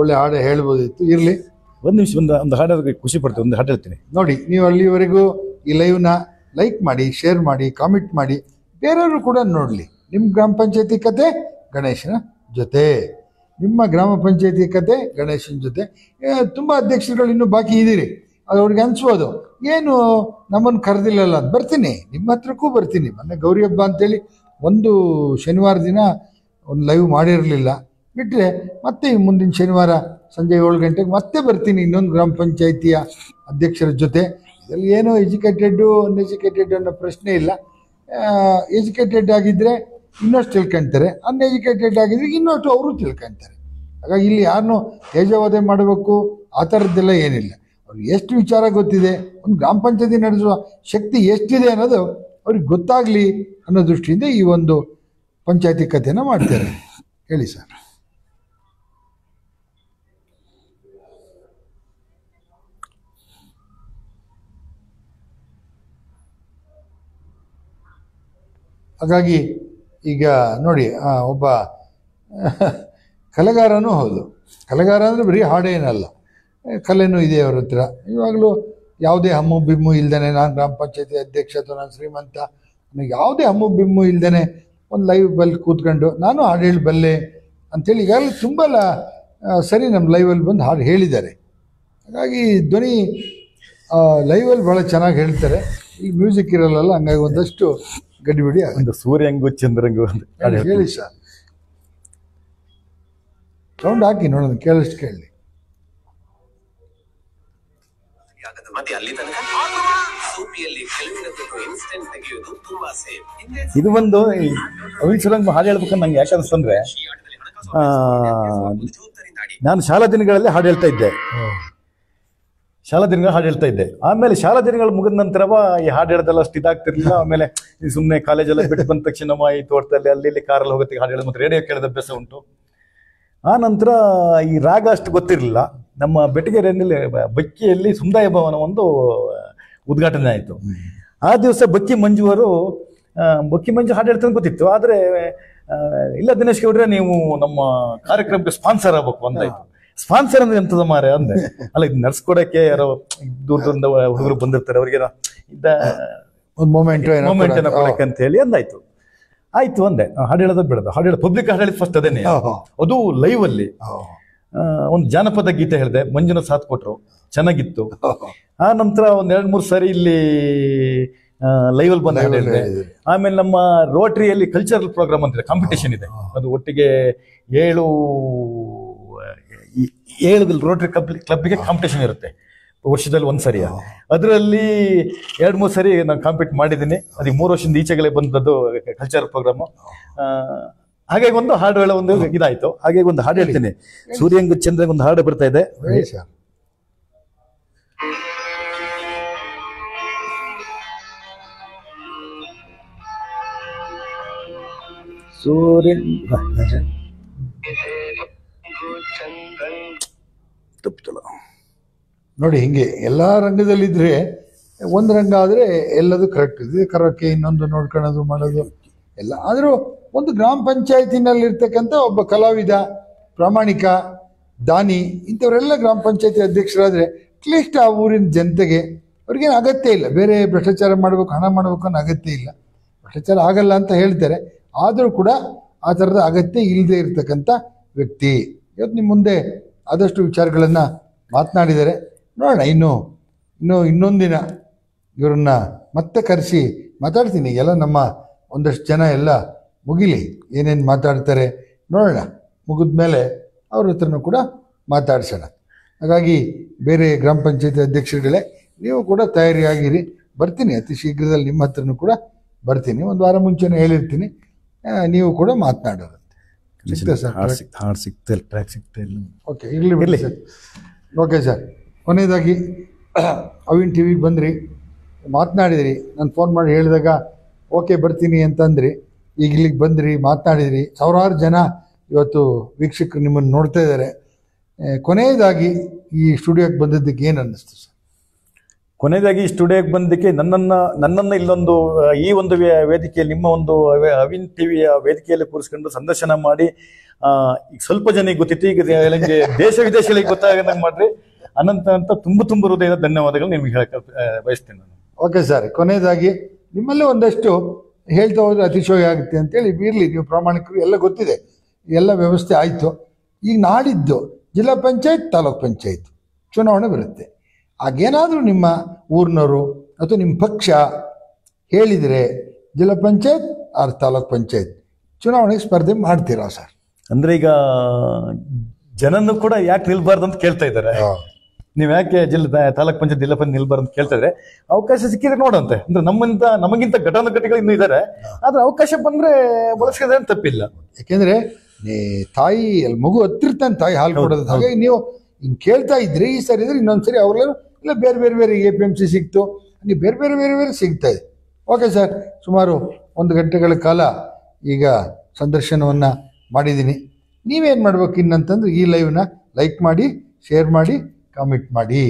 ಒಳ್ಳೆ ಹಾಡು ಹೇಳ್ಬೋದಿತ್ತು. ಇರಲಿ, ಒಂದು ನಿಮಿಷ, ಒಂದು ಹಾಡು ಖುಷಿ ಪಡ್ತೀನಿ, ಒಂದು ಹಾಡು ಹೇಳ್ತೀನಿ ನೋಡಿ. ನೀವು ಅಲ್ಲಿವರೆಗೂ ಈ ಲೈವ್ನ ಲೈಕ್ ಮಾಡಿ, ಶೇರ್ ಮಾಡಿ, ಕಾಮೆಂಟ್ ಮಾಡಿ, ಬೇರೆಯವರು ಕೂಡ ನೋಡಲಿ. ನಿಮ್ಮ ಗ್ರಾಮ ಪಂಚಾಯತಿ ಕತೆ ಗಣೇಶನ ಜೊತೆ, ನಿಮ್ಮ ಗ್ರಾಮ ಪಂಚಾಯತಿ ಕತೆ ಗಣೇಶನ ಜೊತೆ. ತುಂಬ ಅಧ್ಯಕ್ಷರುಗಳು ಇನ್ನೂ ಬಾಕಿ ಇದ್ದೀರಿ. ಅದು ಅವ್ರಿಗೆ ಅನ್ಸ್ಬೋದು, ಏನು ನಮ್ಮನ್ನು ಕರೆದಿಲ್ಲಲ್ಲ ಅಂತ. ಬರ್ತೀನಿ, ನಿಮ್ಮ ಹತ್ರಕ್ಕೂ ಬರ್ತೀನಿ. ಮೊನ್ನೆ ಗೌರಿ ಹಬ್ಬ ಅಂತೇಳಿ ಒಂದು ಶನಿವಾರ ದಿನ ಒಂದು ಲೈವ್ ಮಾಡಿರಲಿಲ್ಲ, ಬಿಟ್ಟರೆ ಮತ್ತೆ ಮುಂದಿನ ಶನಿವಾರ ಸಂಜೆ 7 ಗಂಟೆಗೆ ಮತ್ತೆ ಬರ್ತೀನಿ ಇನ್ನೊಂದು ಗ್ರಾಮ ಪಂಚಾಯಿತಿಯ ಅಧ್ಯಕ್ಷರ ಜೊತೆ. ಇದರಲ್ಲಿ ಏನೋ ಎಜುಕೇಟೆಡ್ಡು ಅನ್ಎಜುಕೇಟೆಡ್ ಅನ್ನೋ ಪ್ರಶ್ನೆ ಇಲ್ಲ. ಎಜುಕೇಟೆಡ್ ಆಗಿದ್ದರೆ ಇನ್ನಷ್ಟು ತಿಳ್ಕೊಳ್ತಾರೆ, ಅನ್ಎಜುಕೇಟೆಡ್ ಆಗಿದ್ರೆ ಇನ್ನಷ್ಟು ಅವರು ತಿಳ್ಕೊಳ್ತಾರೆ. ಹಾಗಾಗಿ ಇಲ್ಲಿ ಯಾರನ್ನೂ ತೇಜೋವಧೆ ಮಾಡಬೇಕು ಆ ಥರದ್ದೆಲ್ಲ ಏನಿಲ್ಲ. ಅವ್ರಿಗೆ ಎಷ್ಟು ವಿಚಾರ ಗೊತ್ತಿದೆ, ಒಂದು ಗ್ರಾಮ ಪಂಚಾಯತಿ ನಡೆಸುವ ಶಕ್ತಿ ಎಷ್ಟಿದೆ ಅನ್ನೋದು ಅವ್ರಿಗೆ ಗೊತ್ತಾಗಲಿ ಅನ್ನೋ ದೃಷ್ಟಿಯಿಂದ ಈ ಒಂದು ಪಂಚಾಯತಿ ಕಥೆನ ಮಾಡ್ತಾರೆ. ಹೇಳಿ ಸರ್. ಹಾಗಾಗಿ ಈಗ ನೋಡಿ, ಒಬ್ಬ ಕಲೆಗಾರನೂ ಹೌದು. ಕಲೆಗಾರ ಅಂದರೆ ಬರೀ ಹಾಡೇನಲ್ಲ, ಕಲೆನೂ ಇದೆ ಅವ್ರ ಹತ್ರ. ಇವಾಗಲೂ ಯಾವುದೇ ಹಮ್ಮು ಬಿಮ್ಮು ಇಲ್ದೇ, ನಾನು ಗ್ರಾಮ ಪಂಚಾಯತಿ ಅಧ್ಯಕ್ಷ ಅಥವಾ ನಾನು ಶ್ರೀಮಂತ, ನನಗೆ ಯಾವುದೇ ಹಮ್ಮು ಬಿಮ್ಮು ಇಲ್ದೇ ಒಂದು ಲೈವ್ ಬಲ್ಲಿ ಕೂತ್ಕೊಂಡು ನಾನು ಹಾಡು ಹೇಳಬಲ್ಲೆ ಅಂಥೇಳಿ ಈಗಾಗಲೇ ತುಂಬ ಸರಿ ನಮ್ಮ ಲೈವಲ್ಲಿ ಬಂದು ಹಾಡು ಹೇಳಿದ್ದಾರೆ. ಹಾಗಾಗಿ ಧ್ವನಿ ಲೈವಲ್ಲಿ ಭಾಳ ಚೆನ್ನಾಗಿ ಹೇಳ್ತಾರೆ. ಇಲ್ಲಿ ಮ್ಯೂಸಿಕ್ ಇರಲ್ಲ, ಹಂಗಾಗಿ ಒಂದಷ್ಟು ಗಡಿಬಿಡಿ ಒಂದು ಸೂರ್ಯಂಗು ಚಂದ್ರಂಗು ಹೇಳಿ ಸರ್. ಸೌಂಡ್ ಹಾಕಿ ನೋಡೋಣ, ಕೇಳಿಷ್ಟು ಕೇಳಿ. ಮತ್ತೆ ಅಲ್ಲಿ ತನಕ ಭೂಮಿಯಲ್ಲಿ ಕೆಲವಿರಬೇಕು ಇನ್ಸ್ಟೆಂಟ್ ತೆಗೆಯೋದು ತುಂಬಾ ಸೇಫ್. ಇದು ಒಂದು ಅವಿನ್ ಸುರಂಗ್ ಹಾಡು ಹೇಳ್ಬೇಕಂತ ನಂಗೆ ಯಾಕೆ ಅನ್ಸ್ತಂದ್ರೆ, ನಾನು ಶಾಲಾ ದಿನಗಳಲ್ಲಿ ಹಾಡು ಹೇಳ್ತಾ ಇದ್ದೆ. ಶಾಲಾ ದಿನಗಳು ಹಾಡು ಹೇಳ್ತಾ ಇದ್ದೆ. ಆಮೇಲೆ ಶಾಲಾ ದಿನಗಳು ಮುಗಿದ ನಂತರವ ಈ ಹಾಡು ಹೇಳೋದೆಲ್ಲ ಅಷ್ಟು ಇದಾಗ್ತಿರ್ಲಿಲ್ಲ. ಆಮೇಲೆ ಸುಮ್ಮನೆ ಕಾಲೇಜೆಲ್ಲ ಬಿಟ್ಟು ಬಂದ ತಕ್ಷಣ ಈ ತೋಟದಲ್ಲಿ ಅಲ್ಲಿ ಇಲ್ಲಿ ಕಾರಲ್ಲಿ ಹೋಗುತ್ತೆ ಹಾಡು ಹೇಳೋದು, ಮತ್ತೆ ರೇಡಿಯೋ ಕೇಳೋದು ಅಭ್ಯಾಸ ಉಂಟು. ಆ ನಂತರ ಈ ರಾಗ ಅಷ್ಟು ಗೊತ್ತಿರಲಿಲ್ಲ. ನಮ್ಮ ಬೆಟಗೇರಿಯಲ್ಲಿ ಬಕ್ಕಿಯಲ್ಲಿ ಸಮುದಾಯ ಭವನ ಒಂದು ಉದ್ಘಾಟನೆ ಆಯಿತು. ಆ ದಿವಸ ಬಕ್ಕಿ ಮಂಜು ಹಾಡು ಹೇಳ್ತಾನೆ ಗೊತ್ತಿತ್ತು. ಆದರೆ ಇಲ್ಲ ದಿನೇಶ್ ಗೌಡ್ರೆ, ನೀವು ನಮ್ಮ ಕಾರ್ಯಕ್ರಮಕ್ಕೆ ಸ್ಪಾನ್ಸರ್ ಆಗ್ಬೇಕು ಅಂದಾಯ್ತು. ಸ್ಪಾನ್ಸರ್ ಅಂದ್ರೆ ಎಂತದ ಮಾರೆ ಅಂದೆ. ಅಲ್ಲ, ಇದು ನಡ್ಸ್ಕೊಡಕ್ಕೆ ಯಾರೋ ದೂರದಿಂದ ಹುಡುಗರು ಬಂದಿರ್ತಾರೆ, ಅವ್ರಿಗೆ ಮೊಮೆಂಟ್ ಕೊಡಕ್ಕೆ ಅಂತ ಹೇಳಿ ಅಂದಾಯ್ತು. ಆಯ್ತು ಅಂದೆ. ಹಾಡು ಹೇಳೋದು ಬಿಡೋದು, ಹಾಡು ಹೇಳೋದು ಪಬ್ಲಿಕ್ ಹಾಡು ಹೇಳಿದ್ ಫಸ್ಟ್ ಅದೇನೆ. ಅದು ಲೈವ್ ಅಲ್ಲಿ ಒಂದು ಜಾನಪದ ಗೀತೆ ಹೇಳಿದೆ, ಮಂಜುನ ಸಾಥ್ ಕೊಟ್ರು, ಚೆನ್ನಾಗಿತ್ತು. ಆ ನಂತರ ಒಂದ್ 2-3 ಸಾರಿ ಇಲ್ಲಿ ಲೈವ್ ಅಲ್ಲಿ ಬಂದು ಹಾಡು ಹೇಳಿದೆ. ಆಮೇಲೆ ನಮ್ಮ ರೋಟರಿಯಲ್ಲಿ ಕಲ್ಚರಲ್ ಪ್ರೋಗ್ರಾಮ್ ಅಂತ ಕಾಂಪಿಟೇಷನ್ ಇದೆ. ಅದು ಒಟ್ಟಿಗೆ 7 ರೋಟರಿ ಕ್ಲಬ್ಗೆ ಕಾಂಪಿಟೇಷನ್ ಇರುತ್ತೆ ವರ್ಷದಲ್ಲಿ ಒಂದ್ಸರಿಯ. ಅದರಲ್ಲಿ 2-3 ಸರಿ ನಾನು ಕಾಂಪೀಟ್ ಮಾಡಿದ್ದೀನಿ. ಅದಕ್ಕೆ 3 ವರ್ಷದಿಂದ ಈಚೆಗಳೇ ಬಂದದ್ದು ಕಲ್ಚರಲ್ ಪ್ರೋಗ್ರಾಮು. ಹಾಗಾಗಿ ಒಂದು ಹಾಡು ಹೇಳೋ ಒಂದು ಇದಾಯ್ತು. ಹಾಗೆ ಒಂದು ಹಾಡು ಹೇಳ್ತೀನಿ. ಸೂರ್ಯಂಗ ಚಂದ್ರಂಗ ಒಂದು ಹಾಡು ಬರ್ತಾ ಇದೆ. ಸೂರ್ಯನ್ ತಪ್ಪಿತಲ್ಲ ನೋಡಿ, ಹಿಂಗೆ ಎಲ್ಲ ರಂಗದಲ್ಲಿದ್ದರೆ ಒಂದು ರಂಗ ಆದರೆ ಎಲ್ಲದು ಕರೆಕ್ಟ್ ಇದೆ. ಕರೋಕೆ ಇನ್ನೊಂದು ನೋಡ್ಕೊಳ್ಳೋದು ಮಾಡೋದು ಎಲ್ಲ. ಆದರೂ ಒಂದು ಗ್ರಾಮ ಪಂಚಾಯತಿನಲ್ಲಿರ್ತಕ್ಕಂಥ ಒಬ್ಬ ಕಲಾವಿದ, ಪ್ರಾಮಾಣಿಕ, ದಾನಿ, ಇಂಥವರೆಲ್ಲ ಗ್ರಾಮ ಪಂಚಾಯತಿ ಅಧ್ಯಕ್ಷರಾದರೆ ಅಟ್ಲೀಸ್ಟ್ ಆ ಊರಿನ ಜನತೆಗೆ ಅವ್ರಿಗೇನು ಅಗತ್ಯ ಇಲ್ಲ, ಬೇರೆ ಭ್ರಷ್ಟಾಚಾರ ಮಾಡಬೇಕು, ಹಣ ಮಾಡಬೇಕು ಅನ್ನೋ ಅಗತ್ಯ ಇಲ್ಲ. ಭ್ರಷ್ಟಾಚಾರ ಆಗಲ್ಲ ಅಂತ ಹೇಳ್ತಾರೆ, ಆದರೂ ಕೂಡ ಆ ಥರದ ಅಗತ್ಯ ಇಲ್ಲದೆ ಇರತಕ್ಕಂಥ ವ್ಯಕ್ತಿ. ಇವತ್ತು ನಿಮ್ಮ ಮುಂದೆ ಆದಷ್ಟು ವಿಚಾರಗಳನ್ನು ಮಾತನಾಡಿದ್ದಾರೆ. ನೋಡೋಣ, ಇನ್ನೊಂದಿನ ಇವರನ್ನ ಮತ್ತೆ ಕರೆಸಿ ಮಾತಾಡ್ತೀನಿ. ಎಲ್ಲ ನಮ್ಮ ಒಂದಷ್ಟು ಜನ ಎಲ್ಲ ಮುಗಿಲಿ, ಏನೇನು ಮಾತಾಡ್ತಾರೆ ನೋಡೋಣ. ಮುಗಿದ ಮೇಲೆ ಅವ್ರ ಹತ್ರನೂ ಕೂಡ ಮಾತಾಡ್ಸೋಣ. ಹಾಗಾಗಿ ಬೇರೆ ಗ್ರಾಮ ಪಂಚಾಯತಿ ಅಧ್ಯಕ್ಷರುಗಳೇ, ನೀವು ಕೂಡ ತಯಾರಿಯಾಗಿರಿ. ಬರ್ತೀನಿ, ಅತಿ ಶೀಘ್ರದಲ್ಲಿ ನಿಮ್ಮ ಹತ್ರನೂ ಕೂಡ ಬರ್ತೀನಿ. 1 ವಾರ ಮುಂಚೆನೇ ಹೇಳಿರ್ತೀನಿ, ನೀವು ಕೂಡ ಮಾತನಾಡೋರಂತೆ. ಸಿಗ್ತದೆ ಸರ್? ಹಾಡು ಸಿಗ್ತಾ ಇಲ್ಲ, ಟ್ರ್ಯಾಕ್ ಸಿಗ್ತಾ ಇಲ್ಲ. ಓಕೆ, ಇರಲಿ ಬಿಡಲಿ ಸರ್. ಓಕೆ ಸರ್, ಕೊನೆಯದಾಗಿ ಅವಿನ್ ಟಿವಿಗೆ ಬಂದ್ರಿ, ಮಾತನಾಡಿದಿರಿ. ನಾನು ಫೋನ್ ಮಾಡಿ ಹೇಳಿದಾಗ ಓಕೆ ಬರ್ತೀನಿ ಅಂತಂದ್ರಿ. ಈಗ ಇಲ್ಲಿಗೆ ಬಂದ್ರಿ, ಮಾತನಾಡಿದಿರಿ. ಸಾವಿರಾರು ಜನ ಇವತ್ತು ವೀಕ್ಷಕರು ನಿಮ್ಮನ್ನು ನೋಡ್ತಾ ಇದ್ದಾರೆ. ಕೊನೆಯದಾಗಿ ಈ ಸ್ಟುಡಿಯೋಕ್ಕೆ ಬಂದಿದ್ದಕ್ಕೆ ಏನು ಅನ್ನಿಸ್ತು ಸರ್? ಕೊನೆಯದಾಗಿ ಸ್ಟುಡಿಯೋಗೆ ಬಂದಕ್ಕೆ ನನ್ನನ್ನು ಇಲ್ಲೊಂದು ಈ ಒಂದು ವೇದಿಕೆಯಲ್ಲಿ, ನಿಮ್ಮ ಒಂದು ಅವಿನ್ ಟಿವಿಯ ವೇದಿಕೆಯಲ್ಲಿ ಕೂರಿಸ್ಕೊಂಡು ಸಂದರ್ಶನ ಮಾಡಿ ಈಗ ಸ್ವಲ್ಪ ಜನ ಗೊತ್ತಿತ್ತು, ಈಗ ನನಗೆ ದೇಶ ವಿದೇಶಗಳಿಗೆ ಗೊತ್ತಾಗದಂಗೆ ಮಾಡ್ರಿ. ಅನಂತ ತುಂಬ ಹೃದಯದ ಧನ್ಯವಾದಗಳು ನಿಮಗೆ ಹೇಳಕ್ಕೆ ಬಯಸ್ತೇನೆ ನಾನು. ಓಕೆ ಸರ್, ಕೊನೆಯದಾಗಿ ನಿಮ್ಮಲ್ಲೇ ಒಂದಷ್ಟು ಹೇಳ್ತಾ ಹೋದ್ರೆ ಅತಿಶಯ ಆಗುತ್ತೆ ಅಂತೇಳಿ ಇರಲಿ. ನೀವು ಪ್ರಾಮಾಣಿಕರು, ಎಲ್ಲ ಗೊತ್ತಿದೆ, ಎಲ್ಲ ವ್ಯವಸ್ಥೆ ಆಯಿತು. ಈಗ ನಾಡಿದ್ದು ಜಿಲ್ಲಾ ಪಂಚಾಯತ್, ತಾಲೂಕ್ ಪಂಚಾಯತ್ ಚುನಾವಣೆ ಬರುತ್ತೆ. ಆಗೇನಾದರೂ ನಿಮ್ಮ ಊರಿನವರು ಅಥವಾ ನಿಮ್ಮ ಪಕ್ಷ ಹೇಳಿದರೆ ಜಿಲ್ಲಾ ಪಂಚಾಯತ್ ಆರ್ ತಾಲೂಕ್ ಪಂಚಾಯತ್ ಚುನಾವಣೆಗೆ ಸ್ಪರ್ಧೆ ಮಾಡ್ತೀರಾ ಸರ್? ಅಂದರೆ ಈಗ ಜನನು ಕೂಡ ಯಾಕೆ ನಿಲ್ಬಾರ್ದು ಅಂತ ಕೇಳ್ತಾ ಇದ್ದಾರೆ. ನೀವು ಯಾಕೆ ತಾಲೂಕ್ ಪಂಚಾಯತ್ ಜಿಲ್ಲಾ ಪಂಚಾಯತ್ ನಿಲ್ಬಾರ್ದು ಅಂತ ಕೇಳ್ತಾ ಇದ್ರೆ, ಅವಕಾಶ ಸಿಕ್ಕಿದ್ರೆ ನೋಡಂತೆ. ಅಂದ್ರೆ ನಮಗಿಂತ ಘಟಾನುಘಟಿಗಳು ಇನ್ನೂ ಇದ್ದಾರೆ. ಆದ್ರೆ ಅವಕಾಶ ಬಂದ್ರೆ ಬಳಸಿದ್ರೆ ತಪ್ಪಿಲ್ಲ. ಯಾಕೆಂದ್ರೆ ತಾಯಿ ಅಲ್ಲಿ ಮಗು ಹತ್ತಿರ್ತಾನೆ, ತಾಯಿ ಹಾಲು ಕೊಡೋದು. ಹಾಗಾಗಿ ನೀವು ಹಿಂಗೆ ಕೇಳ್ತಾ ಇದ್ರಿ, ಈ ಸರಿ ಇದ್ರೆ ಇನ್ನೊಂದ್ಸರಿ ಅವ್ರೆಲ್ಲರೂ ಇಲ್ಲ ಬೇರೆ APMC ಸಿಕ್ತು, ನೀವು ಬೇರೆ ಸಿಗ್ತಾ ಇದೆ. ಓಕೆ ಸರ್, ಸುಮಾರು 1 ಗಂಟೆಗಳ ಕಾಲ ಈಗ ಸಂದರ್ಶನವನ್ನು ಮಾಡಿದ್ದೀನಿ. ನೀವೇನು ಮಾಡ್ಬೇಕು ಇನ್ನಂತಂದ್ರೆ ಈ ಲೈವ್ನ ಲೈಕ್ ಮಾಡಿ, ಶೇರ್ ಮಾಡಿ, ಕಾಮೆಂಟ್ ಮಾಡಿ.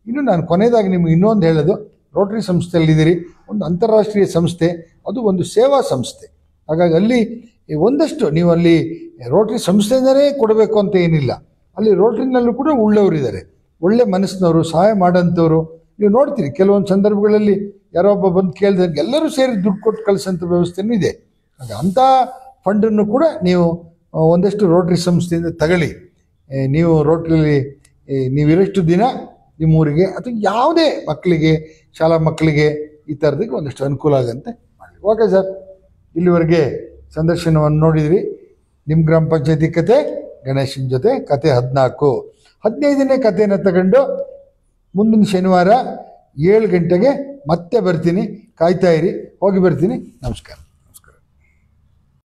ಇನ್ನು ನಾನು ಕೊನೆಯದಾಗಿ ನಿಮ್ಗೆ ಇನ್ನೊಂದು ಹೇಳೋದು, ರೋಟರಿ ಸಂಸ್ಥೆಯಲ್ಲಿದ್ದೀರಿ, ಒಂದು ಅಂತಾರಾಷ್ಟ್ರೀಯ ಸಂಸ್ಥೆ, ಅದು ಒಂದು ಸೇವಾ ಸಂಸ್ಥೆ. ಹಾಗಾಗಿ ಅಲ್ಲಿ ಒಂದಷ್ಟು ನೀವು ಅಲ್ಲಿ ರೋಟರಿ ಸಂಸ್ಥೆಯಿಂದಲೇ ಕೊಡಬೇಕು ಅಂತ ಏನಿಲ್ಲ. ಅಲ್ಲಿ ರೋಟರಿನಲ್ಲೂ ಕೂಡ ಒಳ್ಳೆಯವರಿದ್ದಾರೆ, ಒಳ್ಳೆ ಮನಸ್ಸಿನವರು, ಸಹಾಯ ಮಾಡೋಂಥವ್ರು. ನೀವು ನೋಡ್ತೀರಿ ಕೆಲವೊಂದು ಸಂದರ್ಭಗಳಲ್ಲಿ ಯಾರೋ ಒಬ್ಬ ಬಂದು ಕೇಳಿದಾಗ ಎಲ್ಲರೂ ಸೇರಿ ದುಡ್ಡು ಕೊಟ್ಟು ಕಳಿಸೋಂಥ ವ್ಯವಸ್ಥೆನೂ ಇದೆ. ಹಾಗೆ ಅಂಥ ಫಂಡನ್ನು ಕೂಡ ನೀವು ಒಂದಷ್ಟು ರೋಟರಿ ಸಂಸ್ಥೆಯಿಂದ ತಗೊಳ್ಳಿ. ನೀವು ರೋಟರಿಲಿ ನೀವಿರಷ್ಟು ದಿನ ನಿಮ್ಮೂರಿಗೆ ಅಥವಾ ಯಾವುದೇ ಮಕ್ಕಳಿಗೆ, ಶಾಲಾ ಮಕ್ಕಳಿಗೆ ಈ ಥರದಕ್ಕೆ ಒಂದಷ್ಟು ಅನುಕೂಲ ಆಗುತ್ತೆ ಮಾಡಿ. ಓಕೆ ಸರ್, ಇಲ್ಲಿವರೆಗೆ ಸಂದರ್ಶನವನ್ನು ನೋಡಿದ್ರಿ. ನಿಮ್ಮ ಗ್ರಾಮ ಪಂಚಾಯತಿ ಕತೆ ಗಣೇಶನ ಜೊತೆ ಕತೆ 14. 15ನೇ ಕಥೆಯನ್ನು ತಗೊಂಡು ಮುಂದಿನ ಶನಿವಾರ 7 ಗಂಟೆಗೆ ಮತ್ತೆ ಬರ್ತೀನಿ, ಕಾಯ್ತಾ ಇರಿ. ಹೋಗಿ ಬರ್ತೀನಿ. ನಮಸ್ಕಾರ.